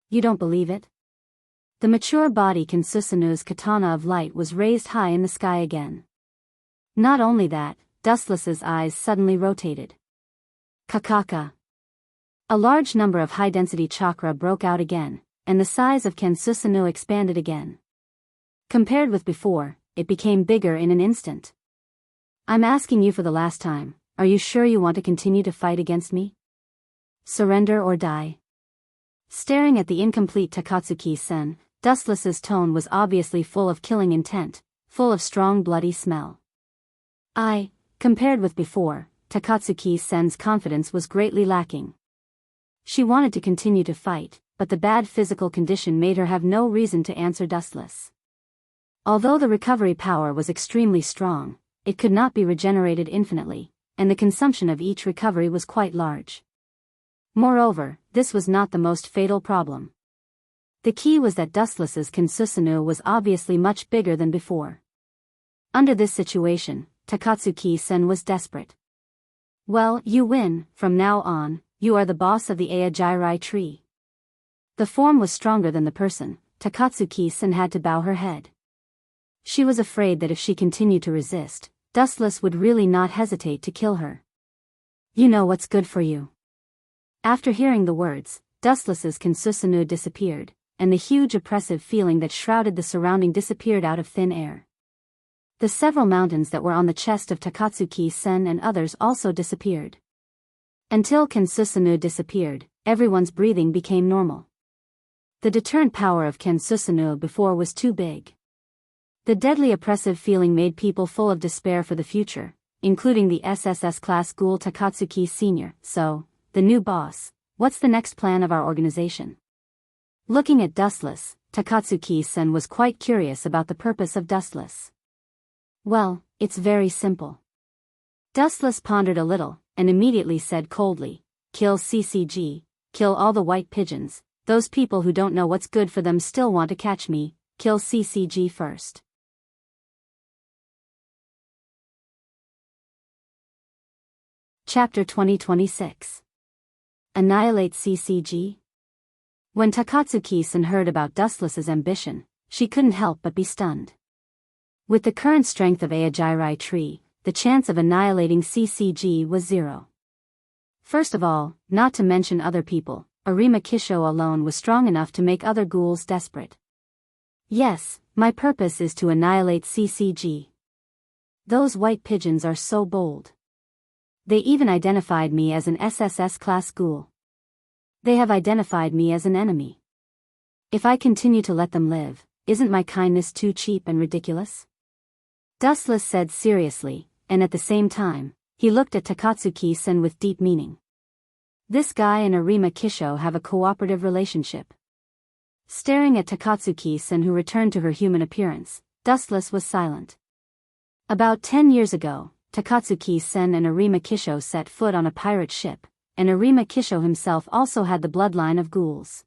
You don't believe it? The mature body Kansusanu's katana of light was raised high in the sky again. Not only that, Dustless's eyes suddenly rotated. Kakaka. A large number of high-density chakra broke out again, and the size of Kansusanu expanded again. Compared with before, it became bigger in an instant. I'm asking you for the last time, are you sure you want to continue to fight against me? Surrender or die? Staring at the incomplete Takatsuki-san, Dustless's tone was obviously full of killing intent, full of strong bloody smell. Compared with before, Takatsuki-san's confidence was greatly lacking. She wanted to continue to fight, but the bad physical condition made her have no reason to answer Dustless. Although the recovery power was extremely strong, it could not be regenerated infinitely, and the consumption of each recovery was quite large. Moreover, this was not the most fatal problem. The key was that Dustless's Kansusanu was obviously much bigger than before. Under this situation, Takatsuki-san was desperate. Well, you win. From now on, you are the boss of the Aojirai tree. The form was stronger than the person. Takatsuki-san had to bow her head. She was afraid that if she continued to resist, Dustless would really not hesitate to kill her. You know what's good for you. After hearing the words, Dustless's Kansusanu disappeared, and the huge oppressive feeling that shrouded the surrounding disappeared out of thin air. The several mountains that were on the chest of Takatsuki-san and others also disappeared. Until Kansusanu disappeared, everyone's breathing became normal. The deterrent power of Kansusanu before was too big. The deadly oppressive feeling made people full of despair for the future, including the SSS-class ghoul Takatsuki Sr. So, the new boss, what's the next plan of our organization? Looking at Dustless, Takatsuki-san was quite curious about the purpose of Dustless. Well, it's very simple. Dustless pondered a little, and immediately said coldly, kill CCG, kill all the white pigeons, those people who don't know what's good for them still want to catch me, kill CCG first. Chapter 2026. Annihilate CCG? When Takatsuki-san heard about Dustless's ambition, she couldn't help but be stunned. With the current strength of Aojirai tree, the chance of annihilating CCG was 0. First of all, not to mention other people, Arima Kisho alone was strong enough to make other ghouls desperate. Yes, my purpose is to annihilate CCG. Those white pigeons are so bold. They even identified me as an SSS-class ghoul. They have identified me as an enemy. If I continue to let them live, isn't my kindness too cheap and ridiculous? Dustless said seriously, and at the same time, he looked at Takatsuki-san with deep meaning. This guy and Arima Kisho have a cooperative relationship. Staring at Takatsuki-san, who returned to her human appearance, Dustless was silent. About 10 years ago, Takatsuki-san and Arima Kisho set foot on a pirate ship, and Arima Kisho himself also had the bloodline of ghouls.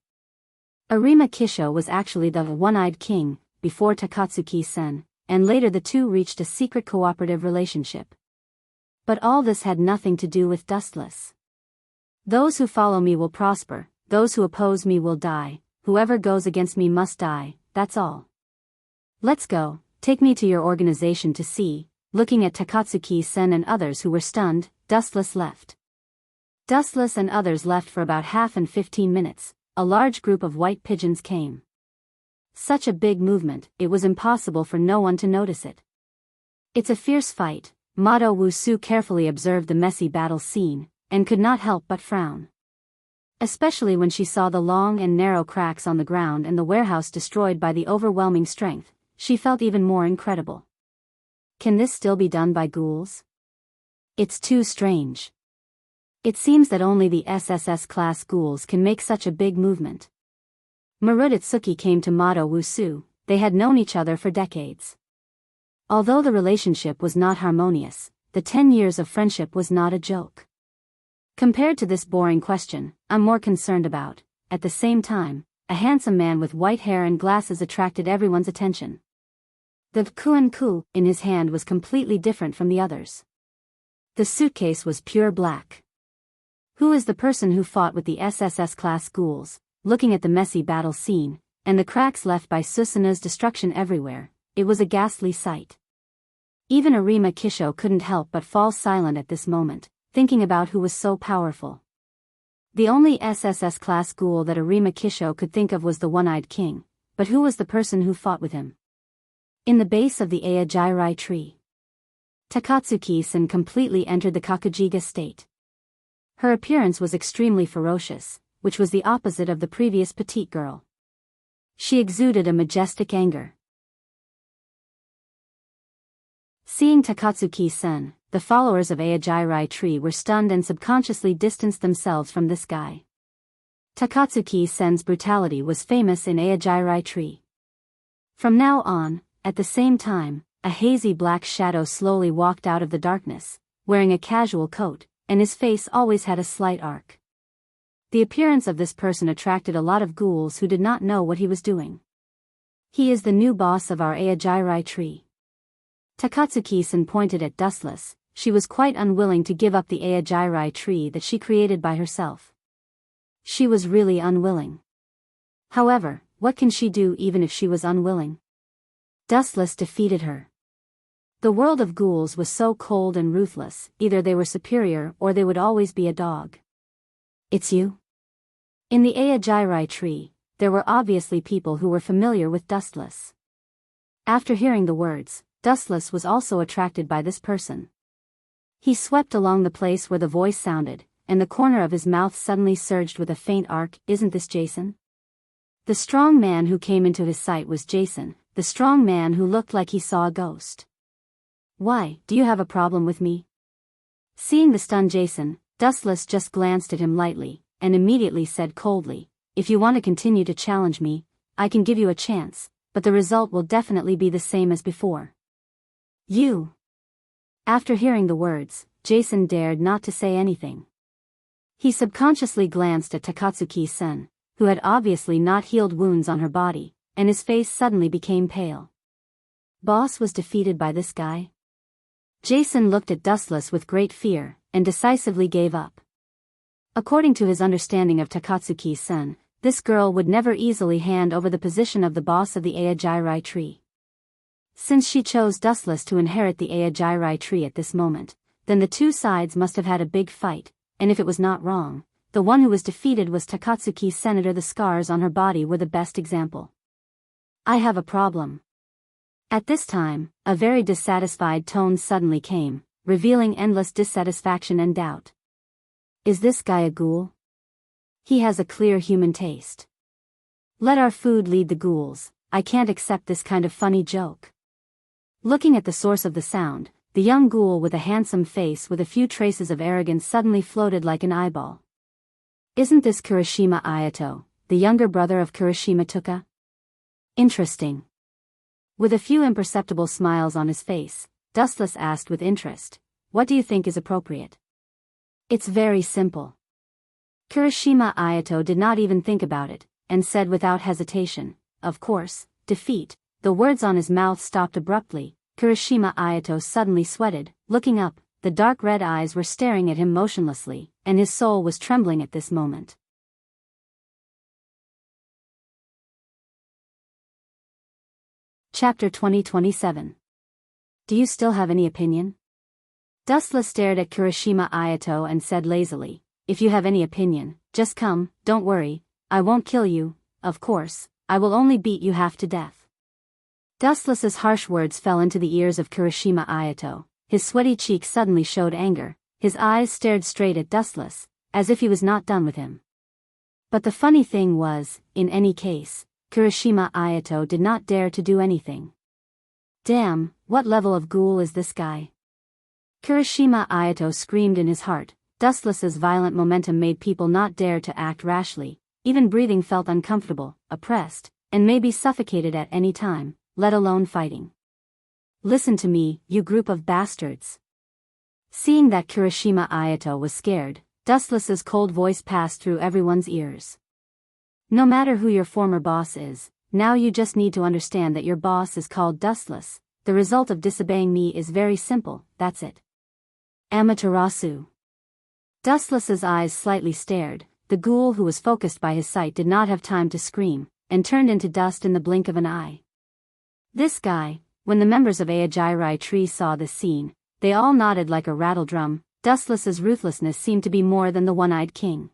Arima Kisho was actually the One-Eyed King, before Takatsuki-san, and later the two reached a secret cooperative relationship. But all this had nothing to do with Dustless. Those who follow me will prosper, those who oppose me will die, whoever goes against me must die, that's all. Let's go, take me to your organization to see." Looking at Takatsuki-sen and others who were stunned, Dustless left. Dustless and others left for about half and 15 minutes, a large group of white pigeons came. Such a big movement, it was impossible for no one to notice it. "It's a fierce fight." Mado Wusu carefully observed the messy battle scene, and could not help but frown. Especially when she saw the long and narrow cracks on the ground and the warehouse destroyed by the overwhelming strength, she felt even more incredible. Can this still be done by ghouls? It's too strange. It seems that only the SSS-class ghouls can make such a big movement. Maruditsuki came to Mado Wusu. They had known each other for decades. Although the relationship was not harmonious, the 10 years of friendship was not a joke. Compared to this boring question, I'm more concerned about, at the same time, a handsome man with white hair and glasses attracted everyone's attention. The kuan-ku in his hand was completely different from the others. The suitcase was pure black. Who is the person who fought with the SSS-class ghouls? Looking at the messy battle scene, and the cracks left by Susanu's destruction everywhere, it was a ghastly sight. Even Arima Kisho couldn't help but fall silent at this moment, thinking about who was so powerful. The only SSS-class ghoul that Arima Kisho could think of was the One-Eyed King, but who was the person who fought with him? In the base of the Aojirai tree, Takatsuki-san completely entered the Kakujiga state. Her appearance was extremely ferocious, which was the opposite of the previous petite girl. She exuded a majestic anger. Seeing Takatsuki-san, the followers of Aojirai tree were stunned and subconsciously distanced themselves from this guy. Takatsuki-san's brutality was famous in Aojirai tree. From now on, at the same time, a hazy black shadow slowly walked out of the darkness, wearing a casual coat, and his face always had a slight arc. The appearance of this person attracted a lot of ghouls who did not know what he was doing. "He is the new boss of our Aojirai tree." Takatsuki-san pointed at Dustless. She was quite unwilling to give up the Aojirai tree that she created by herself. She was really unwilling. However, what can she do even if she was unwilling? Dustless defeated her. The world of ghouls was so cold and ruthless, either they were superior or they would always be a dog. "It's you?" In the Aojirai tree, there were obviously people who were familiar with Dustless. After hearing the words, Dustless was also attracted by this person. He swept along the place where the voice sounded, and the corner of his mouth suddenly surged with a faint arc. "Isn't this Jason?" The strong man who came into his sight was Jason, the strong man who looked like he saw a ghost. "Why, do you have a problem with me?" Seeing the stunned Jason, Dustless just glanced at him lightly, and immediately said coldly, "If you want to continue to challenge me, I can give you a chance, but the result will definitely be the same as before." "You." After hearing the words, Jason dared not to say anything. He subconsciously glanced at Takatsuki-sen, who had obviously not healed wounds on her body, and his face suddenly became pale. Boss was defeated by this guy? Jason looked at Dustless with great fear, and decisively gave up. According to his understanding of Takatsuki-sen, this girl would never easily hand over the position of the boss of the Aojirai tree. Since she chose Dustless to inherit the Aojirai tree at this moment, then the two sides must have had a big fight, and if it was not wrong, the one who was defeated was Takatsuki-sen. The scars on her body were the best example. "I have a problem." At this time, a very dissatisfied tone suddenly came, revealing endless dissatisfaction and doubt. "Is this guy a ghoul? He has a clear human taste. Let our food lead the ghouls. I can't accept this kind of funny joke." Looking at the source of the sound, the young ghoul with a handsome face with a few traces of arrogance suddenly floated like an eyeball. "Isn't this Kirishima Ayato, the younger brother of Kirishima Tuka? Interesting." With a few imperceptible smiles on his face, Dustless asked with interest, "What do you think is appropriate?" "It's very simple." Kirishima Ayato did not even think about it, and said without hesitation, "Of course, defeat." The words on his mouth stopped abruptly. Kirishima Ayato suddenly sweated. Looking up, the dark red eyes were staring at him motionlessly, and his soul was trembling at this moment. Chapter 2027. Do you still have any opinion? Dustless stared at Kirishima Ayato and said lazily, if you have any opinion, just come, don't worry, I won't kill you, of course, I will only beat you half to death. Dustless's harsh words fell into the ears of Kirishima Ayato. His sweaty cheeks suddenly showed anger, his eyes stared straight at Dustless, as if he was not done with him. But the funny thing was, in any case, Kirishima Ayato did not dare to do anything. Damn, what level of ghoul is this guy? Kirishima Ayato screamed in his heart. Dustless's violent momentum made people not dare to act rashly, even breathing felt uncomfortable, oppressed, and maybe suffocated at any time, let alone fighting. Listen to me, you group of bastards. Seeing that Kirishima Ayato was scared, Dustless's cold voice passed through everyone's ears. No matter who your former boss is, now you just need to understand that your boss is called Dustless. The result of disobeying me is very simple, that's it. Amaterasu. Dustless's eyes slightly stared. The ghoul who was focused by his sight did not have time to scream, and turned into dust in the blink of an eye. This guy, when the members of Aojirai Tree saw this scene, they all nodded like a rattle drum. Dustless's ruthlessness seemed to be more than the one-eyed king.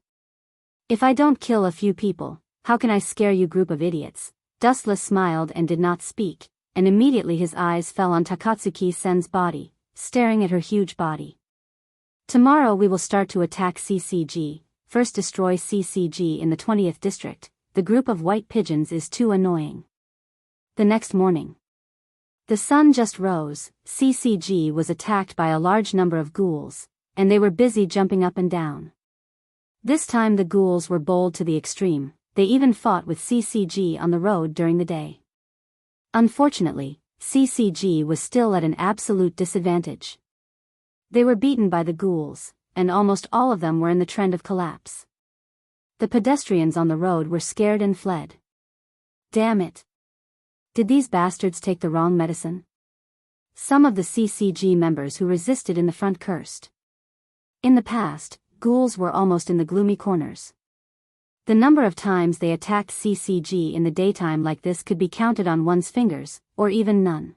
If I don't kill a few people, how can I scare you group of idiots? Dustless smiled and did not speak, and immediately his eyes fell on Takatsuki-sen's body, staring at her huge body. Tomorrow we will start to attack CCG, first destroy CCG in the 20th district. The group of white pigeons is too annoying. The next morning. The sun just rose. CCG was attacked by a large number of ghouls, and they were busy jumping up and down. This time the ghouls were bold to the extreme. They even fought with CCG on the road during the day. Unfortunately, CCG was still at an absolute disadvantage. They were beaten by the ghouls, and almost all of them were in the trend of collapse. The pedestrians on the road were scared and fled. Damn it! Did these bastards take the wrong medicine? Some of the CCG members who resisted in the front cursed. In the past, ghouls were almost in the gloomy corners. The number of times they attacked CCG in the daytime like this could be counted on one's fingers, or even none.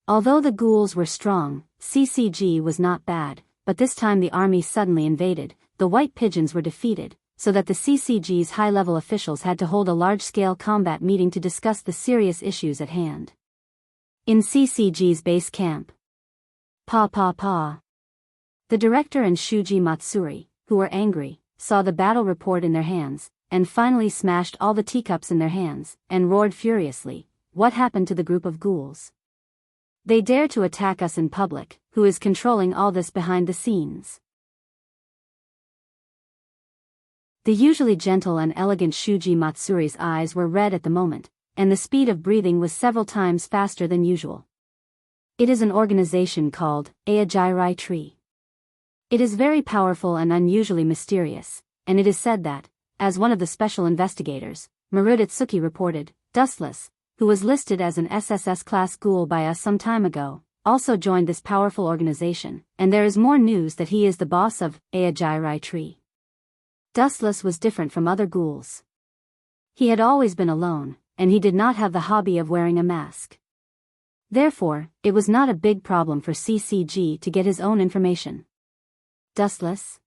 Although the ghouls were strong, CCG was not bad, but this time the army suddenly invaded. The white pigeons were defeated, so that the CCG's high-level officials had to hold a large-scale combat meeting to discuss the serious issues at hand. In CCG's base camp. Pa. The director and Shuji Matsuri, who were angry, saw the battle report in their hands, and finally smashed all the teacups in their hands, and roared furiously, what happened to the group of ghouls? They dare to attack us in public, who is controlling all this behind the scenes? The usually gentle and elegant Shuji Matsuri's eyes were red at the moment, and the speed of breathing was several times faster than usual. It is an organization called Aojirai Tree. It is very powerful and unusually mysterious, and it is said that, as one of the special investigators, Marudetsuki reported, Dustless, who was listed as an SSS-class ghoul by us some time ago, also joined this powerful organization, and there is more news that he is the boss of Aojirai Tree. Dustless was different from other ghouls. He had always been alone, and he did not have the hobby of wearing a mask. Therefore, it was not a big problem for CCG to get his own information. Dustless?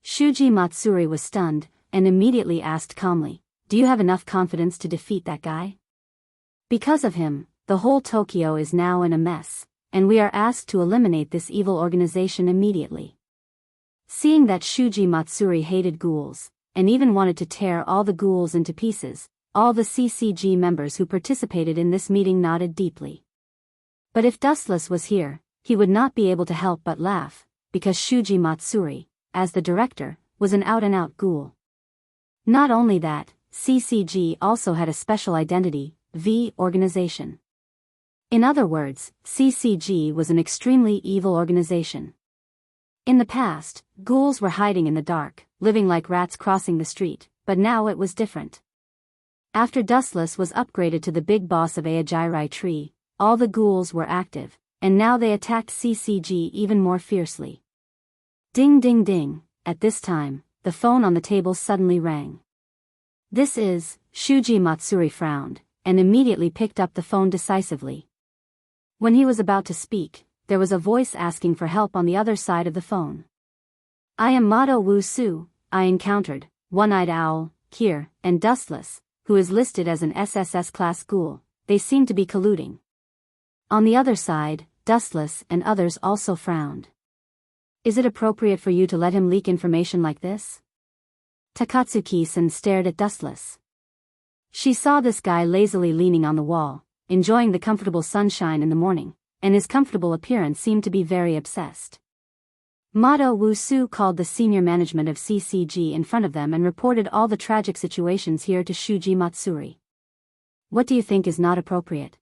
Shuji Matsuri was stunned, and immediately asked calmly, do you have enough confidence to defeat that guy? Because of him, the whole Tokyo is now in a mess, and we are asked to eliminate this evil organization immediately. Seeing that Shuji Matsuri hated ghouls, and even wanted to tear all the ghouls into pieces, all the CCG members who participated in this meeting nodded deeply. But if Dustless was here, he would not be able to help but laugh, because Shuji Matsuri, as the director, was an out-and-out ghoul. Not only that, CCG also had a special identity, V organization. In other words, CCG was an extremely evil organization. In the past, ghouls were hiding in the dark, living like rats crossing the street, but now it was different. After Dustless was upgraded to the big boss of Aojirai Tree, all the ghouls were active, and now they attacked CCG even more fiercely. Ding ding ding, at this time, the phone on the table suddenly rang. This is, Shuji Matsuri frowned, and immediately picked up the phone decisively. When he was about to speak, there was a voice asking for help on the other side of the phone. "I am Mado Wu Su. I encountered One-Eyed Owl, Heir, and Dustless, who is listed as an SSS class ghoul. They seem to be colluding." On the other side, Dustless and others also frowned. "Is it appropriate for you to let him leak information like this?" Takatsuki-san stared at Dustless. She saw this guy lazily leaning on the wall, enjoying the comfortable sunshine in the morning, and his comfortable appearance seemed to be very obsessed. Mado Wu Su called the senior management of CCG in front of them and reported all the tragic situations here to Shuji Matsuri. "What do you think is not appropriate?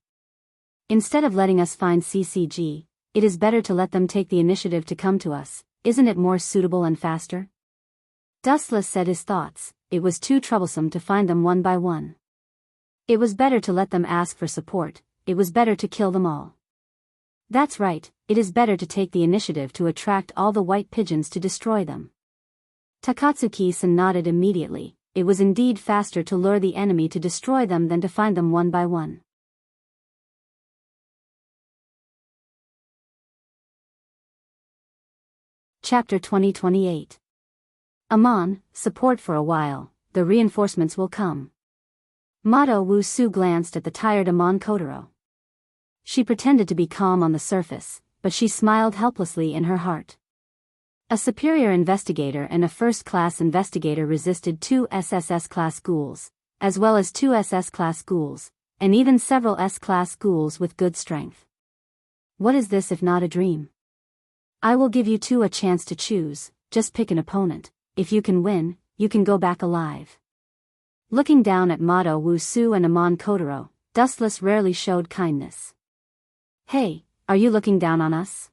Instead of letting us find CCG, it is better to let them take the initiative to come to us. Isn't it more suitable and faster?" Dustless said his thoughts. It was too troublesome to find them one by one. It was better to let them ask for support. It was better to kill them all. "That's right, it is better to take the initiative to attract all the white pigeons to destroy them." Takatsuki-san nodded immediately. It was indeed faster to lure the enemy to destroy them than to find them one by one. Chapter 2028. Amon, support for a while, the reinforcements will come. Mado Wu Su glanced at the tired Amon Kotaro. She pretended to be calm on the surface, but she smiled helplessly in her heart. A superior investigator and a first-class investigator resisted 2 SSS-class ghouls, as well as 2 SS-class ghouls, and even several S-class ghouls with good strength. What is this if not a dream? I will give you 2 a chance to choose. Just pick an opponent. If you can win, you can go back alive. Looking down at Mado Wu Su and Amon Kotaro, Dustless rarely showed kindness. "Hey, are you looking down on us?"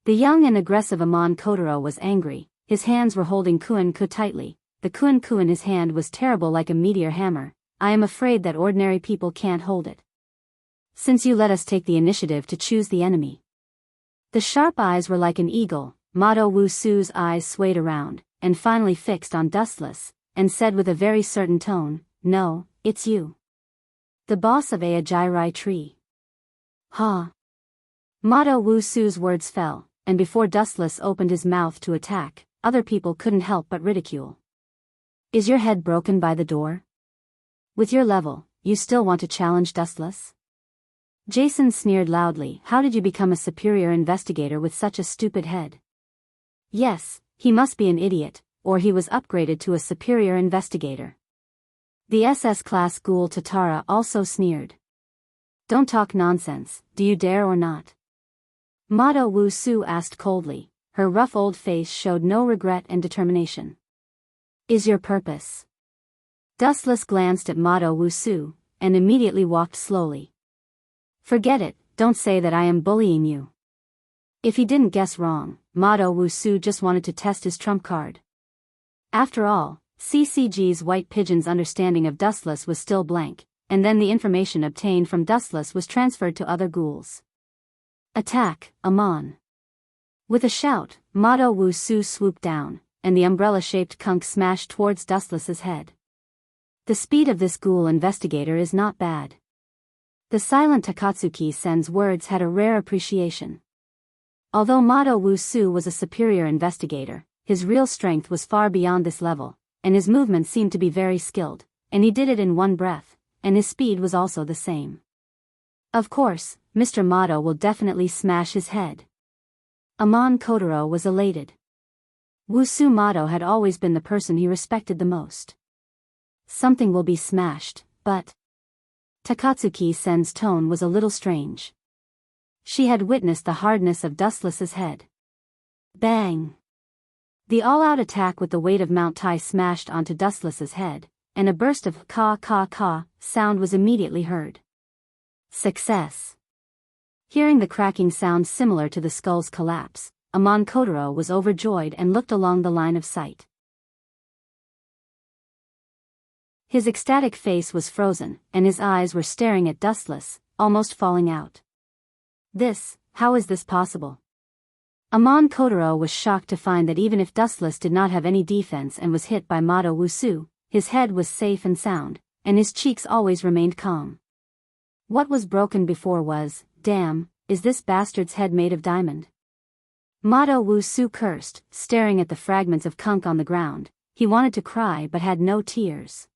The young and aggressive Amon Kotaro was angry. His hands were holding Kuin-ku tightly. The Kuin-ku in his hand was terrible, like a meteor hammer. "I am afraid that ordinary people can't hold it. Since you let us take the initiative to choose the enemy." The sharp eyes were like an eagle. Mado Wu Su's eyes swayed around, and finally fixed on Dustless, and said with a very certain tone, "No, it's you. The boss of Aojirai Tree." "Ha!" Mado Wu Su's words fell, and before Dustless opened his mouth to attack, other people couldn't help but ridicule. "Is your head broken by the door? With your level, you still want to challenge Dustless?" Jason sneered loudly. "How did you become a superior investigator with such a stupid head?" "Yes, he must be an idiot, or he was upgraded to a superior investigator." The SS-class ghoul Tatara also sneered. "Don't talk nonsense, do you dare or not?" Mado Wu Su asked coldly. Her rough old face showed no regret and determination. "Is your purpose?" Dustless glanced at Mado Wu Su, and immediately walked slowly. "Forget it, don't say that I am bullying you." If he didn't guess wrong, Mado Wu Su just wanted to test his trump card. After all, CCG's White Pigeon's understanding of Dustless was still blank, and then the information obtained from Dustless was transferred to other ghouls. "Attack, Amon!" With a shout, Mado Wu Su swooped down, and the umbrella-shaped conch smashed towards Dustless's head. The speed of this ghoul investigator is not bad. The silent Takatsuki-sen's words had a rare appreciation. Although Mado Wu Su was a superior investigator, his real strength was far beyond this level, and his movements seemed to be very skilled, and he did it in one breath, and his speed was also the same. Of course, Mr. Mado will definitely smash his head. Amon Kotaro was elated. Wu Su Mado had always been the person he respected the most. Something will be smashed, but... Takatsuki-sen's tone was a little strange. She had witnessed the hardness of Dustless's head. Bang! The all-out attack with the weight of Mount Tai smashed onto Dustless's head, and a burst of ka-ka-ka sound was immediately heard. Success! Hearing the cracking sound similar to the skull's collapse, Amon Kotaro was overjoyed and looked along the line of sight. His ecstatic face was frozen, and his eyes were staring at Dustless, almost falling out. How is this possible? Amon Kotaro was shocked to find that even if Dustless did not have any defense and was hit by Mado Wu Su, his head was safe and sound, and his cheeks always remained calm. What was broken before was, damn, is this bastard's head made of diamond? Mado Wu Su cursed, staring at the fragments of conch on the ground. He wanted to cry but had no tears.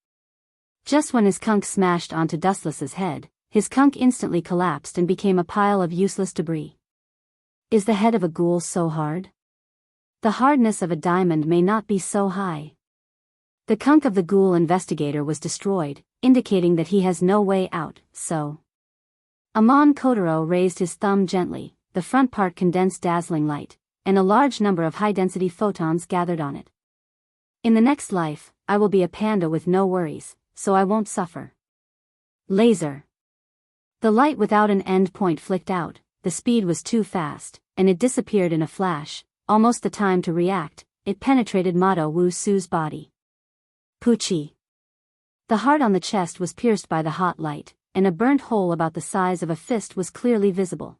Just when his conch smashed onto Dustless's head, his conch instantly collapsed and became a pile of useless debris. Is the head of a ghoul so hard? The hardness of a diamond may not be so high. The conch of the ghoul investigator was destroyed, indicating that he has no way out, so. Amon Kotaro raised his thumb gently, the front part condensed dazzling light, and a large number of high-density photons gathered on it. In the next life, I will be a panda with no worries, so I won't suffer. Laser. The light without an end point flicked out, the speed was too fast, and it disappeared in a flash, almost the time to react. It penetrated Mado Wu Su's body. Poochie. The heart on the chest was pierced by the hot light, and a burnt hole about the size of a fist was clearly visible.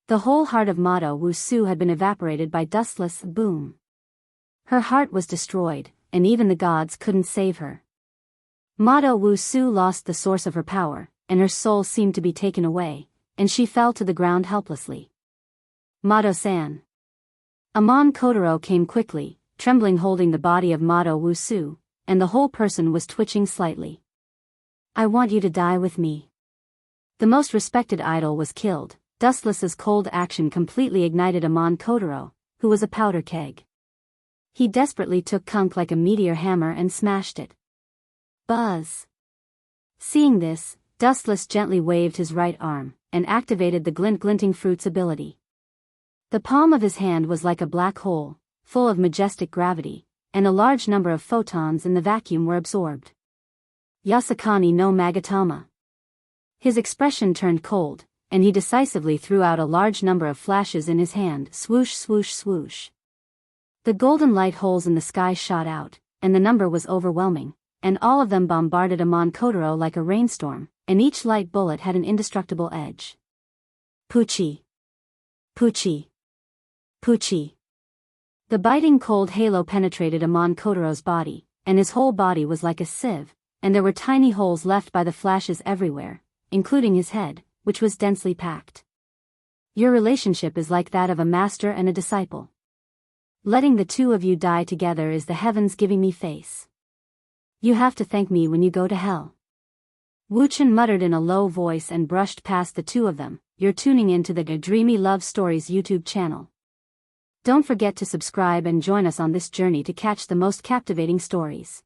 The whole heart of Mado Wu Su had been evaporated by Dustless boom. Her heart was destroyed, and even the gods couldn't save her. Mado Wu Su lost the source of her power, and her soul seemed to be taken away, and she fell to the ground helplessly. Mado-san. Amon Kotaro came quickly, trembling, holding the body of Mado Wu Su, and the whole person was twitching slightly. I want you to die with me. The most respected idol was killed. Dustless's cold action completely ignited Amon Kotaro, who was a powder keg. He desperately took conch like a meteor hammer and smashed it. Buzz. Seeing this, Dustless gently waved his right arm, and activated the glinting fruits ability. The palm of his hand was like a black hole, full of majestic gravity, and a large number of photons in the vacuum were absorbed. Yasakani no Magatama. His expression turned cold, and he decisively threw out a large number of flashes in his hand. Swoosh swoosh swoosh. The golden light holes in the sky shot out, and the number was overwhelming, and all of them bombarded Amon Kotaro like a rainstorm, and each light bullet had an indestructible edge. Poochie. Poochie. Poochie. The biting cold halo penetrated Amon Kotaro's body, and his whole body was like a sieve, and there were tiny holes left by the flashes everywhere, including his head, which was densely packed. Your relationship is like that of a master and a disciple. Letting the two of you die together is the heavens giving me face. You have to thank me when you go to hell. Wuchen muttered in a low voice and brushed past the two of them. You're tuning into the Dreamy Love Stories YouTube channel. Don't forget to subscribe and join us on this journey to catch the most captivating stories.